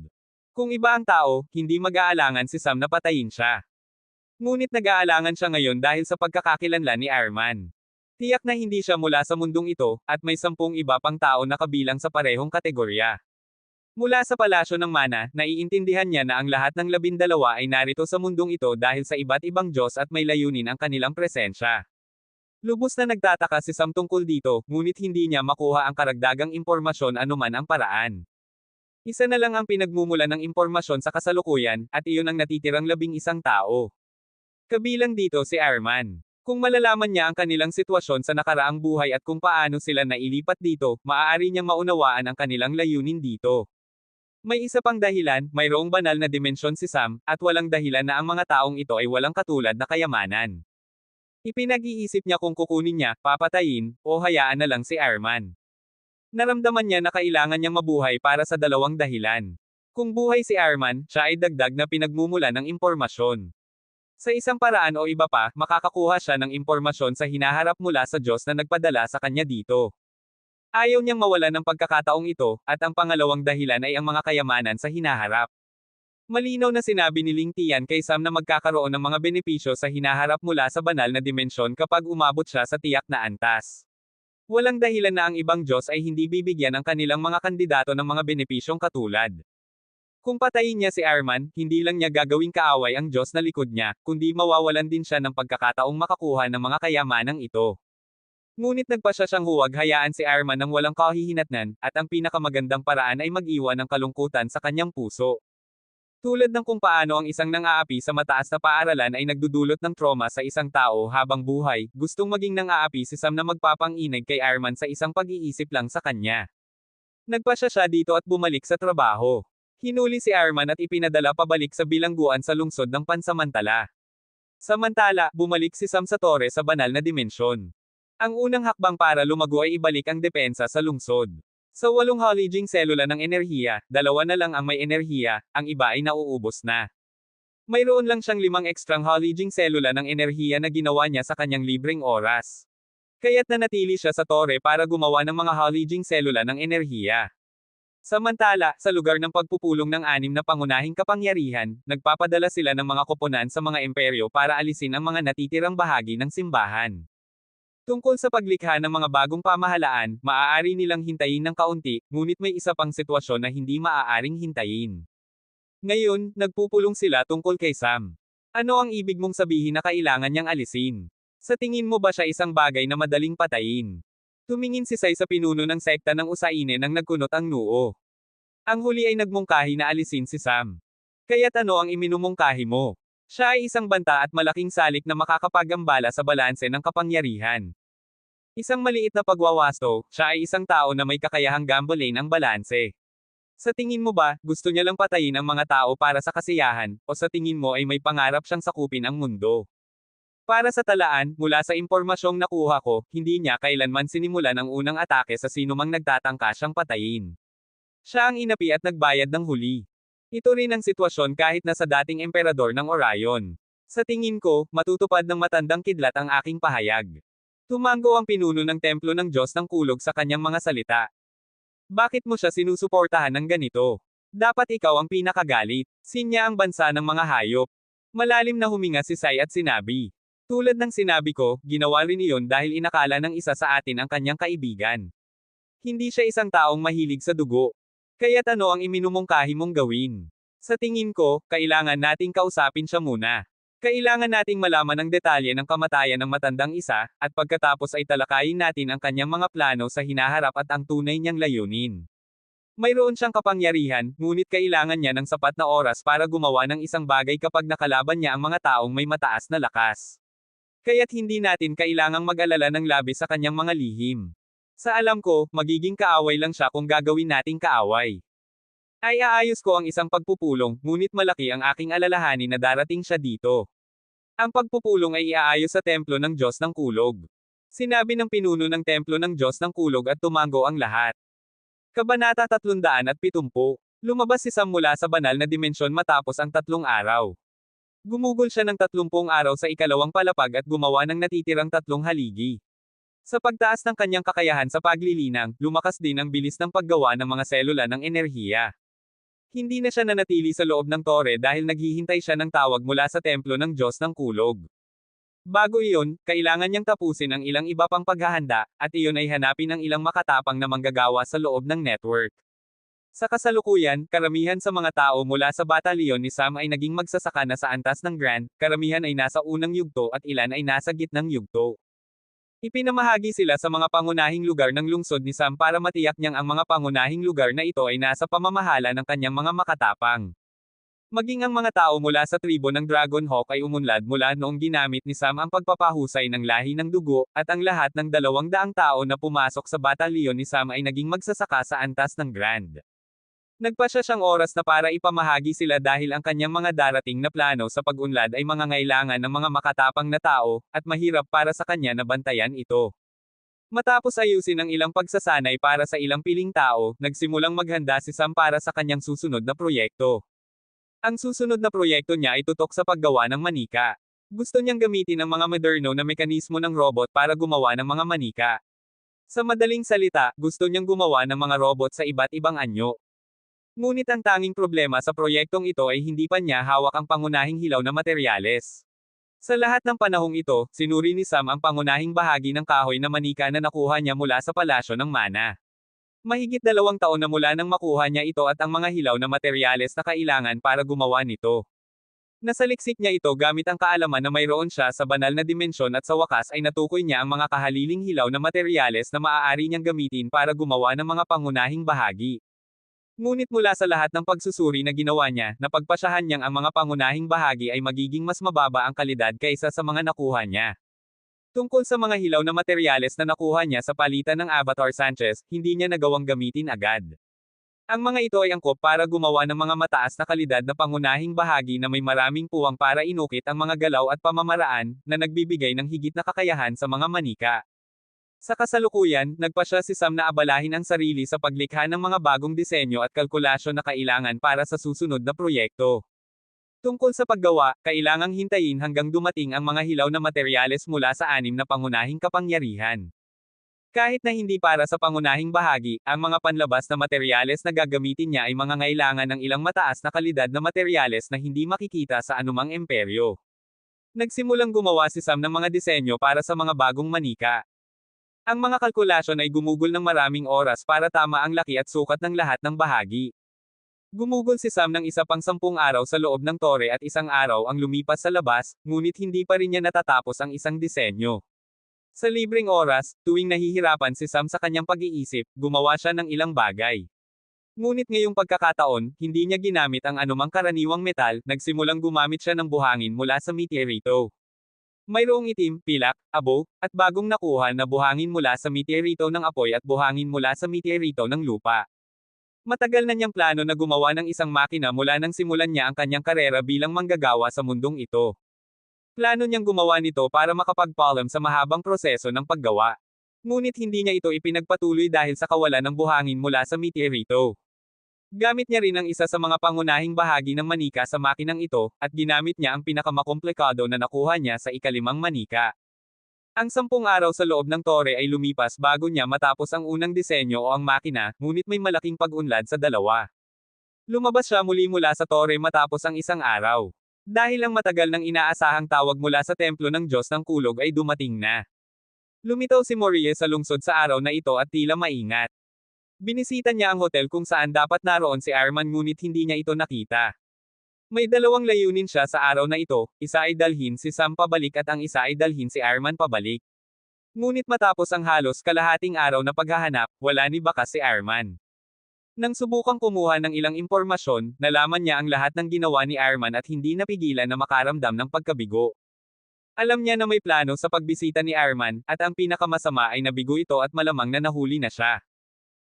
Kung iba ang tao, hindi mag-aalangan si Sam na patayin siya. Ngunit nag-aalangan siya ngayon dahil sa pagkakakilanlan ni Airman. Tiyak na hindi siya mula sa mundong ito, at may 10 iba pang tao na kabilang sa parehong kategorya. Mula sa palasyo ng Mana, naiintindihan niya na ang lahat ng 12 ay narito sa mundong ito dahil sa iba't ibang Diyos at may layunin ang kanilang presensya. Lubos na nagtataka si Sam tungkol dito, ngunit hindi niya makuha ang karagdagang impormasyon anuman ang paraan. Isa na lang ang pinagmumula ng impormasyon sa kasalukuyan, at iyon ang natitirang 11 tao. Kabilang dito si Airman. Kung malalaman niya ang kanilang sitwasyon sa nakaraang buhay at kung paano sila nailipat dito, maaari niyang maunawaan ang kanilang layunin dito. May isa pang dahilan, mayroong banal na dimensyon si Sam, at walang dahilan na ang mga taong ito ay walang katulad na kayamanan. Ipinag-iisip niya kung kukunin niya, papatayin, o hayaan na lang si Airman. Naramdaman niya na kailangan niyang mabuhay para sa dalawang dahilan. Kung buhay si Airman, siya ay dagdag na pinagmumula ng impormasyon. Sa isang paraan o iba pa, makakakuha siya ng impormasyon sa hinaharap mula sa Diyos na nagpadala sa kanya dito. Ayaw niyang mawalan ng pagkakataong ito, at ang pangalawang dahilan ay ang mga kayamanan sa hinaharap. Malinaw na sinabi ni Ling Tian kay Sam na magkakaroon ng mga benepisyo sa hinaharap mula sa banal na dimensyon kapag umabot siya sa tiyak na antas. Walang dahilan na ang ibang Diyos ay hindi bibigyan ng kanilang mga kandidato ng mga benepisyong katulad. Kung patayin niya si Airman, hindi lang niya gagawing kaaway ang Diyos na likod niya, kundi mawawalan din siya ng pagkakataong makakuha ng mga kayamanang ito. Ngunit nagpasya siyang huwag hayaan si Airman ng walang kahihinatnan, at ang pinakamagandang paraan ay mag-iwan ng kalungkutan sa kanyang puso. Tulad ng kung paano ang isang nang-aapi sa mataas na paaralan ay nagdudulot ng trauma sa isang tao habang buhay, gustong maging nang-aapi si Sam na magpapang-inig kay Airman sa isang pag-iisip lang sa kanya. Nagpasya siya dito at bumalik sa trabaho. Hinuli si Airman at ipinadala pabalik sa bilangguan sa lungsod ng pansamantala. Samantala, bumalik si Sam sa tore sa banal na dimensyon. Ang unang hakbang para lumago ay ibalik ang depensa sa lungsod. Sa 8 Holijing selula ng enerhiya, 2 na lang ang may enerhiya, ang iba ay nauubos na. Mayroon lang siyang 5 ekstrang Holijing selula ng enerhiya na ginawa niya sa kanyang libreng oras. Kaya't nanatili siya sa tore para gumawa ng mga Holijing selula ng enerhiya. Samantala, sa lugar ng pagpupulong ng 6 na pangunahing kapangyarihan, nagpapadala sila ng mga koponan sa mga imperyo para alisin ang mga natitirang bahagi ng simbahan. Tungkol sa paglikha ng mga bagong pamahalaan, maaari nilang hintayin ng kaunti, ngunit may isa pang sitwasyon na hindi maaaring hintayin. Ngayon, nagpupulong sila tungkol kay Sam. Ano ang ibig mong sabihin na kailangan niyang alisin? Sa tingin mo ba siya isang bagay na madaling patayin? Tumingin si Sai sa pinuno ng sekta ng Usaine nang nagkunot ang noo. Ang huli ay nagmungkahi na alisin si Sam. Kaya't ano ang iminumungkahi mo? Siya ay isang banta at malaking salik na makakapagambala sa balanse ng kapangyarihan. Isang maliit na pagwawasto, siya ay isang tao na may kakayahang gambling ang balanse. Sa tingin mo ba, gusto niya lang patayin ang mga tao para sa kasiyahan, o sa tingin mo ay may pangarap siyang sakupin ang mundo? Para sa talaan, mula sa impormasyong nakuha ko, hindi niya kailanman sinimulan ang unang atake sa sinumang nagtatangka siyang patayin. Siya ang inapi at nagbayad ng huli. Ito rin ang sitwasyon kahit na sa dating emperador ng Orion. Sa tingin ko, matutupad ng matandang kidlat ang aking pahayag. Tumango ang pinuno ng templo ng Diyos ng kulog sa kanyang mga salita. Bakit mo siya sinusuportahan ng ganito? Dapat ikaw ang pinakagalit. Sinya ang bansa ng mga hayop. Malalim na huminga si Sai at sinabi. Tulad ng sinabi ko, ginawa rin iyon dahil inakala ng isa sa atin ang kanyang kaibigan. Hindi siya isang taong mahilig sa dugo. Kaya't ano ang iminumungkahi mong gawin? Sa tingin ko, kailangan nating kausapin siya muna. Kailangan nating malaman ang detalye ng kamatayan ng matandang isa, at pagkatapos ay talakayin natin ang kanyang mga plano sa hinaharap at ang tunay niyang layunin. Mayroon siyang kapangyarihan, ngunit kailangan niya ng sapat na oras para gumawa ng isang bagay kapag nakalaban niya ang mga taong may mataas na lakas. Kaya't hindi natin kailangang mag-alala ng labis sa kanyang mga lihim. Sa alam ko, magiging kaaway lang siya kung gagawin nating kaaway. Ay aayos ko ang isang pagpupulong, ngunit malaki ang aking alalahanin na darating siya dito. Ang pagpupulong ay iaayos sa templo ng Diyos ng Kulog. Sinabi ng pinuno ng templo ng Diyos ng Kulog at tumango ang lahat. Kabanata 370. Lumabas si Sam mula sa banal na dimensyon matapos ang 3 araw. Gumugol siya ng 30 araw sa ikalawang palapag at gumawa ng natitirang 3 haligi. Sa pagtaas ng kanyang kakayahan sa paglilinang, lumakas din ang bilis ng paggawa ng mga selula ng enerhiya. Hindi na siya nanatili sa loob ng tore dahil naghihintay siya ng tawag mula sa templo ng Diyos ng Kulog. Bago iyon, kailangan niyang tapusin ang ilang iba pang paghahanda, at iyon ay hanapin ang ilang makatapang na manggagawa sa loob ng network. Sa kasalukuyan, karamihan sa mga tao mula sa batalyon ni Sam ay naging magsasaka na sa antas ng Grand, karamihan ay nasa unang yugto at ilan ay nasa gitnang yugto. Ipinamahagi sila sa mga pangunahing lugar ng lungsod ni Sam para matiyak niyang ang mga pangunahing lugar na ito ay nasa pamamahala ng kanyang mga makatapang. Maging ang mga tao mula sa tribo ng Dragonhawk ay umunlad mula noong ginamit ni Sam ang pagpapahusay ng lahi ng dugo, at ang lahat ng 200 tao na pumasok sa batalyon ni Sam ay naging magsasaka sa antas ng Grand. Nagpasya siyang oras na para ipamahagi sila dahil ang kanyang mga darating na plano sa pag-unlad ay mangangailangan ng mga makatapang na tao, at mahirap para sa kanya na bantayan ito. Matapos ayusin ang ilang pagsasanay para sa ilang piling tao, nagsimulang maghanda si Sam para sa kanyang susunod na proyekto. Ang susunod na proyekto niya ay tutok sa paggawa ng manika. Gusto niyang gamitin ang mga moderno na mekanismo ng robot para gumawa ng mga manika. Sa madaling salita, gusto niyang gumawa ng mga robot sa iba't ibang anyo. Ngunit ang tanging problema sa proyektong ito ay hindi pa niya hawak ang pangunahing hilaw na materyales. Sa lahat ng panahong ito, sinuri ni Sam ang pangunahing bahagi ng kahoy na manika na nakuha niya mula sa palasyo ng Mana. Mahigit 2 taon na mula nang makuha niya ito at ang mga hilaw na materyales na kailangan para gumawa nito. Nasaliksik niya ito gamit ang kaalaman na mayroon siya sa banal na dimensyon at sa wakas ay natukoy niya ang mga kahaliling hilaw na materyales na maaari niyang gamitin para gumawa ng mga pangunahing bahagi. Ngunit mula sa lahat ng pagsusuri na ginawa niya, napagpasyahan niyang ang mga pangunahing bahagi ay magiging mas mababa ang kalidad kaysa sa mga nakuha niya. Tungkol sa mga hilaw na materyales na nakuha niya sa palitan ng Avatar Sanchez, hindi niya nagawang gamitin agad. Ang mga ito ay angkop para gumawa ng mga mataas na kalidad na pangunahing bahagi na may maraming puwang para inukit ang mga galaw at pamamaraan, na nagbibigay ng higit na kakayahan sa mga manika. Sa kasalukuyan, nagpasya si Sam na abalahin ang sarili sa paglikha ng mga bagong disenyo at kalkulasyon na kailangan para sa susunod na proyekto. Tungkol sa paggawa, kailangang hintayin hanggang dumating ang mga hilaw na materyales mula sa 6 na pangunahing kapangyarihan. Kahit na hindi para sa pangunahing bahagi, ang mga panlabas na materyales na gagamitin niya ay mangangailangan ng ilang mataas na kalidad na materyales na hindi makikita sa anumang imperyo. Nagsimulang gumawa si Sam ng mga disenyo para sa mga bagong manika. Ang mga kalkulasyon ay gumugol ng maraming oras para tama ang laki at sukat ng lahat ng bahagi. Gumugol si Sam ng isa pang 10 araw sa loob ng tore at isang araw ang lumipas sa labas, ngunit hindi pa rin niya natatapos ang isang disenyo. Sa libreng oras, tuwing nahihirapan si Sam sa kanyang pag-iisip, gumawa siya ng ilang bagay. Ngunit ngayong pagkakataon, hindi niya ginamit ang anumang karaniwang metal, nagsimulang gumamit siya ng buhangin mula sa meteorito. Mayroong itim, pilak, abo, at bagong nakuha na buhangin mula sa meteorito ng apoy at buhangin mula sa meteorito ng lupa. Matagal na niyang plano na gumawa ng isang makina mula nang simulan niya ang kanyang karera bilang manggagawa sa mundong ito. Plano niyang gumawa nito para makapagpaalam sa mahabang proseso ng paggawa. Ngunit hindi niya ito ipinagpatuloy dahil sa kawalan ng buhangin mula sa meteorito. Gamit niya rin ang isa sa mga pangunahing bahagi ng manika sa makinang ito, at ginamit niya ang pinakamakomplikado na nakuha niya sa ika-5 manika. Ang 10 araw sa loob ng tore ay lumipas bago niya matapos ang unang disenyo o ang makina, ngunit may malaking pag-unlad sa dalawa. Lumabas siya muli mula sa tore matapos ang isang araw. Dahil ang matagal nang inaasahang tawag mula sa templo ng Diyos ng Kulog ay dumating na. Lumitaw si Morie sa lungsod sa araw na ito at tila maingat. Binisita niya ang hotel kung saan dapat naroon si Arman ngunit hindi niya ito nakita. May dalawang layunin siya sa araw na ito, isa ay dalhin si Sam pabalik at ang isa ay dalhin si Arman pabalik. Ngunit matapos ang halos kalahating araw na paghahanap, wala ni bakas si Arman. Nang subukang kumuha ng ilang impormasyon, nalaman niya ang lahat ng ginawa ni Arman at hindi napigilan na makaramdam ng pagkabigo. Alam niya na may plano sa pagbisita ni Arman, at ang pinakamasama ay nabigo ito at malamang na nahuli na siya.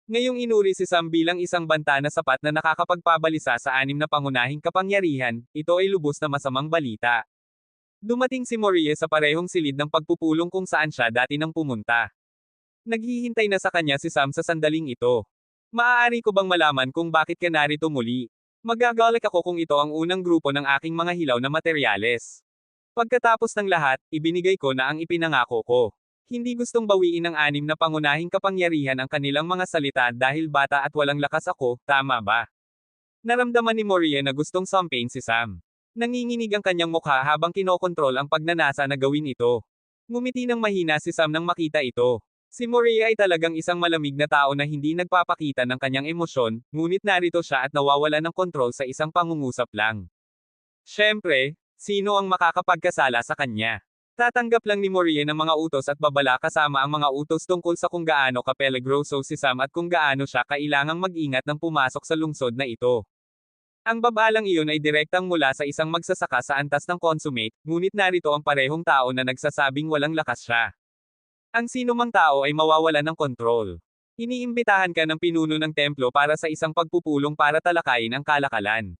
Ngayong inuri si Sam bilang isang banta na sapat na nakakapagpabalisa sa 6 na pangunahing kapangyarihan, ito ay lubos na masamang balita. Dumating si Morie sa parehong silid ng pagpupulong kung saan siya dati nang pumunta. Naghihintay na sa kanya si Sam sa sandaling ito. Maaari ko bang malaman kung bakit ka narito muli? Magagalit ako kung ito ang unang grupo ng aking mga hilaw na materyales. Pagkatapos ng lahat, ibinigay ko na ang ipinangako ko. Hindi gustong bawiin ng 6 na pangunahing kapangyarihan ang kanilang mga salita dahil bata at walang lakas ako, tama ba? Naramdaman ni Morie na gustong sampain si Sam. Nanginginig ang kanyang mukha habang kinokontrol ang pagnanasa na gawin ito. Ngumiti ng mahina si Sam nang makita ito. Si Morie ay talagang isang malamig na tao na hindi nagpapakita ng kanyang emosyon, ngunit narito siya at nawawala ng kontrol sa isang pangungusap lang. Siyempre, sino ang makakapagkasala sa kanya? Tatanggap lang ni Morie ng mga utos at babala kasama ang mga utos tungkol sa kung gaano kapeligroso si Sam at kung gaano siya kailangang mag-ingat nang pumasok sa lungsod na ito. Ang babalang iyon ay direktang mula sa isang magsasaka sa antas ng consummate, ngunit narito ang parehong tao na nagsasabing walang lakas siya. Ang sinumang tao ay mawawalan ng kontrol. Iniimbitahan ka ng pinuno ng templo para sa isang pagpupulong para talakayin ang kalakalan.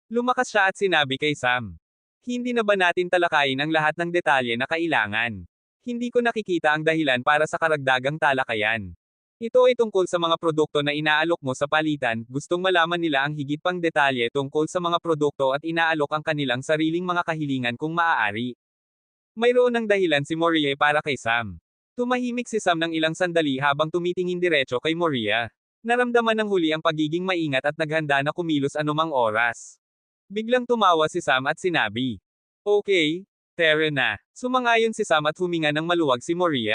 Lumakas siya at sinabi kay Sam. Hindi na ba natin talakayin ang lahat ng detalye na kailangan? Hindi ko nakikita ang dahilan para sa karagdagang talakayan. Ito ay tungkol sa mga produkto na inaalok mo sa palitan, gustong malaman nila ang higit pang detalye tungkol sa mga produkto at inaalok ang kanilang sariling mga kahilingan kung maaari. Mayroon ng dahilan si Morie para kay Sam. Tumahimik si Sam ng ilang sandali habang tumitingin diretso kay Morie. Naramdaman ng huli ang pagiging maingat at naghanda na kumilos anumang oras. Biglang tumawa si Sam at sinabi, "Okay, tara na." Sumangayon si Sam at huminga ng maluwag si Morie.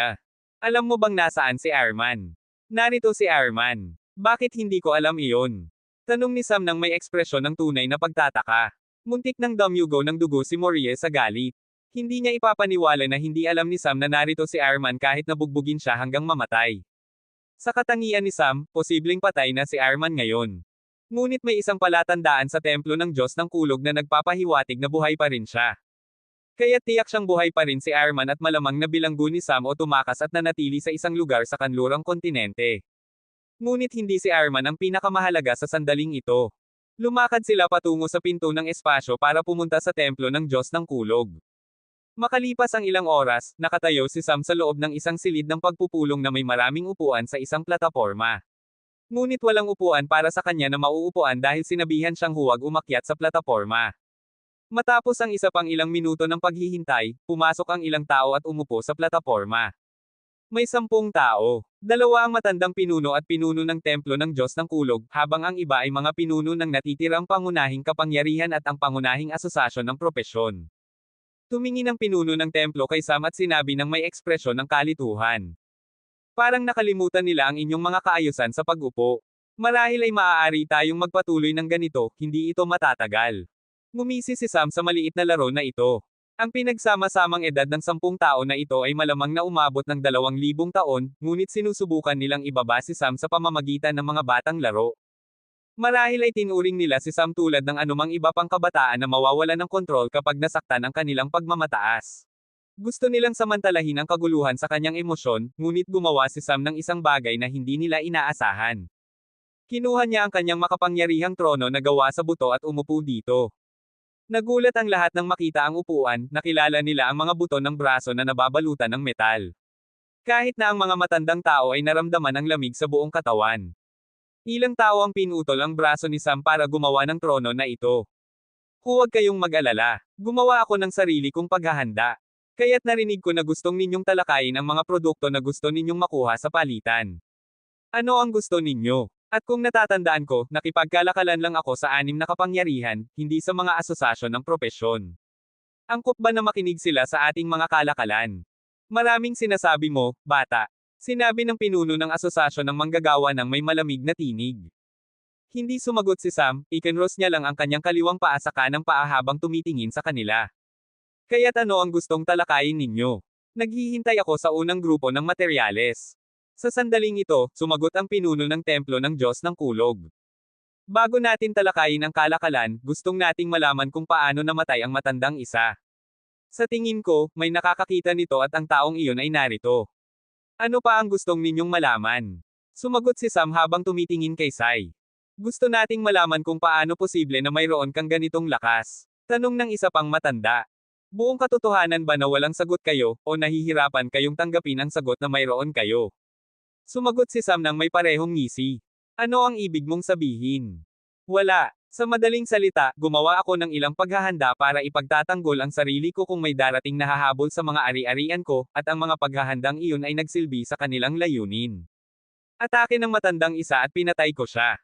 "Alam mo bang nasaan si Arman?" "Narito si Arman." "Bakit hindi ko alam iyon?" Tanong ni Sam nang may ekspresyon ng tunay na pagtataka. Muntik nang damyugo ng dugo si Morie sa galit. Hindi niya ipapaniwala na hindi alam ni Sam na narito si Arman kahit nabugbugin siya hanggang mamatay. Sa katangian ni Sam, posibleng patay na si Arman ngayon. Ngunit may isang palatandaan sa templo ng Diyos ng Kulog na nagpapahiwatig na buhay pa rin siya. Kaya tiyak siyang buhay pa rin si Arman at malamang na bilanggo ni Sam o tumakas at nanatili sa isang lugar sa kanlurang kontinente. Ngunit hindi si Arman ang pinakamahalaga sa sandaling ito. Lumakad sila patungo sa pinto ng espasyo para pumunta sa templo ng Diyos ng Kulog. Makalipas ang ilang oras, nakatayo si Sam sa loob ng isang silid ng pagpupulong na may maraming upuan sa isang plataporma. Ngunit walang upuan para sa kanya na mauupuan dahil sinabihan siyang huwag umakyat sa plataporma. Matapos ang isa pang ilang minuto ng paghihintay, pumasok ang ilang tao at umupo sa plataporma. May 10 tao. 2 ang matandang pinuno at pinuno ng templo ng Diyos ng Kulog, habang ang iba ay mga pinuno ng natitirang pangunahing kapangyarihan at ang pangunahing asosasyon ng propesyon. Tumingin ang pinuno ng templo kay Sam at sinabi ng may ekspresyon ng kalituhan. Parang nakalimutan nila ang inyong mga kaayusan sa pag-upo. Marahil ay maaari tayong magpatuloy ng ganito, hindi ito matatagal. Ngumisi si Sam sa maliit na laro na ito. Ang pinagsama-samang edad ng 10 tao na ito ay malamang na umabot ng 2,000 taon, ngunit sinusubukan nilang ibaba si Sam sa pamamagitan ng mga batang laro. Marahil ay tinuring nila si Sam tulad ng anumang iba pang kabataan na mawawalan ng kontrol kapag nasaktan ang kanilang pagmamataas. Gusto nilang samantalahin ang kaguluhan sa kanyang emosyon, ngunit gumawa si Sam ng isang bagay na hindi nila inaasahan. Kinuha niya ang kanyang makapangyarihang trono na gawa sa buto at umupo dito. Nagulat ang lahat nang makita ang upuan, nakilala nila ang mga buto ng braso na nababalutan ng metal. Kahit na ang mga matandang tao ay naramdaman ang lamig sa buong katawan. Ilang tao ang pinutol ang braso ni Sam para gumawa ng trono na ito. Huwag kayong mag-alala. Gumawa ako ng sarili kong paghahanda. Kaya't narinig ko na gustong ninyong talakayin ang mga produkto na gusto ninyong makuha sa palitan. Ano ang gusto ninyo? At kung natatandaan ko, nakipagkalakalan lang ako sa 6 na kapangyarihan, hindi sa mga asosasyon ng propesyon. Angkop ba na makinig sila sa ating mga kalakalan? Maraming sinasabi mo, bata. Sinabi ng pinuno ng asosasyon ng manggagawa ng may malamig na tinig. Hindi sumagot si Sam, ikinros niya lang ang kanyang kaliwang paa sa kanang paa habang tumitingin sa kanila. Kaya't ano ang gustong talakayin ninyo? Naghihintay ako sa unang grupo ng materyales. Sa sandaling ito, sumagot ang pinuno ng templo ng Diyos ng Kulog. Bago natin talakayin ang kalakalan, gustong nating malaman kung paano namatay ang matandang isa. Sa tingin ko, may nakakakita nito at ang taong iyon ay narito. Ano pa ang gustong ninyong malaman? Sumagot si Sam habang tumitingin kay Sai. Gusto nating malaman kung paano posible na mayroon kang ganitong lakas. Tanong ng isa pang matanda. Buong katotohanan ba na walang sagot kayo, o nahihirapan kayong tanggapin ang sagot na mayroon kayo? Sumagot si Sam nang may parehong ngisi. Ano ang ibig mong sabihin? Wala. Sa madaling salita, gumawa ako ng ilang paghahanda para ipagtatanggol ang sarili ko kung may darating na hahabol sa mga ari-arian ko, at ang mga paghahandang iyon ay nagsilbi sa kanilang layunin. Atake ng matandang isa at pinatay ko siya.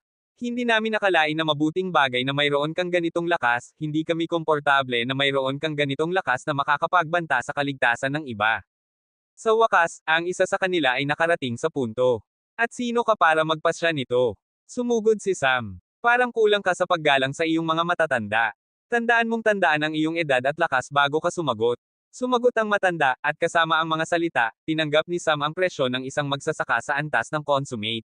Hindi namin nakalain na mabuting bagay na mayroon kang ganitong lakas, hindi kami komportable na mayroon kang ganitong lakas na makakapagbanta sa kaligtasan ng iba. Sa wakas, ang isa sa kanila ay nakarating sa punto. At sino ka para magpasya nito? Sumugod si Sam. Parang kulang ka sa paggalang sa iyong mga matatanda. Tandaan mong tandaan ang iyong edad at lakas bago ka sumagot. Sumagot ang matanda, at kasama ang mga salita, tinanggap ni Sam ang presyon ng isang magsasaka sa antas ng consummate.